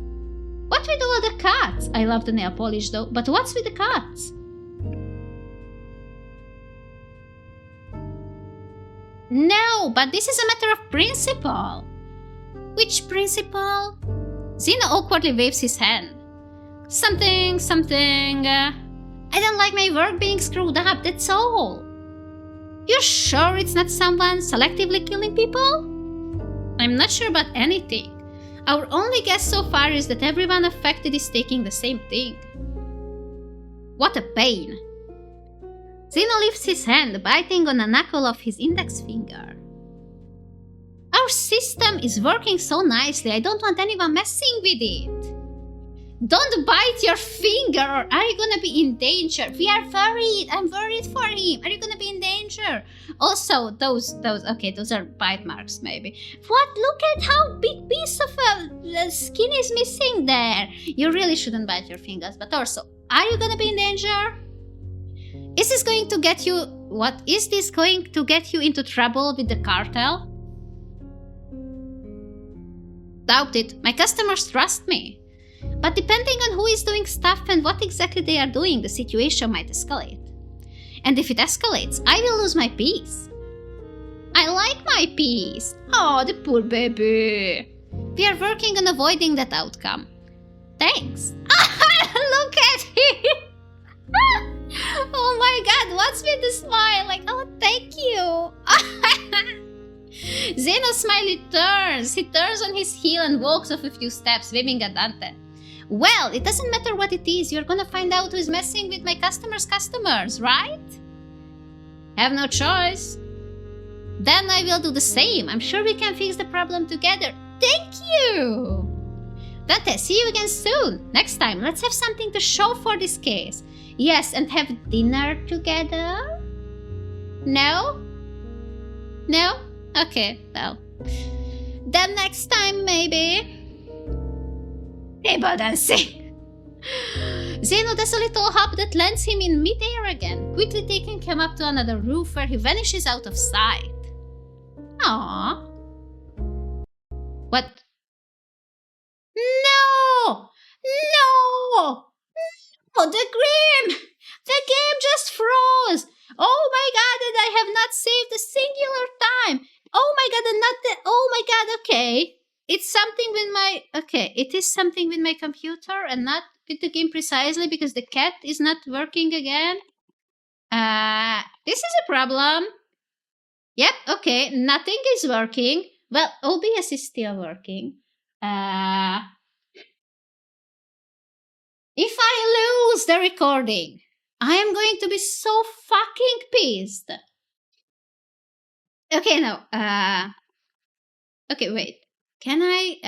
What with all the cuts? I love the nail polish though, but what's with the cuts? No, but this is a matter of principle. Which principle? Zeno awkwardly waves his hand. Something. I don't like my work being screwed up, that's all. You're sure it's not someone selectively killing people? I'm not sure about anything. Our only guess so far is that everyone affected is taking the same thing. What a pain. Zeno lifts his hand, biting on a knuckle of his index finger. Our system is working so nicely, I don't want anyone messing with it. Don't bite your finger or are you gonna be in danger? We are worried. I'm worried for him. Are you gonna be in danger? Also, those are bite marks maybe. What? Look at how big piece of skin is missing there. You really shouldn't bite your fingers, but also, are you gonna be in danger? Is this going to get you... What? Is this going to get you into trouble with the cartel? Doubt it. My customers trust me. But depending on who is doing stuff and what exactly they are doing, the situation might escalate. And if it escalates, I will lose my peace. I like my peace. Oh, the poor baby. We are working on avoiding that outcome. Thanks. Look at him. Oh my god, what's with the smile? Like, oh, thank you. Zeno's smile turns. He turns on his heel and walks off a few steps, waving at Dante. Well, it doesn't matter what it is. You're gonna find out who's messing with my customers' customers, right? Have no choice. Then I will do the same. I'm sure we can fix the problem together. Thank you! Dante, see you again soon. Next time, let's have something to show for this case. Yes, and have dinner together? No? No? Okay, well. Then next time, maybe. Rainbow dancing. Zeno does a little hop that lands him in mid-air again, quickly taking him up to another roof where he vanishes out of sight. Aww. What? No! No! No! The game! The game just froze! Oh my god, and I have not saved a singular time! Oh my god, and not the... Oh my god, okay. It's something with my... Okay, it is something with my computer and not with the game precisely because the cat is not working again. This is a problem. Yep, okay, nothing is working. Well, OBS is still working. If I lose the recording, I am going to be so fucking pissed. Okay, no. Okay, wait. Can I?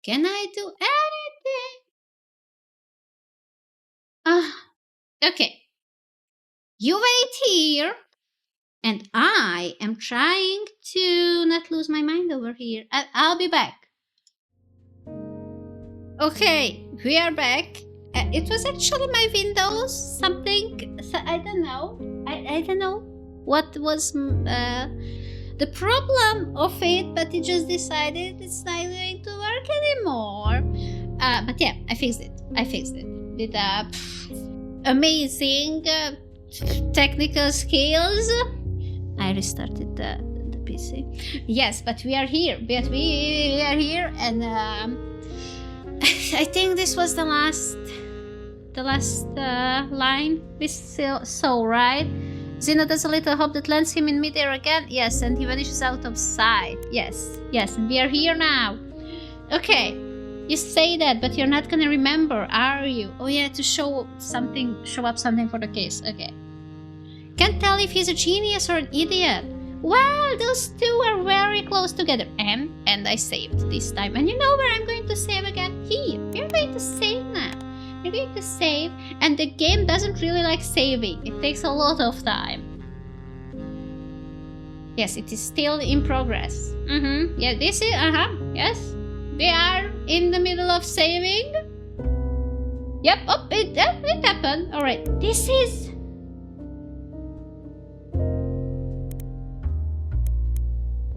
Can I do anything? Okay. You wait here. And I am trying to not lose my mind over here. I'll be back. Okay, we are back. It was actually my Windows something. I don't know. I don't know what was the problem of it, but it just decided it's not going to work anymore. But yeah, I fixed it. With amazing technical skills. I restarted the PC. Yes, but we are here. We are here, and I think this was the last line. So right. Zeno does a little hop that lands him in midair again. Yes, and he vanishes out of sight. Yes, and we are here now. Okay, you say that, but you're not gonna remember, are you? Oh yeah, to show up something for the case. Okay. Can't tell if he's a genius or an idiot. Well, those two are very close together. And I saved this time. And you know where I'm going to save again? Here. We're going to save now. We're going to save. And the game doesn't really like saving. It takes a lot of time. Yes, it is still in progress. Yeah, this is... Yes. We are in the middle of saving. Yep. Oh, it happened. Alright. This is...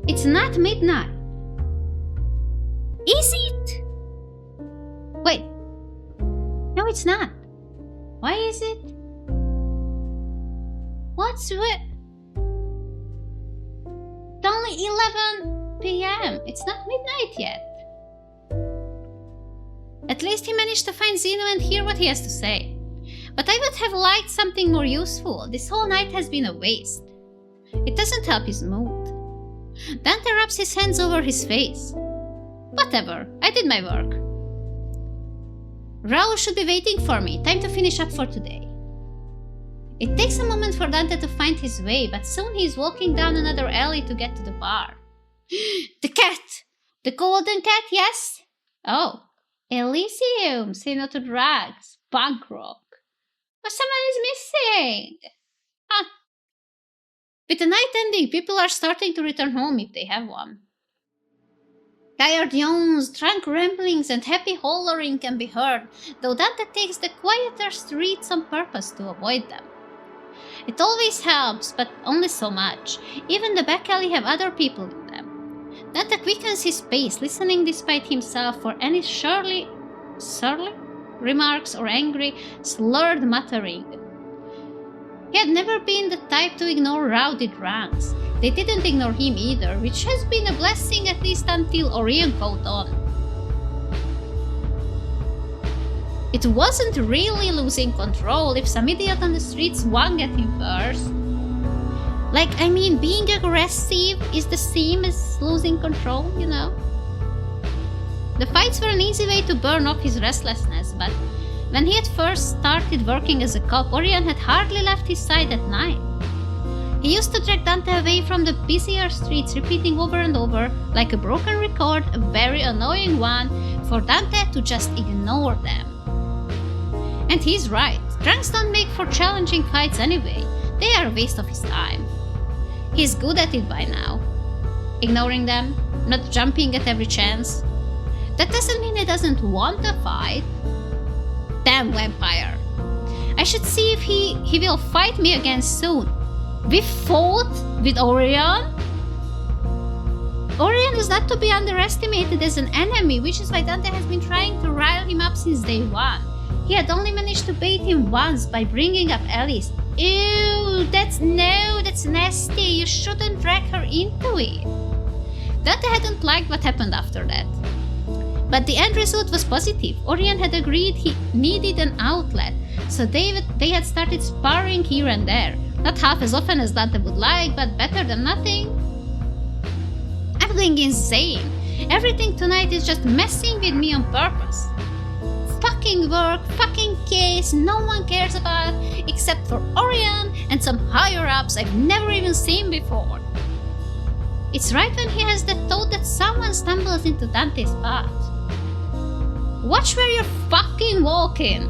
It's not midnight. Is it? Wait. No, it's not. Why is it? What's with... It's only 11 p.m. It's not midnight yet. At least he managed to find Zeno and hear what he has to say. But I would have liked something more useful. This whole night has been a waste. It doesn't help his mood. Dante rubs his hands over his face. Whatever, I did my work. Raul should be waiting for me. Time to finish up for today. It takes a moment for Dante to find his way, but soon he is walking down another alley to get to the bar. The cat! The golden cat, yes? Oh, Elysium, Zeno to drugs, punk rock. But someone is missing. Huh. With the night ending, people are starting to return home if they have one. Tired yawns, drunk ramblings, and happy hollering can be heard, though Dante takes the quieter streets on purpose to avoid them. It always helps, but only so much. Even the back alley have other people in them. Dante quickens his pace, listening despite himself for any surly remarks or angry, slurred muttering. He had never been the type to ignore rowdy drunks. They didn't ignore him either, which has been a blessing at least until Orion caught on. It wasn't really losing control if some idiot on the street swung at him first. Being aggressive is the same as losing control, you know? The fights were an easy way to burn off his restlessness, but When he had first started working as a cop, Orion had hardly left his side at night. He used to drag Dante away from the busier streets, repeating over and over, like a broken record, a very annoying one, for Dante to just ignore them. And he's right. Drunks don't make for challenging fights anyway. They are a waste of his time. He's good at it by now. Ignoring them, not jumping at every chance. That doesn't mean he doesn't want a fight. Damn vampire. I should see if he will fight me again soon. We fought with Orion? Orion is not to be underestimated as an enemy, which is why Dante has been trying to rile him up since day one. He had only managed to bait him once by bringing up Alice. Ew, that's nasty. You shouldn't drag her into it. Dante hadn't liked what happened after that. But the end result was positive. Orion had agreed he needed an outlet, so they had started sparring here and there. Not half as often as Dante would like, but better than nothing. I'm going insane. Everything tonight is just messing with me on purpose. Fucking work, fucking case, no one cares about except for Orion and some higher-ups I've never even seen before. It's right when he has the thought that someone stumbles into Dante's path. Watch where you're fucking walking!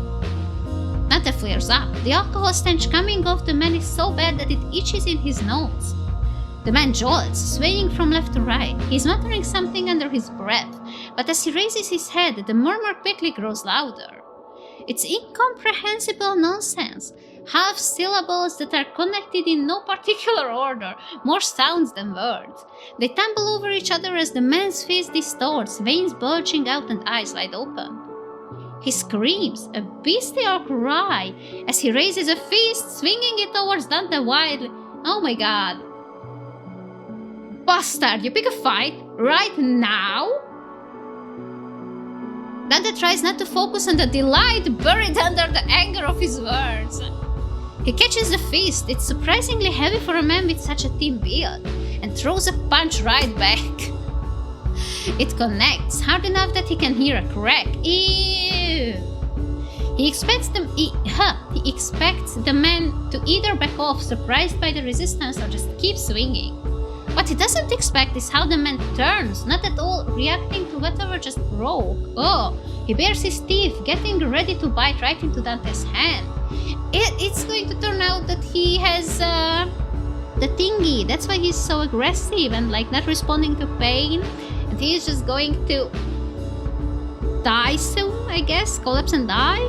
Dante flares up. The alcohol stench coming off the man is so bad that it itches in his nose. The man jolts, swaying from left to right. He's muttering something under his breath, but as he raises his head, the murmur quickly grows louder. It's incomprehensible nonsense. Half syllables that are connected in no particular order, more sounds than words. They tumble over each other as the man's face distorts, veins bulging out and eyes wide open. He screams, a bestial cry, as he raises a fist, swinging it towards Dante wildly. Oh my god. Bastard, you pick a fight? Right now? Dante tries not to focus on the delight buried under the anger of his words. He catches the fist, it's surprisingly heavy for a man with such a thin build, and throws a punch right back. It connects, hard enough that he can hear a crack. Ew! He expects the man to either back off, surprised by the resistance, or just keep swinging. What he doesn't expect is how the man turns, not at all reacting to whatever just broke. Oh, he bares his teeth, getting ready to bite right into Dante's hand. It's going to turn out that he has the thingy. That's why he's so aggressive and not responding to pain. And he's just going to die soon, I guess, collapse and die.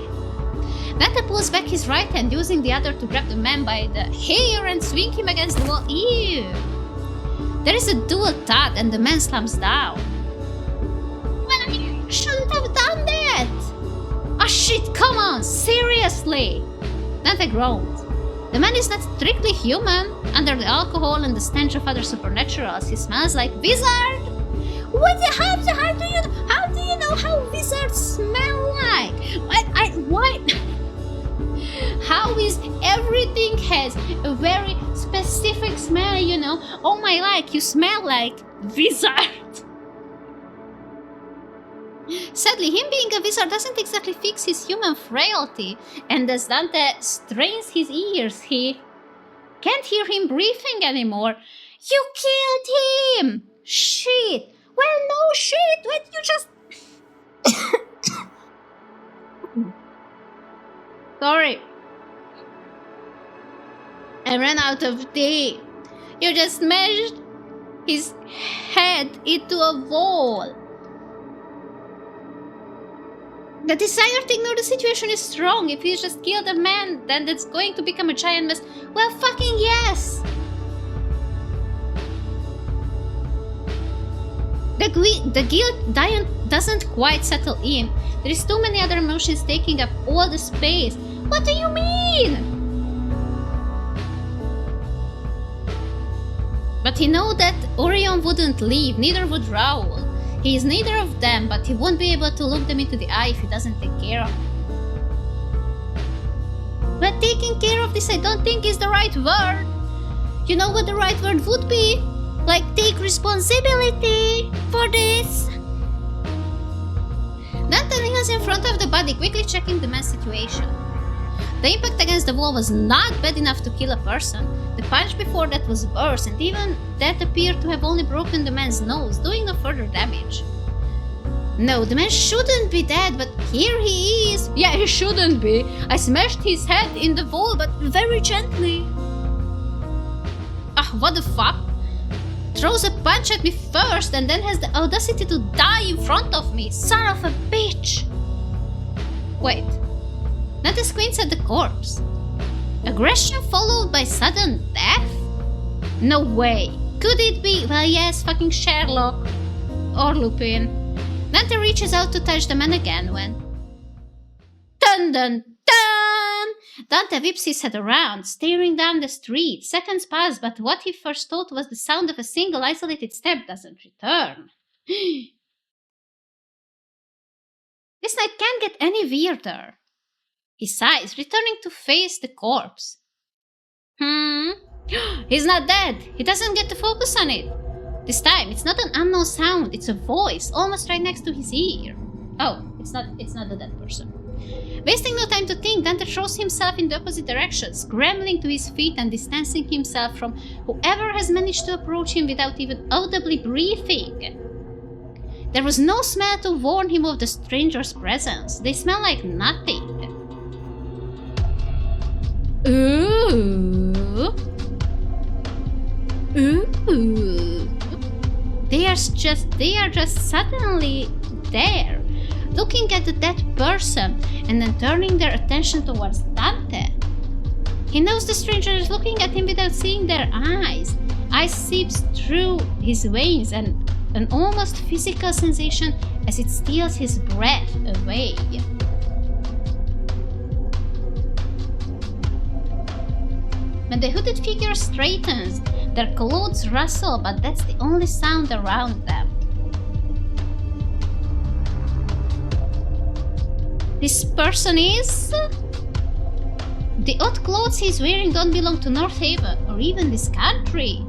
Dante pulls back his right hand, using the other to grab the man by the hair and swing him against the wall. Ew! There is a dual thud and the man slumps down. Well, I shouldn't have done that! Ah shit, come on, seriously! Dante groaned. The man is not strictly human. Under the alcohol and the stench of other supernaturals, he smells like wizard! How do you know how wizards smell like? Why? How is everything has a very specific smell, you know? Oh my, you smell like wizard. Sadly, him being a wizard doesn't exactly fix his human frailty, and as Dante strains his ears, he can't hear him breathing anymore. You killed him! Shit! Well, no shit! When you just... Sorry. I ran out of tea. You just smashed his head into a wall. The desire to ignore the situation is strong. If he's just killed a man, then that's going to become a giant mess. Well, fucking yes! The guilt doesn't quite settle in. There is too many other emotions taking up all the space. What do you mean? But he knows that Orion wouldn't leave, neither would Raoul. He is neither of them, but he won't be able to look them into the eye if he doesn't take care of them. But taking care of this I don't think is the right word. You know what the right word would be? Take responsibility for this. Dante was in front of the body, quickly checking the man's situation. The impact against the wall was not bad enough to kill a person. The punch before that was worse, and even that appeared to have only broken the man's nose, doing no further damage. No, the man shouldn't be dead, but here he is. Yeah, he shouldn't be. I smashed his head in the wall, but very gently. Ah, what the fuck? Throws a punch at me first and then has the audacity to die in front of me. Son of a bitch! Wait. Dante squints at the corpse. Aggression followed by sudden death? No way. Could it be? Well, yes, fucking Sherlock. Or Lupin. Dante reaches out to touch the man again when... Dun dun dun! Dante whips his head around, staring down the street. Seconds pass, but what he first thought was the sound of a single isolated step doesn't return. This night can't get any weirder. He sighs, returning to face the corpse. He's not dead. He doesn't get to focus on it. This time, it's not an unknown sound, it's a voice, almost right next to his ear. Oh, it's not the dead person. Wasting no time to think, Dante throws himself in the opposite direction, scrambling to his feet and distancing himself from whoever has managed to approach him without even audibly breathing. There was no smell to warn him of the stranger's presence. They smell like nothing. Ooh. They are just suddenly there, looking at the dead person and then turning their attention towards Dante. He knows the stranger is looking at him without seeing their eyes. Ice seeps through his veins and an almost physical sensation as it steals his breath away. When the hooded figure straightens, their clothes rustle, but that's the only sound around them. This person is... The odd clothes he's wearing don't belong to North Haven, or even this country.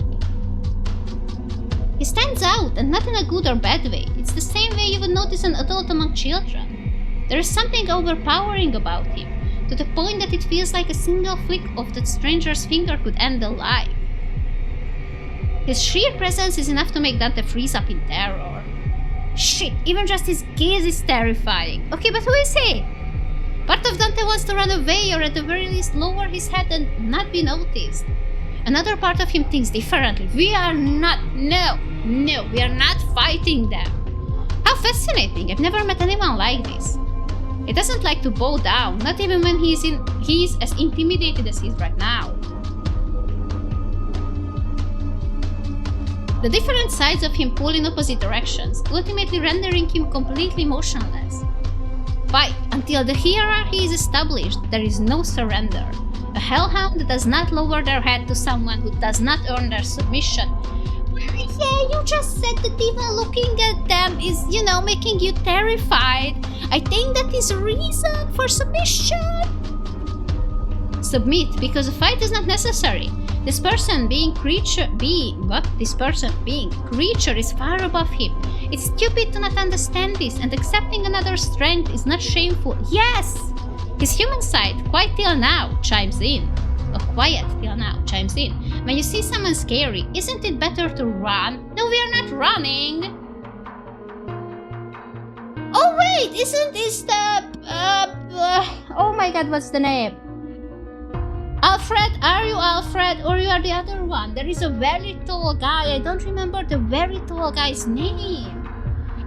He stands out, and not in a good or bad way. It's the same way you would notice an adult among children. There is something overpowering about him, to the point that it feels like a single flick of that stranger's finger could end a life. His sheer presence is enough to make Dante freeze up in terror. Shit, even just his gaze is terrifying. Okay, but who is he? Part of Dante wants to run away or at the very least lower his head and not be noticed. Another part of him thinks differently. We are not fighting them. How fascinating, I've never met anyone like this. He doesn't like to bow down, not even when he is as intimidated as he is right now. The different sides of him pull in opposite directions, ultimately rendering him completely motionless. Fight until the hierarchy is established, there is no surrender. A hellhound does not lower their head to someone who does not earn their submission. Yeah, you just said that even looking at them is, making you terrified. I think that is a reason for submission. Submit, because a fight is not necessary. This person being creature is far above him. It's stupid to not understand this, and accepting another's strength is not shameful. Yes! His human side, quiet till now, chimes in. When you see someone scary, isn't it better to run? No, we are not running. Oh wait, isn't this the... oh my god, what's the name? Alfred? Are you Alfred or you are the other one? There is a very tall guy. I don't remember the very tall guy's name.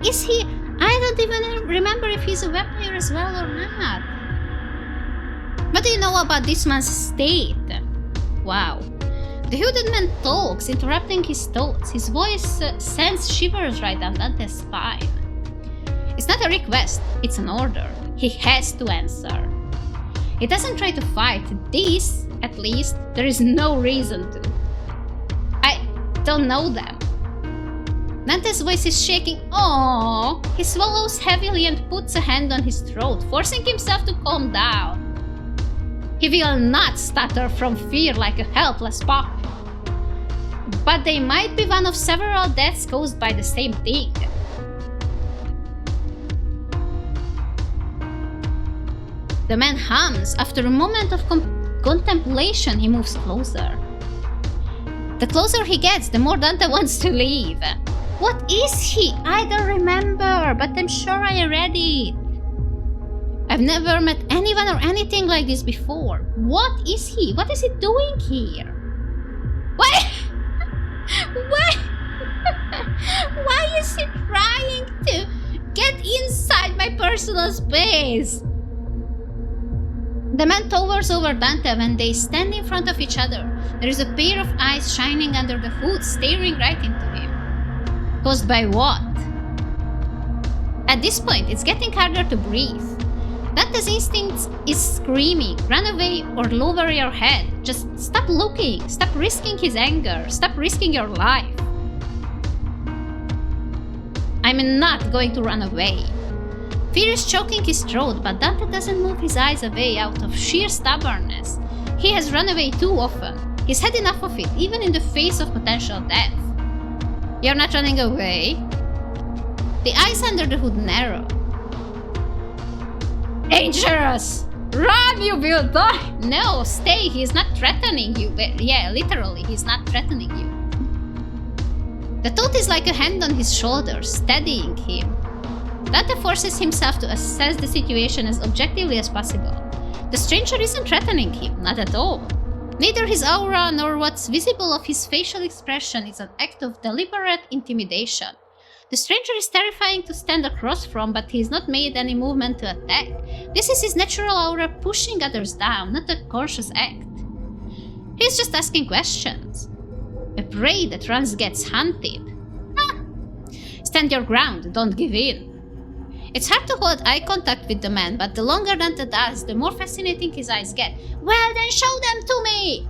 Is he... I don't even remember if he's a vampire as well or not. What do you know about this man's state? Wow. The hooded man talks, interrupting his thoughts. His voice sends shivers right down Dante's spine. It's not a request, it's an order. He has to answer. He doesn't try to fight. This, at least, there is no reason to. I don't know them. Dante's voice is shaking. Aww. He swallows heavily and puts a hand on his throat, forcing himself to calm down. He will not stutter from fear like a helpless puppy. But they might be one of several deaths caused by the same thing. The man hums. After a moment of contemplation, he moves closer. The closer he gets, the more Dante wants to leave. What is he? I don't remember, but I'm sure I read it. I've never met anyone or anything like this before. What is he? What is he doing here? What? What? Why is he trying to get inside my personal space? The man towers over Dante when they stand in front of each other. There is a pair of eyes shining under the hood, staring right into him. Caused by what? At this point, it's getting harder to breathe. Dante's instinct is screaming, run away or lower your head. Just stop looking, stop risking his anger, stop risking your life. I'm not going to run away. Fear is choking his throat, but Dante doesn't move his eyes away out of sheer stubbornness. He has run away too often. He's had enough of it, even in the face of potential death. You're not running away? The eyes under the hood narrow. Dangerous! Run, you will die! No, stay, he's not threatening you. Yeah, literally, he's not threatening you. The thought is like a hand on his shoulder, steadying him. Dante forces himself to assess the situation as objectively as possible. The stranger isn't threatening him, not at all. Neither his aura nor what's visible of his facial expression is an act of deliberate intimidation. The stranger is terrifying to stand across from, but he's not made any movement to attack. This is his natural aura pushing others down, not a conscious act. He's just asking questions. A prey that runs gets hunted. Stand your ground, don't give in. It's hard to hold eye contact with the man, but the longer Dante does, the more fascinating his eyes get. Well, then show them to me!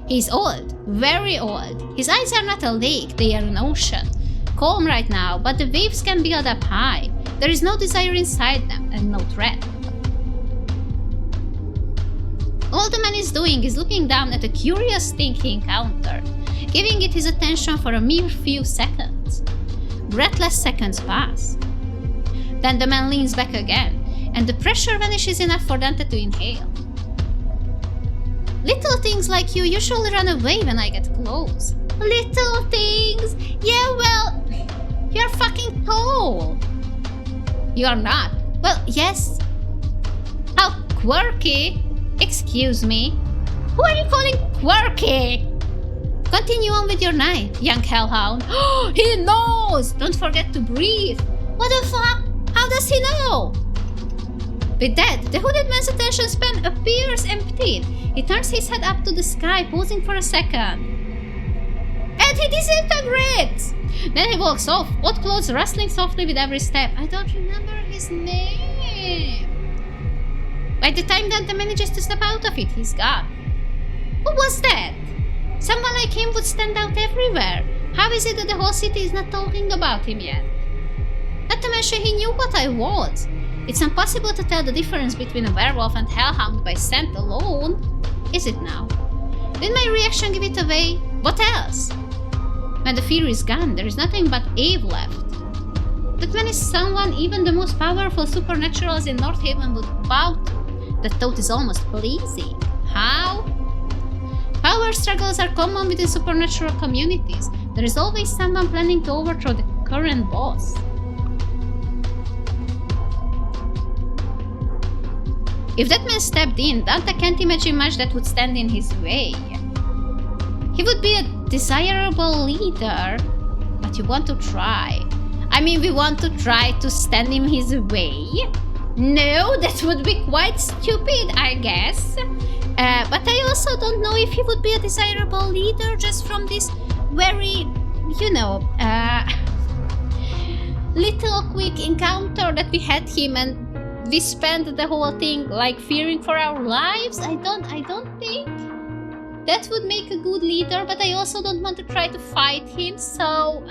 He's old, very old. His eyes are not a lake, they are an ocean. Calm right now, but the waves can build up high. There is no desire inside them, and no threat. All the man is doing is looking down at a curious thing he encountered, giving it his attention for a mere few seconds. Breathless seconds pass. Then the man leans back again, and the pressure vanishes enough for Dante to inhale. Little things like you usually run away when I get close. Little things? Yeah, well, you're fucking tall. You're not. Well, yes. How quirky. Excuse me. Who are you calling quirky? Continue on with your night, young hellhound. He knows! Don't forget to breathe. What the fuck? How does he know? With that, the hooded man's attention span appears emptied. He turns his head up to the sky, pausing for a second. And he disintegrates! Then he walks off, odd clothes rustling softly with every step. I don't remember his name. By the time Dante manages to step out of it, he's gone. Who was that? Someone like him would stand out everywhere. How is it that the whole city is not talking about him yet? Not to mention he knew what I was. It's impossible to tell the difference between a werewolf and hellhound by scent alone. Is it now? Did my reaction give it away? What else? When the fear is gone, there is nothing but Abe left. But when is someone even the most powerful supernaturals in North Haven would bow to? The thought is almost pleasing. How? Power struggles are common within supernatural communities. There is always someone planning to overthrow the current boss. If that man stepped in, Dante can't imagine much that would stand in his way. He would be a desirable leader, but you want to try. I mean, we want to try to stand in his way? No, that would be quite stupid, I guess. But I also don't know if he would be a desirable leader just from this very, little quick encounter that we had him and we spent the whole thing like fearing for our lives. I don't think that would make a good leader, but I also don't want to try to fight him, so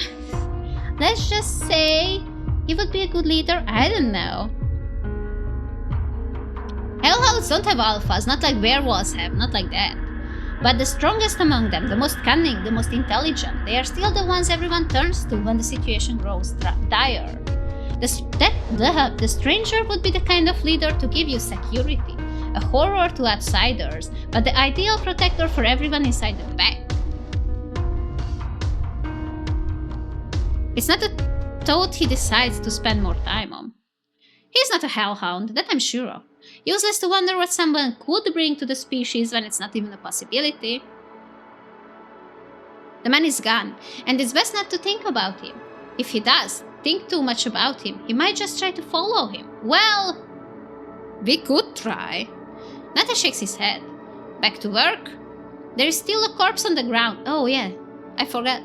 let's just say he would be a good leader. I don't know. Hellhounds don't have alphas, not like werewolves have, not like that. But the strongest among them, the most cunning, the most intelligent, they are still the ones everyone turns to when the situation grows dire. The stranger would be the kind of leader to give you security, a horror to outsiders, but the ideal protector for everyone inside the pack. It's not a thought he decides to spend more time on. He's not a hellhound, that I'm sure of. Useless to wonder what someone could bring to the species when it's not even a possibility. The man is gone, and it's best not to think about him. If he does think too much about him, he might just try to follow him. Well, we could try. Nata shakes his head. Back to work? There is still a corpse on the ground. Oh yeah, I forgot.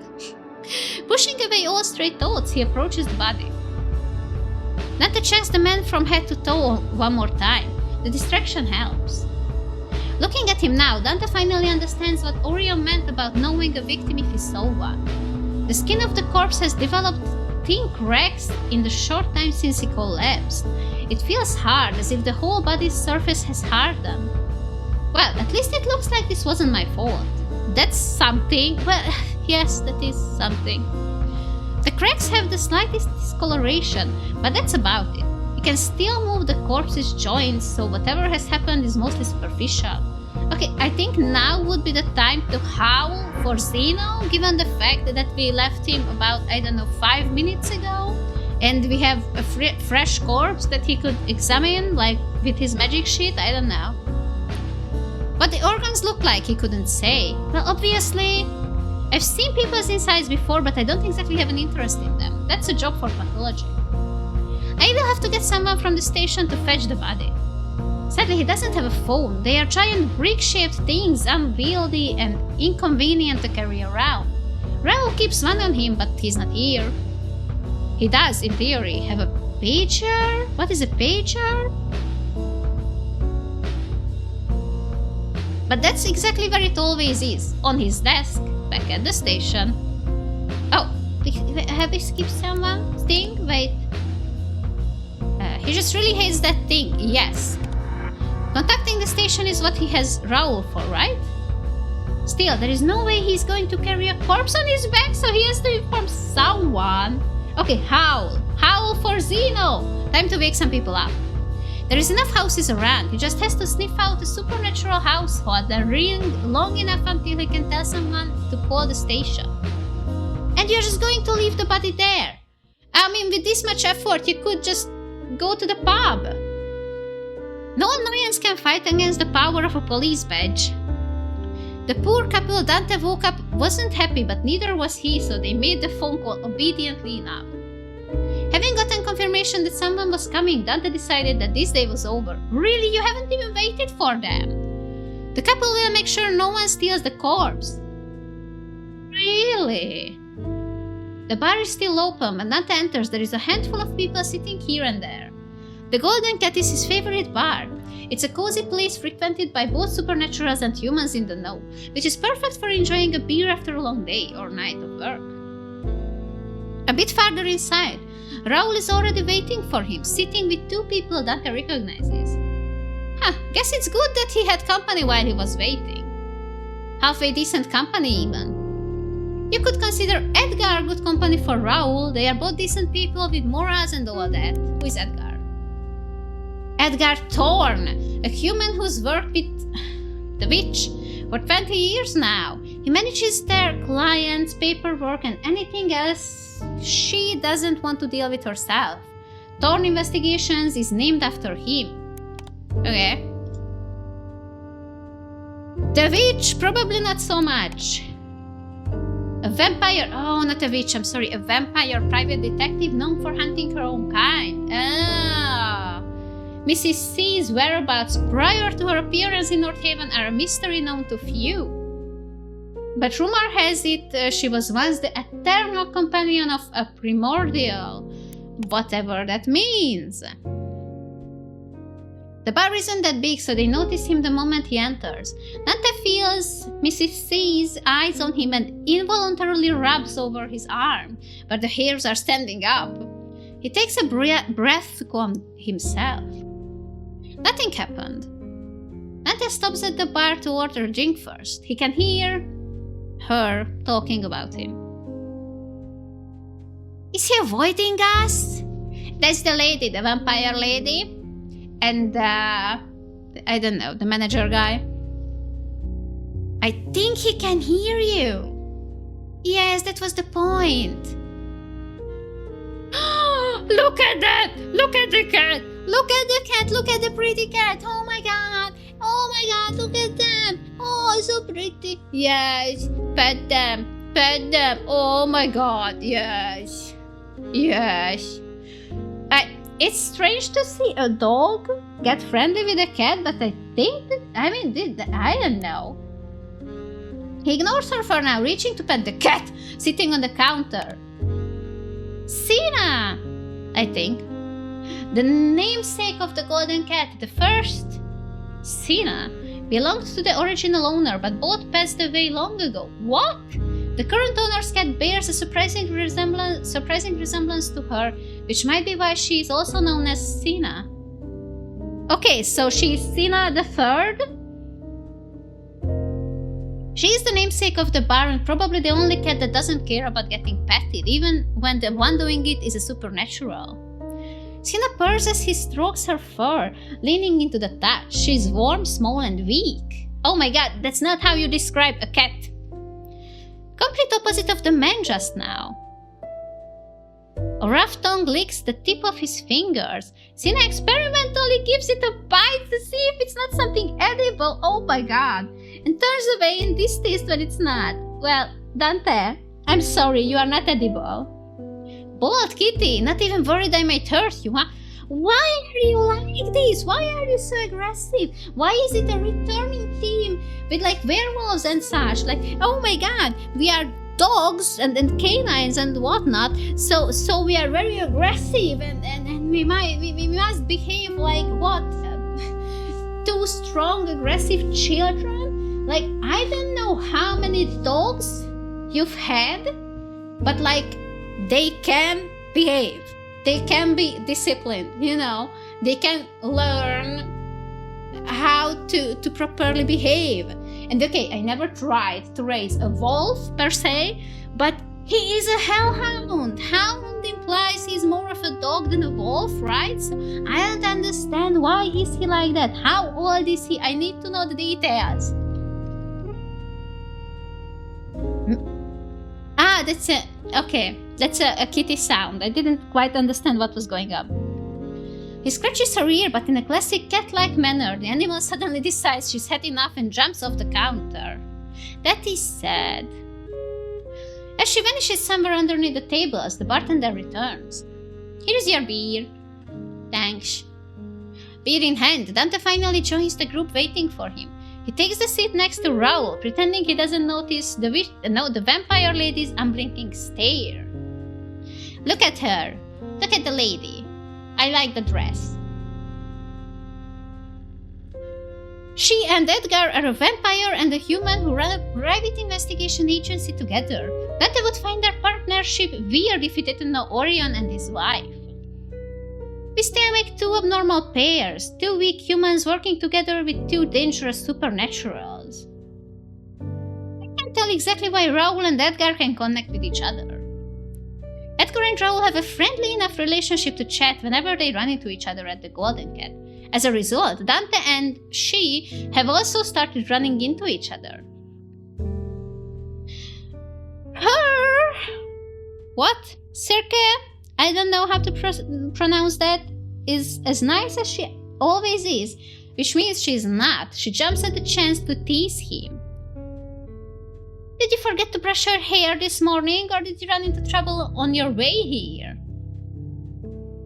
Pushing away all stray thoughts, he approaches the body. Nata checks the man from head to toe one more time. The distraction helps. Looking at him now, Dante finally understands what Orion meant about knowing a victim if he saw one. The skin of the corpse has developed thin cracks in the short time since he collapsed. It feels hard, as if the whole body's surface has hardened. Well, at least it looks like this wasn't my fault. That's something. Well, yes, that is something. The cracks have the slightest discoloration, but that's about it. You can still move the corpse's joints, so whatever has happened is mostly superficial. Okay, I think now would be the time to howl for Zeno, given the fact that we left him about, 5 minutes ago, and we have a fresh corpse that he could examine, like with his magic sheet, I don't know. What the organs look like, he couldn't say. Well, obviously, I've seen people's insides before, but I don't exactly have an interest in them. That's a job for pathology. I will have to get someone from the station to fetch the body. Sadly, he doesn't have a phone. They are giant brick-shaped things, unwieldy and inconvenient to carry around. Raoul keeps one on him, but he's not here. He does, in theory, have a pager? What is a pager? But that's exactly where it always is, on his desk, back at the station. Oh, have we skipped someone? Thing? Wait. He just really hates that thing, yes. Contacting the station is what he has Raoul for, right? Still, there is no way he's going to carry a corpse on his back, so he has to inform someone. Okay, howl. Howl for Zeno! Time to wake some people up. There is enough houses around. He just has to sniff out a supernatural household and ring long enough until he can tell someone to call the station. And you're just going to leave the body there. I mean, with this much effort, you could just go to the pub. No annoyance can fight against the power of a police badge. The poor couple Dante woke up wasn't happy, but neither was he, so they made the phone call obediently enough. Having gotten confirmation that someone was coming, Dante decided that this day was over. Really, you haven't even waited for them. The couple will make sure no one steals the corpse. Really? The bar is still open. When Dante enters, there is a handful of people sitting here and there. The Golden Cat is his favorite bar. It's a cozy place frequented by both supernaturals and humans in the know, which is perfect for enjoying a beer after a long day or night of work. A bit farther inside, Raoul is already waiting for him, sitting with two people Dante recognizes. Guess it's good that he had company while he was waiting. Halfway decent company even. You could consider Edgar good company for Raoul. They are both decent people with morals and all that. Who is Edgar? Edgar Thorne, a human who's worked with the witch for 20 years now. He manages their clients, paperwork, and anything else she doesn't want to deal with herself. Thorne Investigations is named after him. Okay. The witch, probably not so much. A vampire, oh, not a witch, I'm sorry, a vampire private detective known for hunting her own kind. Mrs. C's whereabouts prior to her appearance in North Haven are a mystery known to few. But rumor has it she was once the eternal companion of a primordial, whatever that means. The bar isn't that big, so they notice him the moment he enters. Dante feels Mrs. C's eyes on him and involuntarily rubs over his arm, but the hairs are standing up. He takes a breath to calm himself. Nothing happened. Dante stops at the bar to order a drink first. He can hear her talking about him. Is he avoiding us? That's the lady, the vampire lady. And I don't know, the manager guy. I think he can hear you. Yes, that was the point. Look at that! Look at the cat! Look at the cat! Look at the pretty cat! Oh my god! Oh my god, look at them! Oh, so pretty! Yes, pet them! Pet them! Oh my god, yes! Yes! It's strange to see a dog get friendly with a cat, but I think that, I don't know. He ignores her for now, reaching to pet the cat sitting on the counter. Sina, I think. The namesake of the golden cat, the first Sina, belonged to the original owner, but both passed away long ago. What? The current owner's cat bears a surprising resemblance to her, which might be why she is also known as Sina. Okay, so she's Sina the Third. She is the namesake of the bar and probably the only cat that doesn't care about getting petted, even when the one doing it is a supernatural. Sina purrs as he strokes her fur, leaning into the touch. She's warm, small, and weak. Oh my god, that's not how you describe a cat. Complete opposite of the man just now. A rough tongue licks the tip of his fingers. Sina experimentally gives it a bite to see if it's not something edible. Oh my god. And turns away in distaste when it's not. Well, Dante, I'm sorry, you are not edible. Bold kitty, not even worried I might hurt you, huh? Why are you like this? Why are you so aggressive? Why is it a returning theme with like werewolves and such? Like, oh my god, we are dogs and canines and whatnot, so we are very aggressive and we must behave like what? Two strong, aggressive children? Like, I don't know how many dogs you've had, but like, they can behave. They can be disciplined, you know. They can learn how to properly behave. And okay, I never tried to raise a wolf per se, but he is a hellhound. Hound implies he's more of a dog than a wolf, right? So I don't understand, why is he like that? How old is he? I need to know the details. That's a... Okay, that's a kitty sound. I didn't quite understand what was going on. He scratches her ear, but in a classic cat-like manner, the animal suddenly decides she's had enough and jumps off the counter. That is sad. As she vanishes somewhere underneath the tables, the bartender returns. Here's your beer. Thanks. Beer in hand, Dante finally joins the group waiting for him. He takes the seat next to Raoul, pretending he doesn't notice the vampire lady's unblinking stare. Look at her. Look at the lady. I like the dress. She and Edgar are a vampire and a human who run a private investigation agency together. Dante would find their partnership weird if he didn't know Orion and his wife. We still make two abnormal pairs, two weak humans working together with two dangerous supernaturals. I can't tell exactly why Raoul and Edgar can connect with each other. Edgar and Raoul have a friendly enough relationship to chat whenever they run into each other at the Golden Cat. As a result, Dante and she have also started running into each other. Her... What? Circa? I don't know how to pronounce that. Is as nice as she always is, which means she's not. She jumps at the chance to tease him. Did you forget to brush your hair this morning, or did you run into trouble on your way here?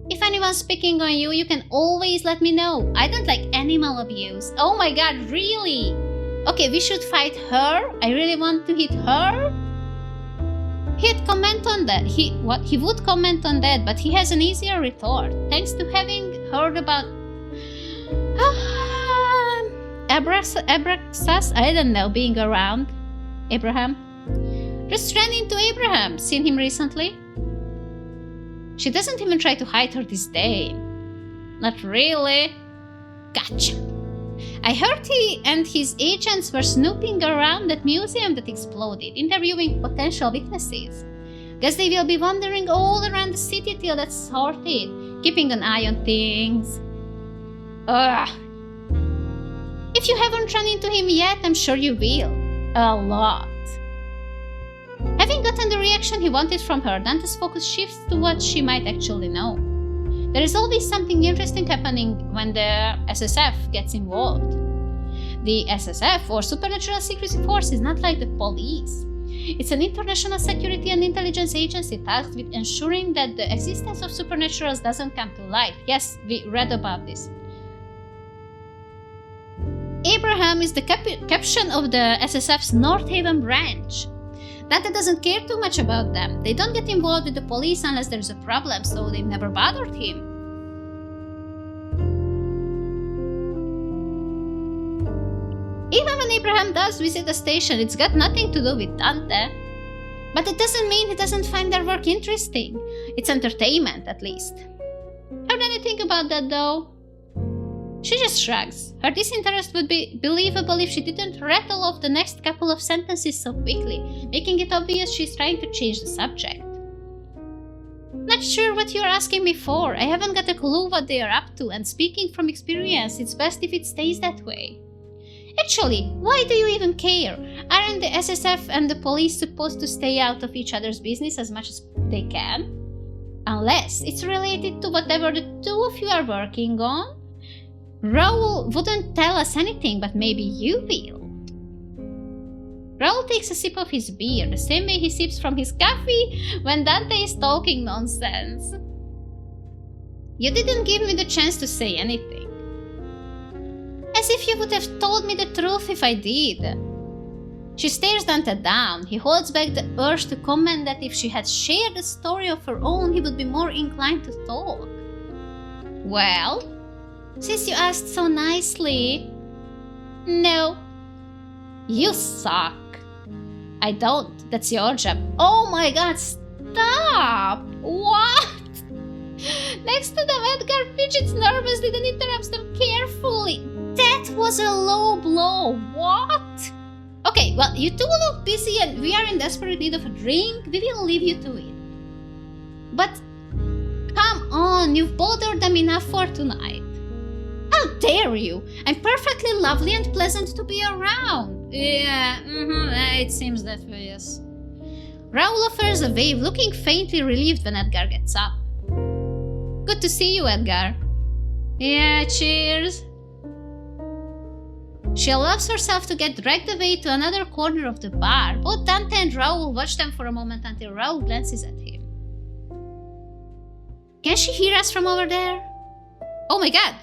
If anyone's picking on you, you can always let me know. I don't like animal abuse. Oh my god, really? Okay, we should fight her. I really want to hit her. He'd comment on that. He would comment on that, but he has an easier retort, thanks to having heard about Abraxas, I don't know, being around. Abraham. Just ran into Abraham. Seen him recently? She doesn't even try to hide her disdain. Not really. Gotcha. I heard he and his agents were snooping around that museum that exploded, interviewing potential witnesses. Guess they will be wandering all around the city till that's sorted. keeping an eye on things. Ugh. If you haven't run into him yet, I'm sure you will. A lot. Having gotten the reaction he wanted from her, Dante's focus shifts to what she might actually know. There is always something interesting happening when the SSF gets involved. The SSF, or Supernatural Secrecy Force, is not like the police. It's an international security and intelligence agency tasked with ensuring that the existence of supernaturals doesn't come to light. Yes, we read about this. Abraham is the captain of the SSF's North Haven branch. Dante doesn't care too much about them. They don't get involved with the police unless there's a problem, so they've never bothered him. Even when Abraham does visit the station, it's got nothing to do with Dante. But it doesn't mean he doesn't find their work interesting. It's entertainment, at least. Heard anything about that, though? She just shrugs. Her disinterest would be believable if she didn't rattle off the next couple of sentences so quickly, making it obvious she's trying to change the subject. Not sure what you're asking me for. I haven't got a clue what they are up to, and speaking from experience, it's best if it stays that way. Actually, why do you even care? Aren't the SSF and the police supposed to stay out of each other's business as much as they can? Unless it's related to whatever the two of you are working on? Raoul wouldn't tell us anything, but maybe you will. Raoul takes a sip of his beer, the same way he sips from his coffee when Dante is talking nonsense. You didn't give me the chance to say anything. As if you would have told me the truth if I did. She stares Dante down. He holds back the urge to comment that if she had shared a story of her own, he would be more inclined to talk. Well, since you asked so nicely... No. You suck. I don't. That's your job. Oh my god, stop! What? Next to them, Edgar fidgets nervously, then interrupts them carefully. That was a low blow. What? Okay, well, you two look busy and we are in desperate need of a drink. We will leave you to it. But come on, you've bothered them enough for tonight. How dare you? I'm perfectly lovely and pleasant to be around. Yeah, it seems that way, yes. Raoul offers a wave, looking faintly relieved when Edgar gets up. Good to see you, Edgar. Yeah, cheers. She allows herself to get dragged away to another corner of the bar. Both Dante and Raoul watch them for a moment until Raoul glances at him. Can she hear us from over there? Oh my god!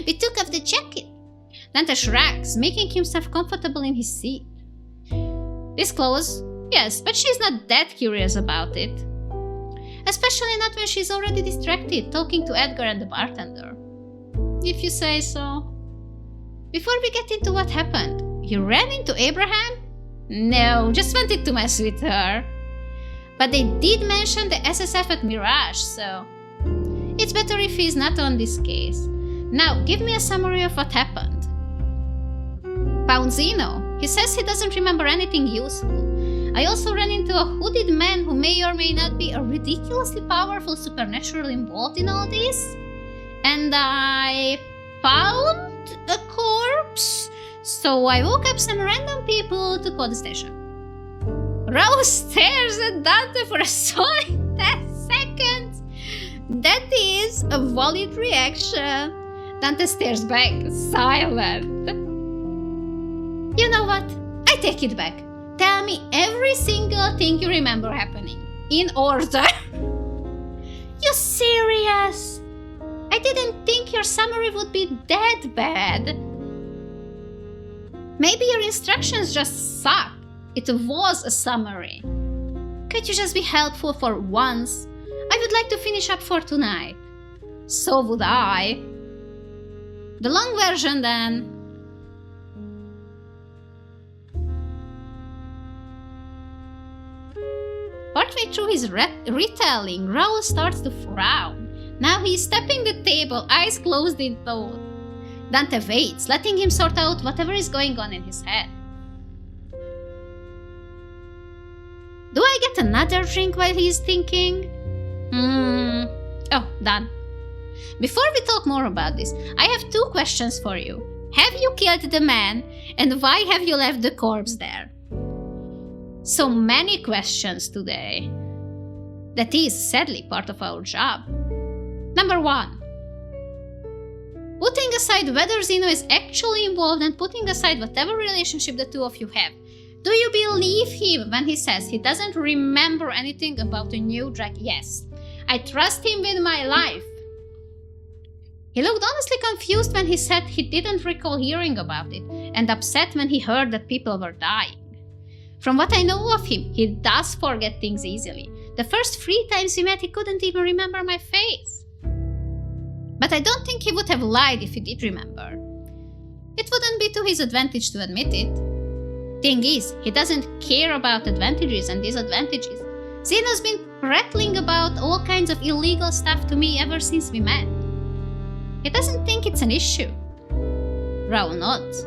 We took off the jacket. Dante shrugs, making himself comfortable in his seat. This close? Yes, but she's not that curious about it. Especially not when she's already distracted, talking to Edgar and the bartender. If you say so. Before we get into what happened, you ran into Abraham? No, just wanted to mess with her. But they did mention the SSF at Mirage, so... It's better if he's not on this case. Now, give me a summary of what happened. Paunzino. He says he doesn't remember anything useful. I also ran into a hooded man who may or may not be a ridiculously powerful supernatural involved in all this. And I found a corpse. So I woke up some random people to call the station. Rose stares at Dante for a solid 10 seconds. That is a valid reaction. Dante stares back, silent. You know what? I take it back. Tell me every single thing you remember happening. In order. You serious? I didn't think your summary would be that bad. Maybe your instructions just suck. It was a summary. Could you just be helpful for once? I would like to finish up for tonight. So would I. The long version then. Partway through his retelling, Raoul starts to frown. Now he's stepping the table, eyes closed in thought. Dante waits, letting him sort out whatever is going on in his head. Do I get another drink while he's thinking? Oh, done. Before we talk more about this, I have 2 questions for you. Have you killed the man, and why have you left the corpse there? So many questions today. That is, sadly, part of our job. Number 1. Putting aside whether Zeno is actually involved and putting aside whatever relationship the 2 of you have, do you believe him when he says he doesn't remember anything about a new drag? Yes. I trust him with my life. He looked honestly confused when he said he didn't recall hearing about it, and upset when he heard that people were dying. From what I know of him, he does forget things easily. The first 3 times we met, he couldn't even remember my face. But I don't think he would have lied if he did remember. It wouldn't be to his advantage to admit it. Thing is, he doesn't care about advantages and disadvantages. Zeno's been prattling about all kinds of illegal stuff to me ever since we met. He doesn't think it's an issue. Raoul nods.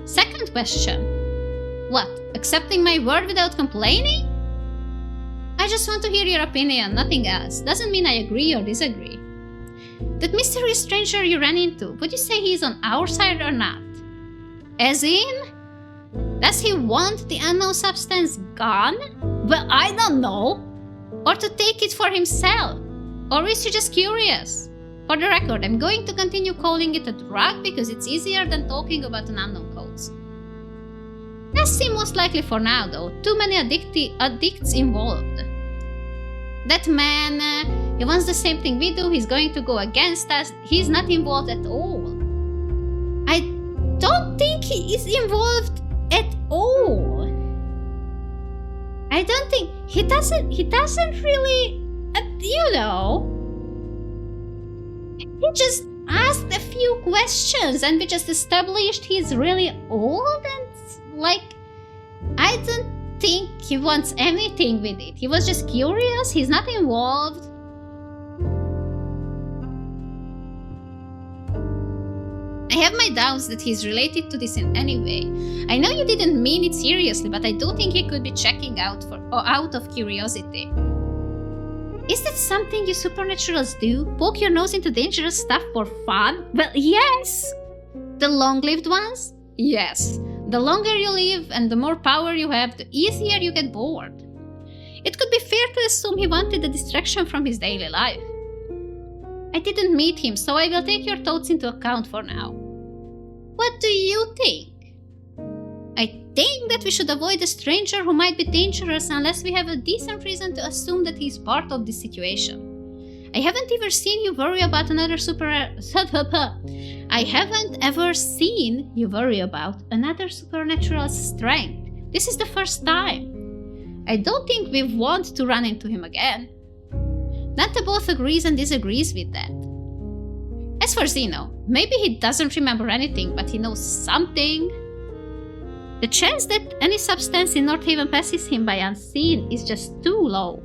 Second question. What, accepting my word without complaining? I just want to hear your opinion, nothing else. Doesn't mean I agree or disagree. That mysterious stranger you ran into, would you say he's on our side or not? As in? Does he want the unknown substance gone? Well, I don't know. Or to take it for himself? Or is he just curious? For the record, I'm going to continue calling it a drug because it's easier than talking about an unknown cause. That seems most likely for now, though. Too many addicts involved. That man, he wants the same thing we do. He's going to go against us. He's not involved at all. I don't think he is involved at all. I don't think he doesn't really, he just asked a few questions and we just established he's really old and I don't think he wants anything with it. He was just curious, he's not involved. I have my doubts that he's related to this in any way. I know you didn't mean it seriously, but I do think he could be checking out of curiosity. Is that something you supernaturals do? Poke your nose into dangerous stuff for fun? Well, yes! The long-lived ones? Yes. The longer you live and the more power you have, the easier you get bored. It could be fair to assume he wanted a distraction from his daily life. I didn't meet him, so I will take your thoughts into account for now. What do you think? I think that we should avoid a stranger who might be dangerous unless we have a decent reason to assume that he's part of this situation. I haven't ever seen you worry about another supernatural strength. This is the first time. I don't think we want to run into him again. Nanta both agrees and disagrees with that. As for Zeno, maybe he doesn't remember anything, but he knows something. The chance that any substance in North Haven passes him by unseen is just too low.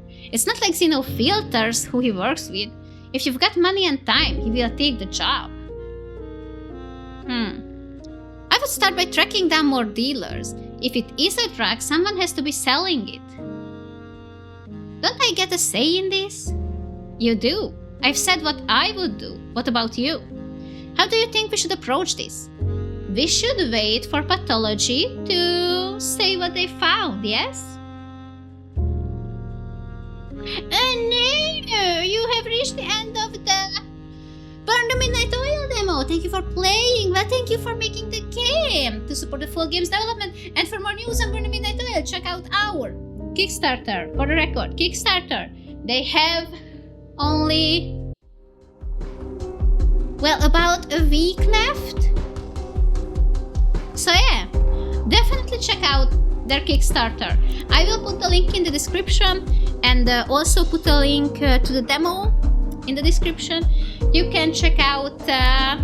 It's not like Zeno filters who he works with. If you've got money and time, he will take the job. I would start by tracking down more dealers. If it is a drug, someone has to be selling it. Don't I get a say in this? You do. I've said what I would do. What about you? How do you think we should approach this? We should wait for pathology to say what they found, yes? No! You have reached the end of the Burn the Midnight Oil demo. Thank you for playing. Well, thank you for making the game. To support the full game's development and for more news on Burn the Midnight Oil, check out our Kickstarter. For the record, Kickstarter. They have only, about a week left. So yeah, definitely check out their Kickstarter. I will put the link in the description and also put a link to the demo in the description. You can check out the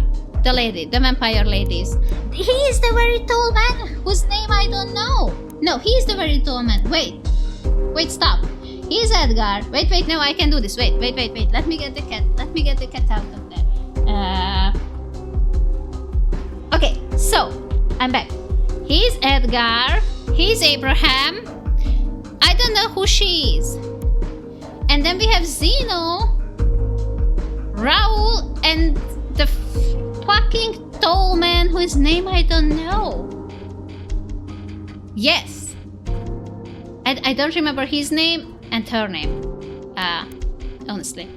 vampire ladies. He is the very tall man whose name I don't know. No, he is the very tall man. Wait, stop. He's Edgar. Wait, no, I can do this. Wait. Let me get the cat out of there. Okay, so I'm back. He's Edgar. He's Abraham. I don't know who she is. And then we have Zeno, Raul and the fucking tall man whose name I don't know. Yes. I don't remember his name and her name. Honestly.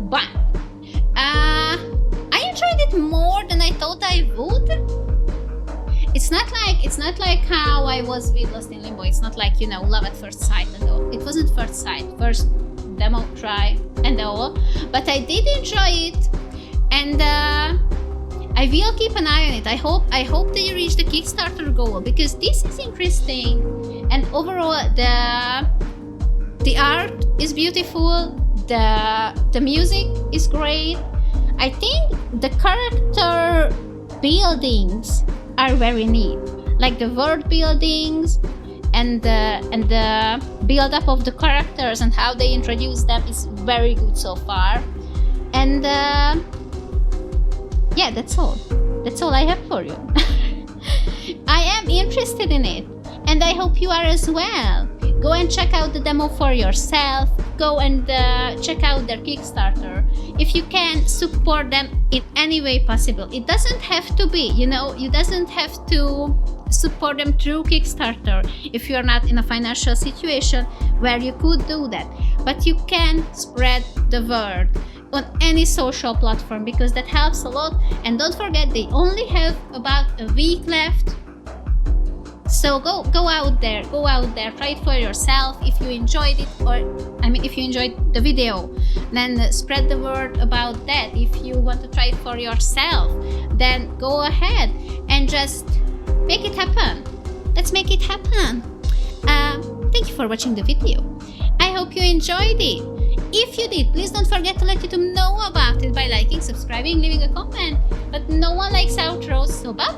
But I enjoyed it more than I thought I would. It's not like how I was with Lost in Limbo. It's not like, love at first sight and all. It wasn't first sight, first demo try and all. But I did enjoy it, and I will keep an eye on it. I hope they reach the Kickstarter goal, because this is interesting, and overall the art is beautiful. The music is great. I think the character buildings are very neat, like the world buildings and the build up of the characters and how they introduce them is very good so far. And yeah, that's all I have for you. I am interested in it, and I hope you are as well. Go and check out the demo for yourself. Go and check out their Kickstarter. If you can, support them in any way possible. It doesn't have to be, you doesn't have to support them through Kickstarter if you're not in a financial situation where you could do that. But you can spread the word on any social platform, because that helps a lot. And don't forget, they only have about a week left. So go out there, try it for yourself. If you enjoyed it, if you enjoyed the video, then spread the word about that. If you want to try it for yourself, then go ahead and just make it happen. Let's make it happen. Thank you for watching the video. I hope you enjoyed it. If you did, please don't forget to let YouTube know about it by liking, subscribing, leaving a comment. But no one likes outros, so bye.